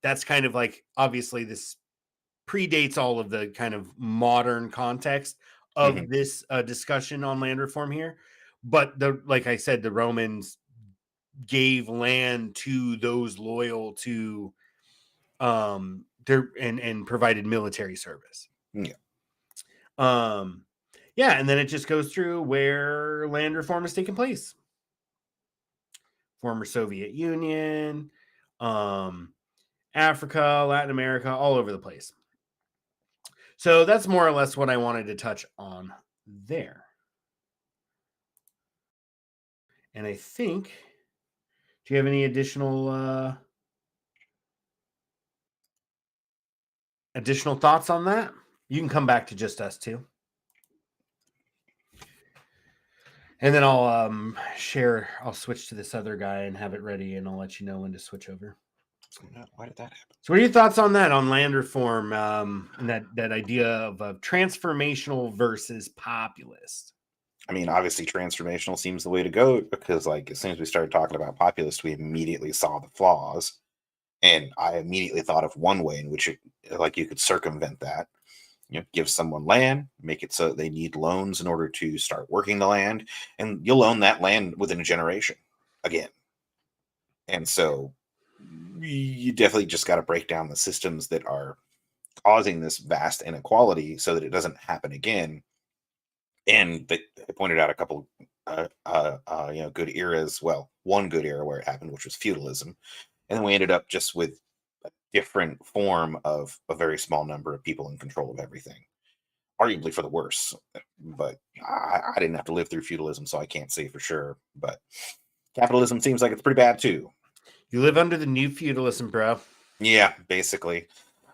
That's kind of like, obviously this predates all of the kind of modern context of mm-hmm. this discussion on land reform here. But like I said, the Romans gave land to those loyal to their and provided military service. Yeah. Yeah, and then it just goes through where land reform has taken place. Former Soviet Union, Africa, Latin America, all over the place. So that's more or less what I wanted to touch on there. And I think, do you have any additional thoughts on that? You can come back to just us two. And then I'll I'll switch to this other guy and have it ready, and I'll let you know when to switch over. Why did that happen? So what are your thoughts on that, on land reform, and that idea of transformational versus populist? I mean, obviously transformational seems the way to go, because like as soon as we started talking about populist, we immediately saw the flaws. And I immediately thought of one way in which you could circumvent that. You know, give someone land, make it so they need loans in order to start working the land, and you'll own that land within a generation again. And so you definitely just got to break down the systems that are causing this vast inequality so that it doesn't happen again. And they pointed out a couple good eras. Well, one good era where it happened, which was feudalism. And then we ended up just with a different form of a very small number of people in control of everything, arguably for the worse. But I didn't have to live through feudalism, so I can't say for sure. But capitalism seems like it's pretty bad too. You live under the new feudalism, bro. Yeah, basically.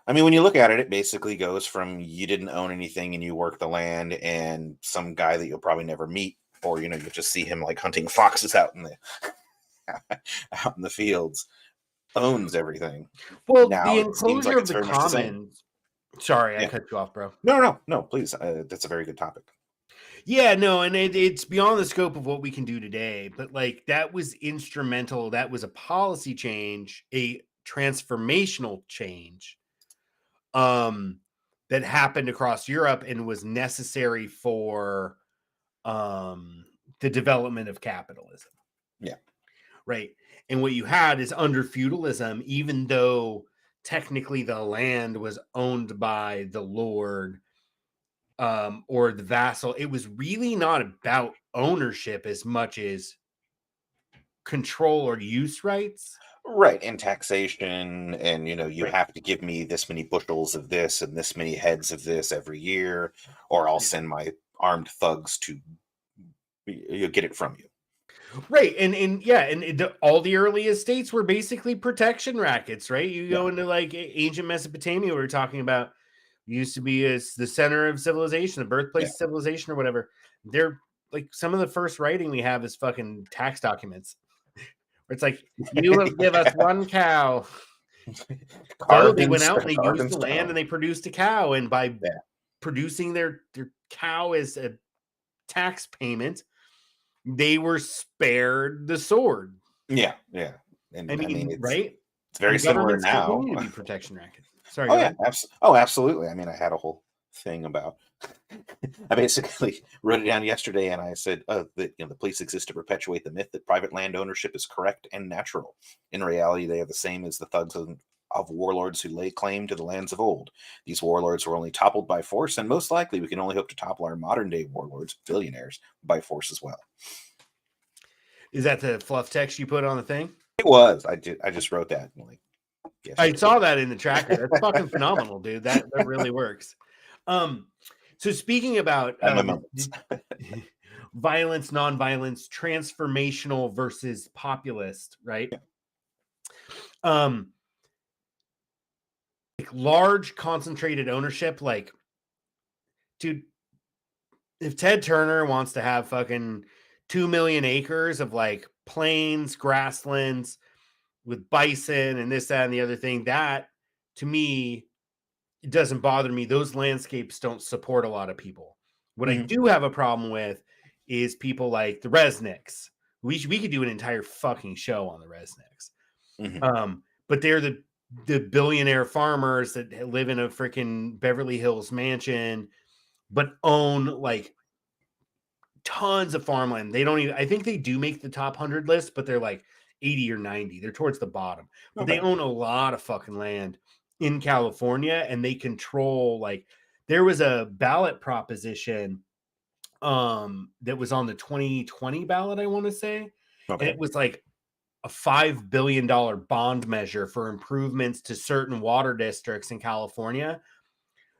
I mean, when you look at it, it basically goes from you didn't own anything and you work the land, and some guy that you'll probably never meet, or you'll just see him like hunting foxes out in the fields, owns everything. Well, now, the enclosure of the commons. Sorry, I cut you off, bro. No, please. That's a very good topic. Yeah, no, and it's beyond the scope of what we can do today, but like that was instrumental. That was a policy change, a transformational change that happened across Europe and was necessary for the development of capitalism. Yeah. Right. And what you had is under feudalism, even though technically the land was owned by the lord, or the vassal. It was really not about ownership as much as control or use rights. Right, and taxation, and you have to give me this many bushels of this and this many heads of this every year, or I'll send my armed thugs to get it from you. Right, and all the early estates were basically protection rackets, right? You go into like ancient Mesopotamia, we were talking about, used to be as the center of civilization, the birthplace of civilization, or whatever. They're like, some of the first writing we have is fucking tax documents. It's like, you will give us one cow. So they went out and they used the land and they produced a cow. And by producing their cow as a tax payment, they were spared the sword. Yeah. And I mean, right? It's very similar now. Continue to be protection rackets. Sorry. Absolutely. I mean, I had a whole thing about. I basically wrote it down yesterday, and I said that the police exist to perpetuate the myth that private land ownership is correct and natural. In reality, they are the same as the thugs of warlords who lay claim to the lands of old. These warlords were only toppled by force, and most likely we can only hope to topple our modern day warlords, billionaires, by force as well. Is that the fluff text you put on the thing? It was. I just wrote that. I saw that in the tracker. That's fucking phenomenal, dude. That really works. So speaking about violence, nonviolence, transformational versus populist, right? Like large concentrated ownership, like, dude, if Ted Turner wants to have fucking 2 million acres of like plains, grasslands with bison and this, that, and the other thing, that to me, it doesn't bother me. Those landscapes don't support a lot of people. What I do have a problem with is people like the Resnicks. We could do an entire fucking show on the Resnicks. But they're the billionaire farmers that live in a freaking Beverly Hills mansion, but own like tons of farmland. They don't even, I think they do make the top 100 list, but they're like 80 or 90. They're towards the bottom. But they own a lot of fucking land in California, and they control, like, there was a ballot proposition that was on the 2020 ballot, I want to say. And it was like a $5 billion bond measure for improvements to certain water districts in California.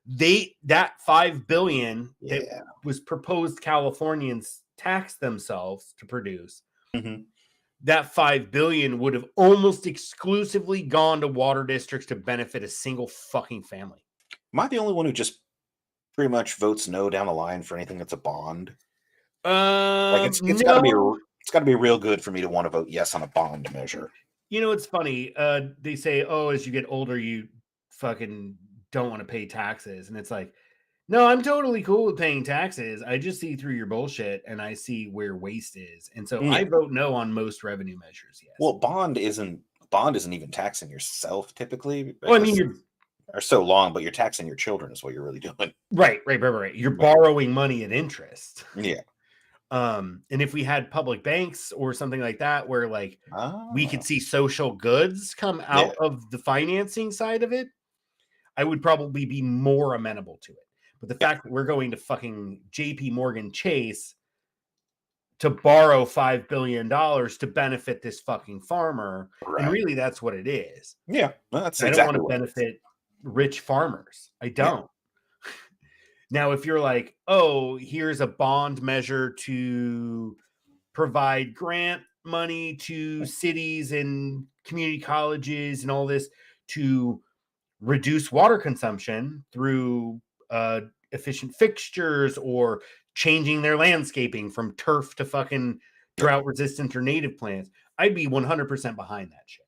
That $5 billion that was proposed Californians tax themselves to produce, that $5 billion would have almost exclusively gone to water districts to benefit a single fucking family. Am I the only one who just pretty much votes no down the line for anything that's a bond? Like it's no. got to be real good for me to want to vote yes on a bond measure. You know, it's funny. They say, oh, as you get older, you fucking don't want to pay taxes. And it's like, no, I'm totally cool with paying taxes. I just see through your bullshit and I see where waste is. And so I vote no on most revenue measures. Yes. Well, bond isn't even taxing yourself typically. Well, I mean, are so long, but you're taxing your children is what you're really doing. Right. You're borrowing money at interest. Yeah. And if we had public banks or something like that, where like we could see social goods come out of the financing side of it, I would probably be more amenable to it. But the fact that we're going to fucking JP Morgan Chase to borrow $5 billion to benefit this fucking farmer, and really that's what it is. Yeah, that's I don't want to benefit rich farmers. I don't. Now, if you're like, oh, here's a bond measure to provide grant money to cities and community colleges and all this to reduce water consumption through efficient fixtures or changing their landscaping from turf to fucking drought resistant or native plants, I'd be 100% behind that shit.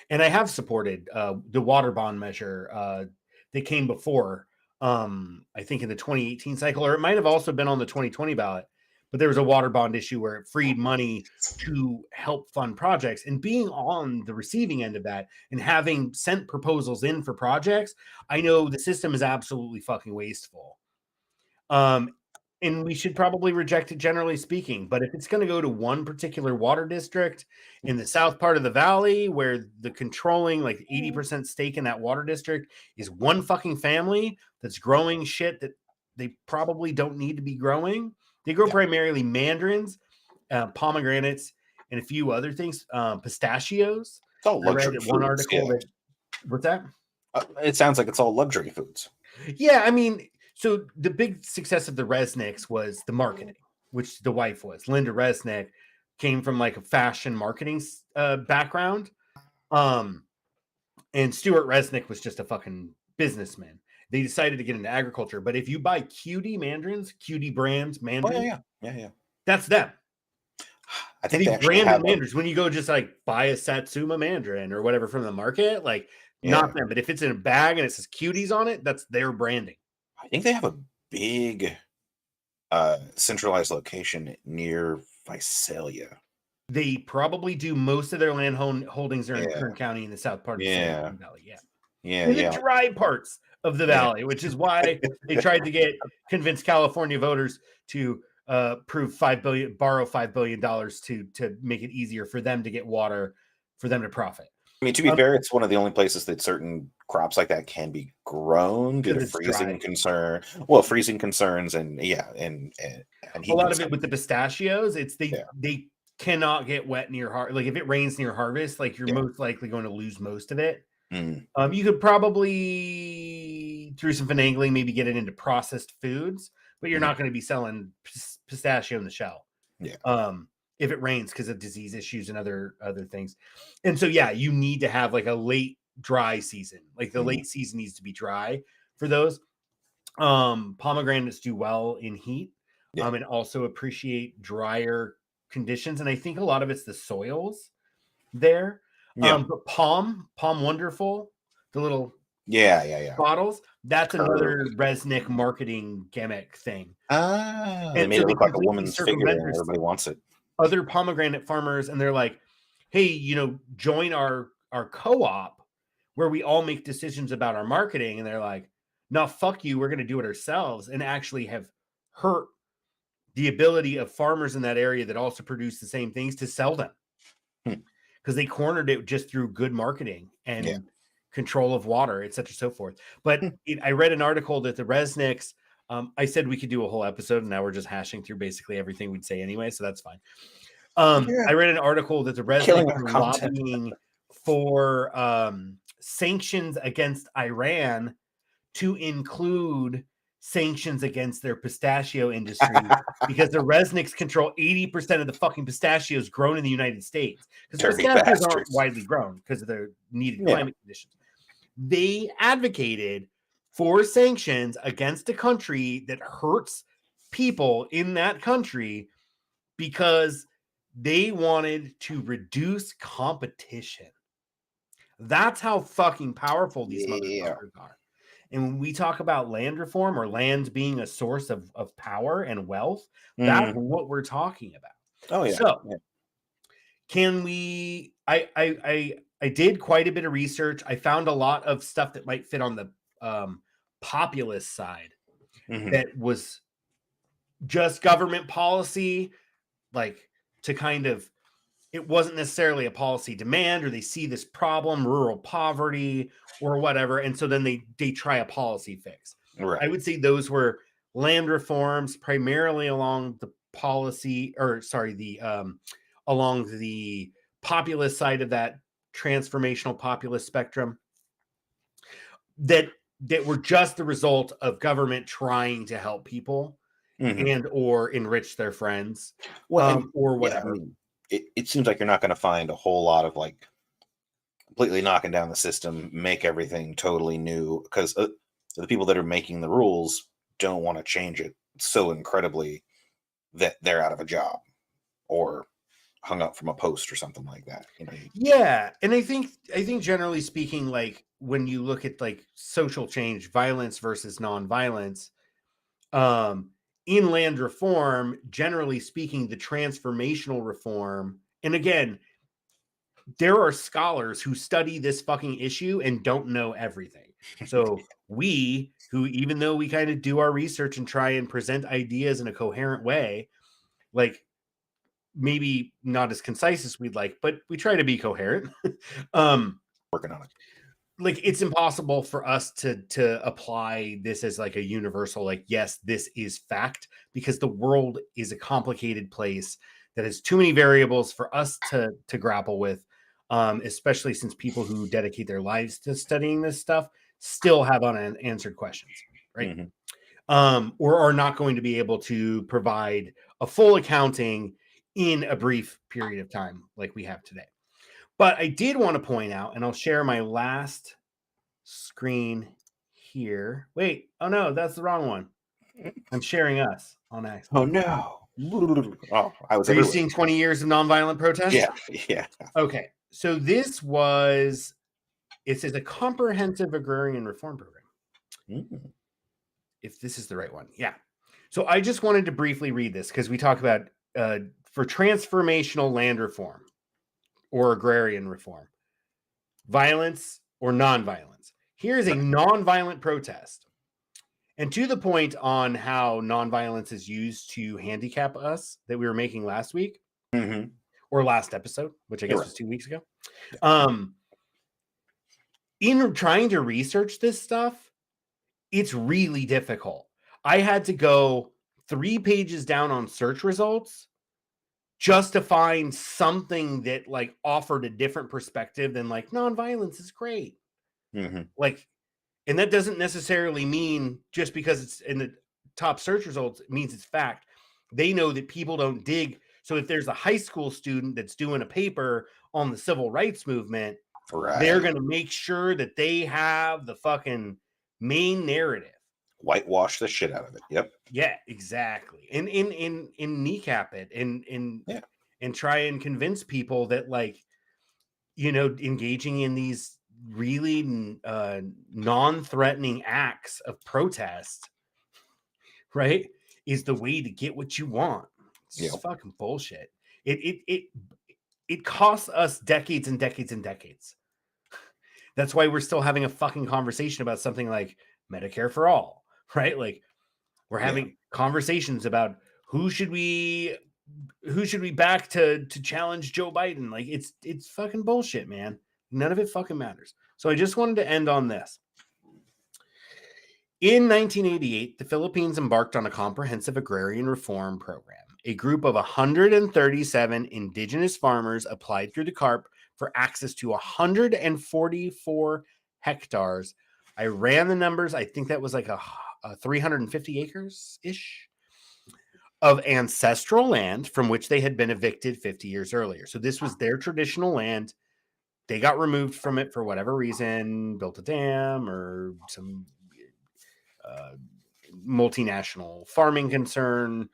And I have supported the water bond measure that came before, I think in the 2018 cycle, or it might have also been on the 2020 ballot, but there was a water bond issue where it freed money to help fund projects. And being on the receiving end of that and having sent proposals in for projects, I know the system is absolutely fucking wasteful. And and we should probably reject it generally speaking. But if it's going to go to one particular water district in the south part of the valley where the controlling like 80% stake in that water district is one fucking family that's growing shit that they probably don't need to be growing. They grow primarily mandarins, pomegranates, and a few other things, pistachios. It's all luxury I read one foods, article that, what's that? It sounds like it's all luxury foods. Yeah, I mean, so the big success of the Resnicks was the marketing, which the wife was. Linda Resnick came from like a fashion marketing background. And Stuart Resnick was just a fucking businessman. They decided to get into agriculture. But if you buy Cutie mandarins, Cutie brands mandarins, yeah, that's them. I think they branded mandarins. When you go just like buy a Satsuma mandarin or whatever from the market, like not them. But if it's in a bag and it says Cuties on it, that's their branding. I think they have a big centralized location near Visalia. They probably do. Most of their land holdings are in Kern County in the south part of the San Valley. In the dry parts of the valley, which is why they tried to convince California voters to borrow $5 billion to make it easier for them to get water, for them to profit. I mean, to be fair, it's one of the only places that certain crops like that can be grown due to freezing freezing concerns and and a lot of it with the pistachios, it's they cannot get wet near like if it rains near harvest, like you're most likely going to lose most of it. You could probably through some finagling maybe get it into processed foods, but you're not going to be selling pistachio in the shell. If it rains because of disease issues and other things. And so you need to have like a late dry season. Like the late season needs to be dry for those. Pomegranates do well in heat and also appreciate drier conditions. And I think a lot of it's the soils there. But Palm Wonderful, the little bottles, that's another Resnick marketing gimmick thing. They made it look like a woman's figure and everybody wants it. Other pomegranate farmers, and they're like, hey, join our co-op where we all make decisions about our marketing. And they're like, no, fuck you, we're going to do it ourselves, and actually have hurt the ability of farmers in that area that also produce the same things to sell them. Because they cornered it just through good marketing and control of water, et cetera, so forth. But I read an article that the Resnicks, I said we could do a whole episode, and now we're just hashing through basically everything we'd say anyway, so that's fine. I read an article that the Resnicks are lobbying for sanctions against Iran to include sanctions against their pistachio industry because the Resnicks control 80% of the fucking pistachios grown in the United States. Because pistachios aren't widely grown because of their needed climate conditions. They advocated for sanctions against a country that hurts people in that country because they wanted to reduce competition. That's how fucking powerful these motherfuckers are. And when we talk about land reform or land being a source of power and wealth, that's what we're talking about. Oh yeah. So can we? I did quite a bit of research. I found a lot of stuff that might fit on the populist side that was just government policy, like to kind of. It wasn't necessarily a policy demand, or they see this problem, rural poverty or whatever. And so then they try a policy fix. Right. I would say those were land reforms primarily along the along the populist side of that transformational populist spectrum that were just the result of government trying to help people and or enrich their friends or whatever. It seems like you're not going to find a whole lot of like completely knocking down the system, make everything totally new, because the people that are making the rules don't want to change it so incredibly that they're out of a job or hung up from a post or something like that. Yeah. And I think generally speaking, like when you look at like social change, violence versus nonviolence, in land reform, generally speaking, the transformational reform, and again, there are scholars who study this fucking issue and don't know everything. So we, who, even though we kind of do our research and try and present ideas in a coherent way, like maybe not as concise as we'd like, but we try to be coherent. Working on it. Like, it's impossible for us to apply this as like a universal, like, yes, this is fact, because the world is a complicated place that has too many variables for us to grapple with, especially since people who dedicate their lives to studying this stuff still have unanswered questions, right? Or are not going to be able to provide a full accounting in a brief period of time like we have today. But I did want to point out, and I'll share my last screen here. Wait, oh no, that's the wrong one. I'm sharing us on accident. Oh no. Oh, I was Are you everywhere. seeing 20 years of nonviolent protest? Yeah. Okay, so this was, it says a comprehensive agrarian reform program. If this is the right one. Yeah. So I just wanted to briefly read this because we talk about for transformational land reform or agrarian reform, violence or nonviolence. Here's a nonviolent protest. And to the point on how nonviolence is used to handicap us that we were making last week or last episode, which I guess was 2 weeks ago. In trying to research this stuff, it's really difficult. I had to go 3 pages down on search results just to find something that like offered a different perspective than like nonviolence is great. Like, and that doesn't necessarily mean just because it's in the top search results, it means it's fact. They know that people don't dig. So if there's a high school student that's doing a paper on the civil rights movement, they're going to make sure that they have the fucking main narrative. Whitewash the shit out of it. Yep. Yeah, exactly. And in kneecap it and try and convince people that, like, you know, engaging in these really non-threatening acts of protest, right, is the way to get what you want. It's just fucking bullshit. It costs us decades and decades and decades. That's why we're still having a fucking conversation about something like Medicare for all, right? Like, we're having conversations about who should we back to challenge Joe Biden. Like, it's fucking bullshit, man. None of it fucking matters. So I just wanted to end on this. In 1988, the Philippines embarked on a comprehensive agrarian reform program. A group of 137 indigenous farmers applied through the CARP for access to 144 hectares. I ran the numbers. I think that was like a 350 acres-ish of ancestral land from which they had been evicted 50 years earlier. So this was their traditional land. They got removed from it for whatever reason, built a dam or some multinational farming concern,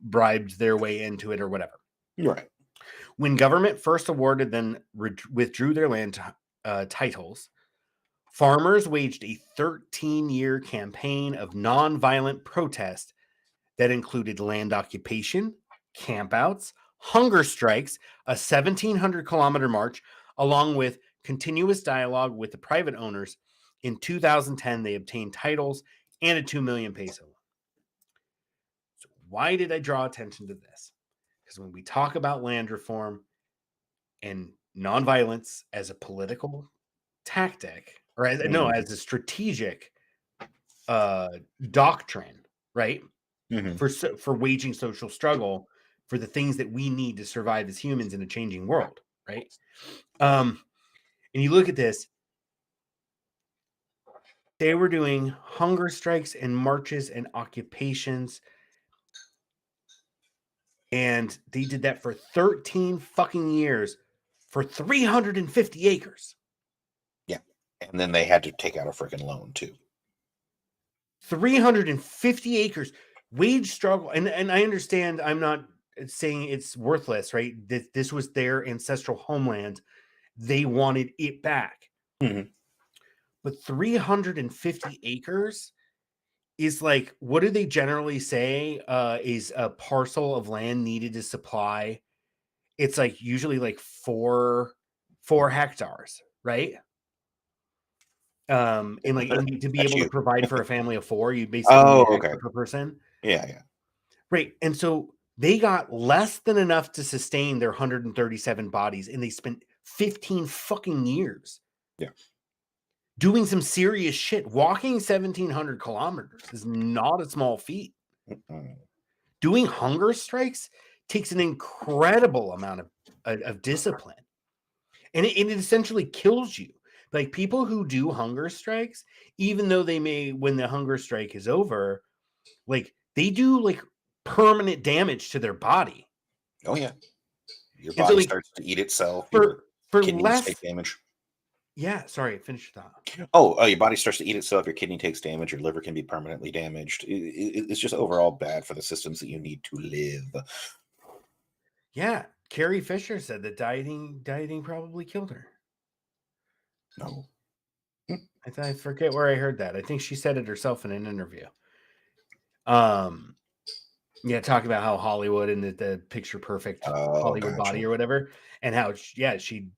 bribed their way into it or whatever. Right. When government first awarded then withdrew their land titles, farmers waged a 13-year campaign of nonviolent protest that included land occupation, campouts, hunger strikes, a 1,700-kilometer march, along with continuous dialogue with the private owners. In 2010, they obtained titles and a 2 million peso loan. So why did I draw attention to this? Because when we talk about land reform and nonviolence as a political tactic, or as a strategic doctrine, right? For waging social struggle for the things that we need to survive as humans in a changing world, right? And you look at this, they were doing hunger strikes and marches and occupations, and they did that for 13 fucking years for 350 acres. Yeah. And then they had to take out a freaking loan too. 350 acres, wage struggle. And I understand, I'm not saying it's worthless, right? This was their ancestral homeland. They wanted it back. But 350 acres is like, what do they generally say is a parcel of land needed to supply? It's like usually like 4 hectares, right? And to be able to provide for a family of 4, you basically Oh, need okay. per person. Yeah. Right. And so they got less than enough to sustain their 137 bodies, and they spent 15 fucking years doing some serious shit. Walking 1,700 kilometers is not a small feat. Doing hunger strikes takes an incredible amount of discipline, and it essentially kills you. Like, people who do hunger strikes, even though they may, when the hunger strike is over, like, they do like permanent damage to their body. Oh yeah, your body starts to eat itself. For kidneys less take damage. Yeah, sorry, finish that. Oh, your body starts to eat itself. Your kidney takes damage. Your liver can be permanently damaged. It's just overall bad for the systems that you need to live. Yeah, Carrie Fisher said that dieting probably killed her. No, I forget where I heard that. I think she said it herself in an interview. Yeah, talking about how Hollywood and the picture perfect Hollywood body or whatever, and how she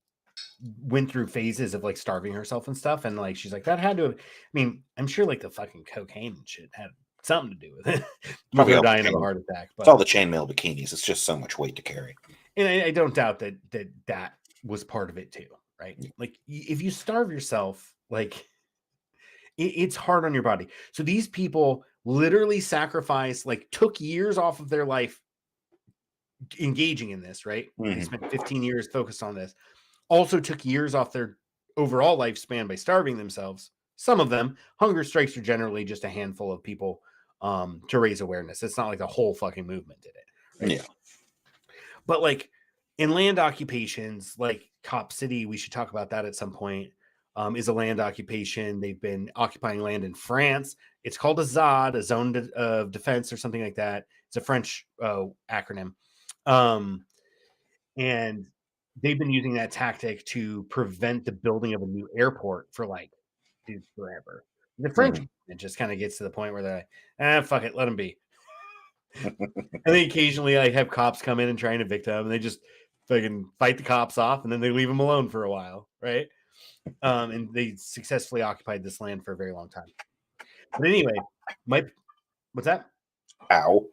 went through phases of like starving herself and stuff, and like she's like, that had to have, I mean, I'm sure like the fucking cocaine and shit had something to do with it. Probably dying of a heart attack. But it's all the chainmail bikinis. It's just so much weight to carry. And I don't doubt that was part of it too, right? Like, if you starve yourself, like, it's hard on your body. So these people literally sacrificed, like, took years off of their life engaging in this, right? They spent 15 years focused on this. Also took years off their overall lifespan by starving themselves. Some of them, hunger strikes are generally just a handful of people to raise awareness. It's not like the whole fucking movement did it, right? Yeah. But like in land occupations, like Cop City, we should talk about that at some point, is a land occupation. They've been occupying land in France. It's called a ZOD, a zone of defense or something like that. It's a French acronym. And they've been using that tactic to prevent the building of a new airport for like forever. The French it just kind of gets to the point where they're like, fuck it, let them be. And they occasionally like have cops come in and try and evict them, and they just fucking fight the cops off, and then they leave them alone for a while, right? And they successfully occupied this land for a very long time. But anyway, what's that? Ow.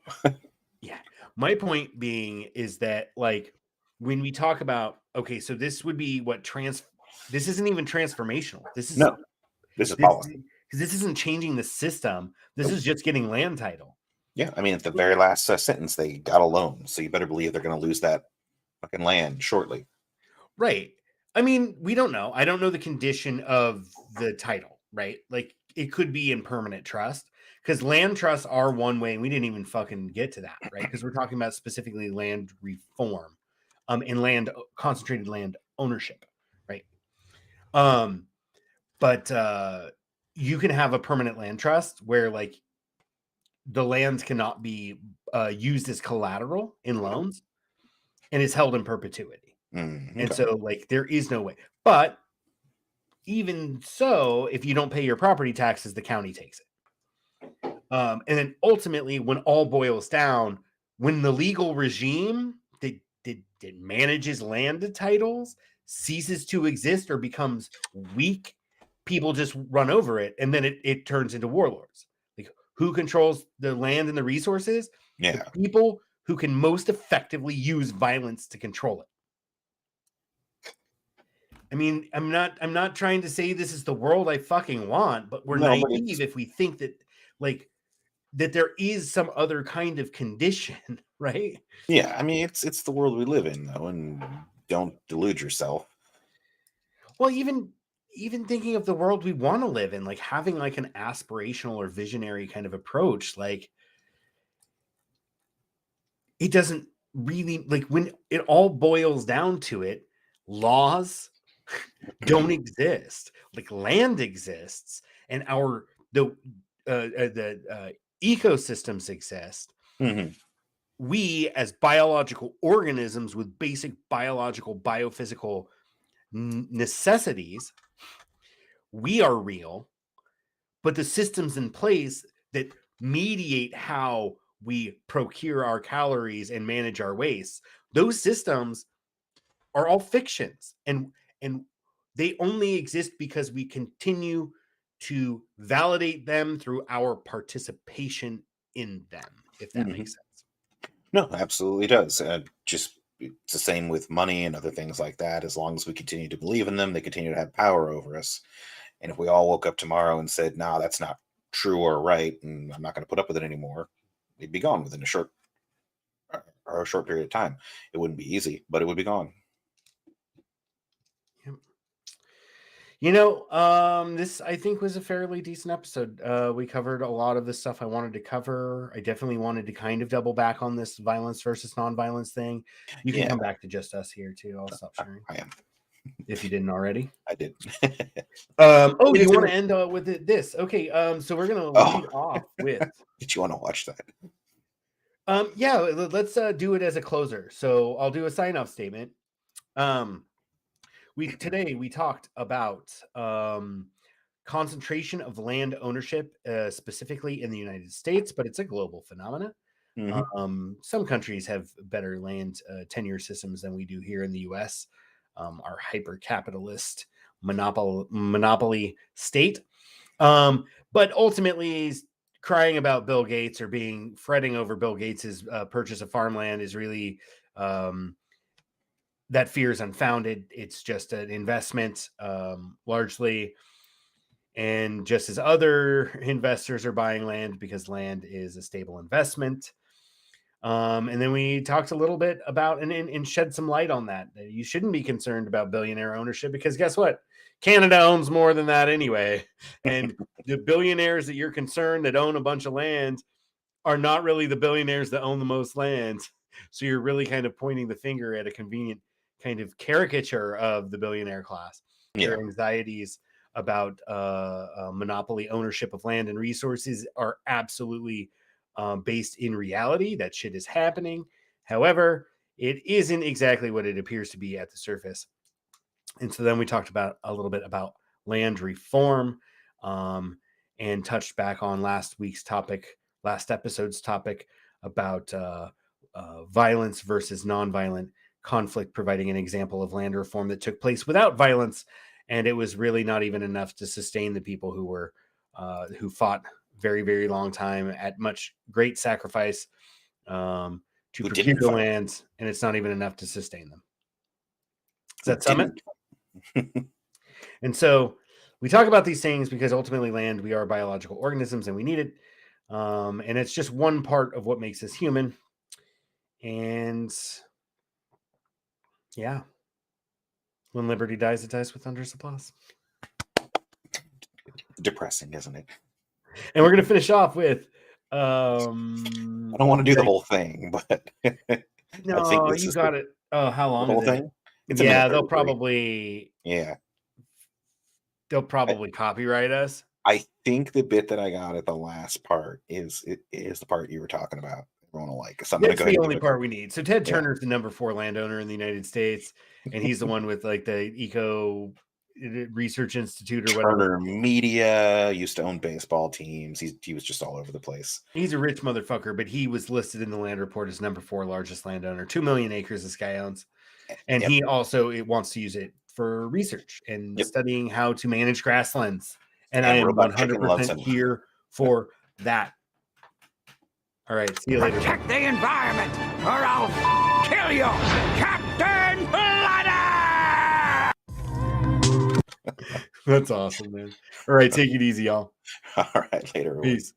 Yeah. My point being is that, like, when we talk about, okay, so this would be what this isn't even transformational. This is policy. Because this isn't changing the system. This is just getting land title. Yeah, I mean, at the very last sentence, they got a loan, so you better believe they're going to lose that fucking land shortly. Right. I mean, we don't know. I don't know the condition of the title, right? Like, it could be in permanent trust, because land trusts are one way, and we didn't even fucking get to that, right? Because we're talking about specifically land reform, and concentrated land ownership, right? But you can have a permanent land trust where, like, the lands cannot be used as collateral in loans, and is held in perpetuity. And so, like, there is no way. But even so, if you don't pay your property taxes, the county takes it. And then ultimately, when all boils down, when the legal regime that manages land titles ceases to exist or becomes weak, people just run over it, and then it turns into warlords. Like, who controls the land and the resources? Yeah. The people who can most effectively use violence to control it. I mean, I'm not trying to say this is the world I fucking want, but we're naive if we think that, like, that there is some other kind of condition, right? Yeah, I mean, it's the world we live in, though, and don't delude yourself. Well, even thinking of the world we want to live in, like having like an aspirational or visionary kind of approach, like, it doesn't really, like, when it all boils down to it, laws don't exist. Like, land exists, and the ecosystems exist. We, as biological organisms with basic biological, biophysical necessities, we are real, but the systems in place that mediate how we procure our calories and manage our waste, those systems are all fictions, and they only exist because we continue to validate them through our participation in them, if that makes sense. No, absolutely does. Just it's the same with money and other things like that. As long as we continue to believe in them, they continue to have power over us. And if we all woke up tomorrow and said, "No, that's not true or right, and I'm not going to put up with it anymore," it'd be gone within a short period of time. It wouldn't be easy, but it would be gone. You know, this I think was a fairly decent episode. We covered a lot of the stuff I wanted to cover. I definitely wanted to kind of double back on this violence versus nonviolence thing. You can come back to just us here too. I'll stop sharing. I am. If you didn't already. I did. Oh, you want to end with this? Okay. So we're gonna lead off with. Did you want to watch that? Yeah. Let's do it as a closer. So I'll do a sign-off statement. Today we talked about concentration of land ownership, specifically in the United States, but it's a global phenomenon. Some countries have better land tenure systems than we do here in the U.S. Our hyper-capitalist monopoly state, but ultimately crying about Bill Gates or fretting over Bill Gates's purchase of farmland is really that fear is unfounded. It's just an investment, largely. And just as other investors are buying land because land is a stable investment. And then we talked a little bit about and shed some light on that. You shouldn't be concerned about billionaire ownership because guess what? Canada owns more than that anyway. And the billionaires that you're concerned that own a bunch of land are not really the billionaires that own the most land. So you're really kind of pointing the finger at a convenient kind of caricature of the billionaire class. Their anxieties about monopoly ownership of land and resources are absolutely based in reality. That shit is happening. However, it isn't exactly what it appears to be at the surface. And so then we talked about a little bit about land reform and touched back on last episode's topic about violence versus nonviolent conflict, providing an example of land reform that took place without violence. And it was really not even enough to sustain the people who fought very, very long time at much great sacrifice to procure the lands, and it's not even enough to sustain them. Does that sum it? And so we talk about these things because ultimately land, we are biological organisms and we need it. And it's just one part of what makes us human. And yeah, when liberty dies, it dies with thunderous applause. Depressing, isn't it? And we're going to finish off with I don't want to do the whole thing, but no, I think you got it. Oh, how long the whole is it? thing? Yeah, they'll probably copyright us. I think the bit that I got at the last part is the part you were talking about. Everyone will like. So I'm That's the only part we need. So Ted Turner's the number 4 landowner in the United States, and he's the one with like the Eco Research Institute or whatever. Turner Media used to own baseball teams. He was just all over the place. He's a rich motherfucker, but he was listed in the land report as number 4 largest landowner. 2 million acres this guy owns, and he also wants to use it for research and studying how to manage grasslands. And I am 100% here for that. All right, see you later. Protect the environment, or I'll kill you, Captain Bloody! That's awesome, man. All right, take it easy, y'all. All right, later. Peace.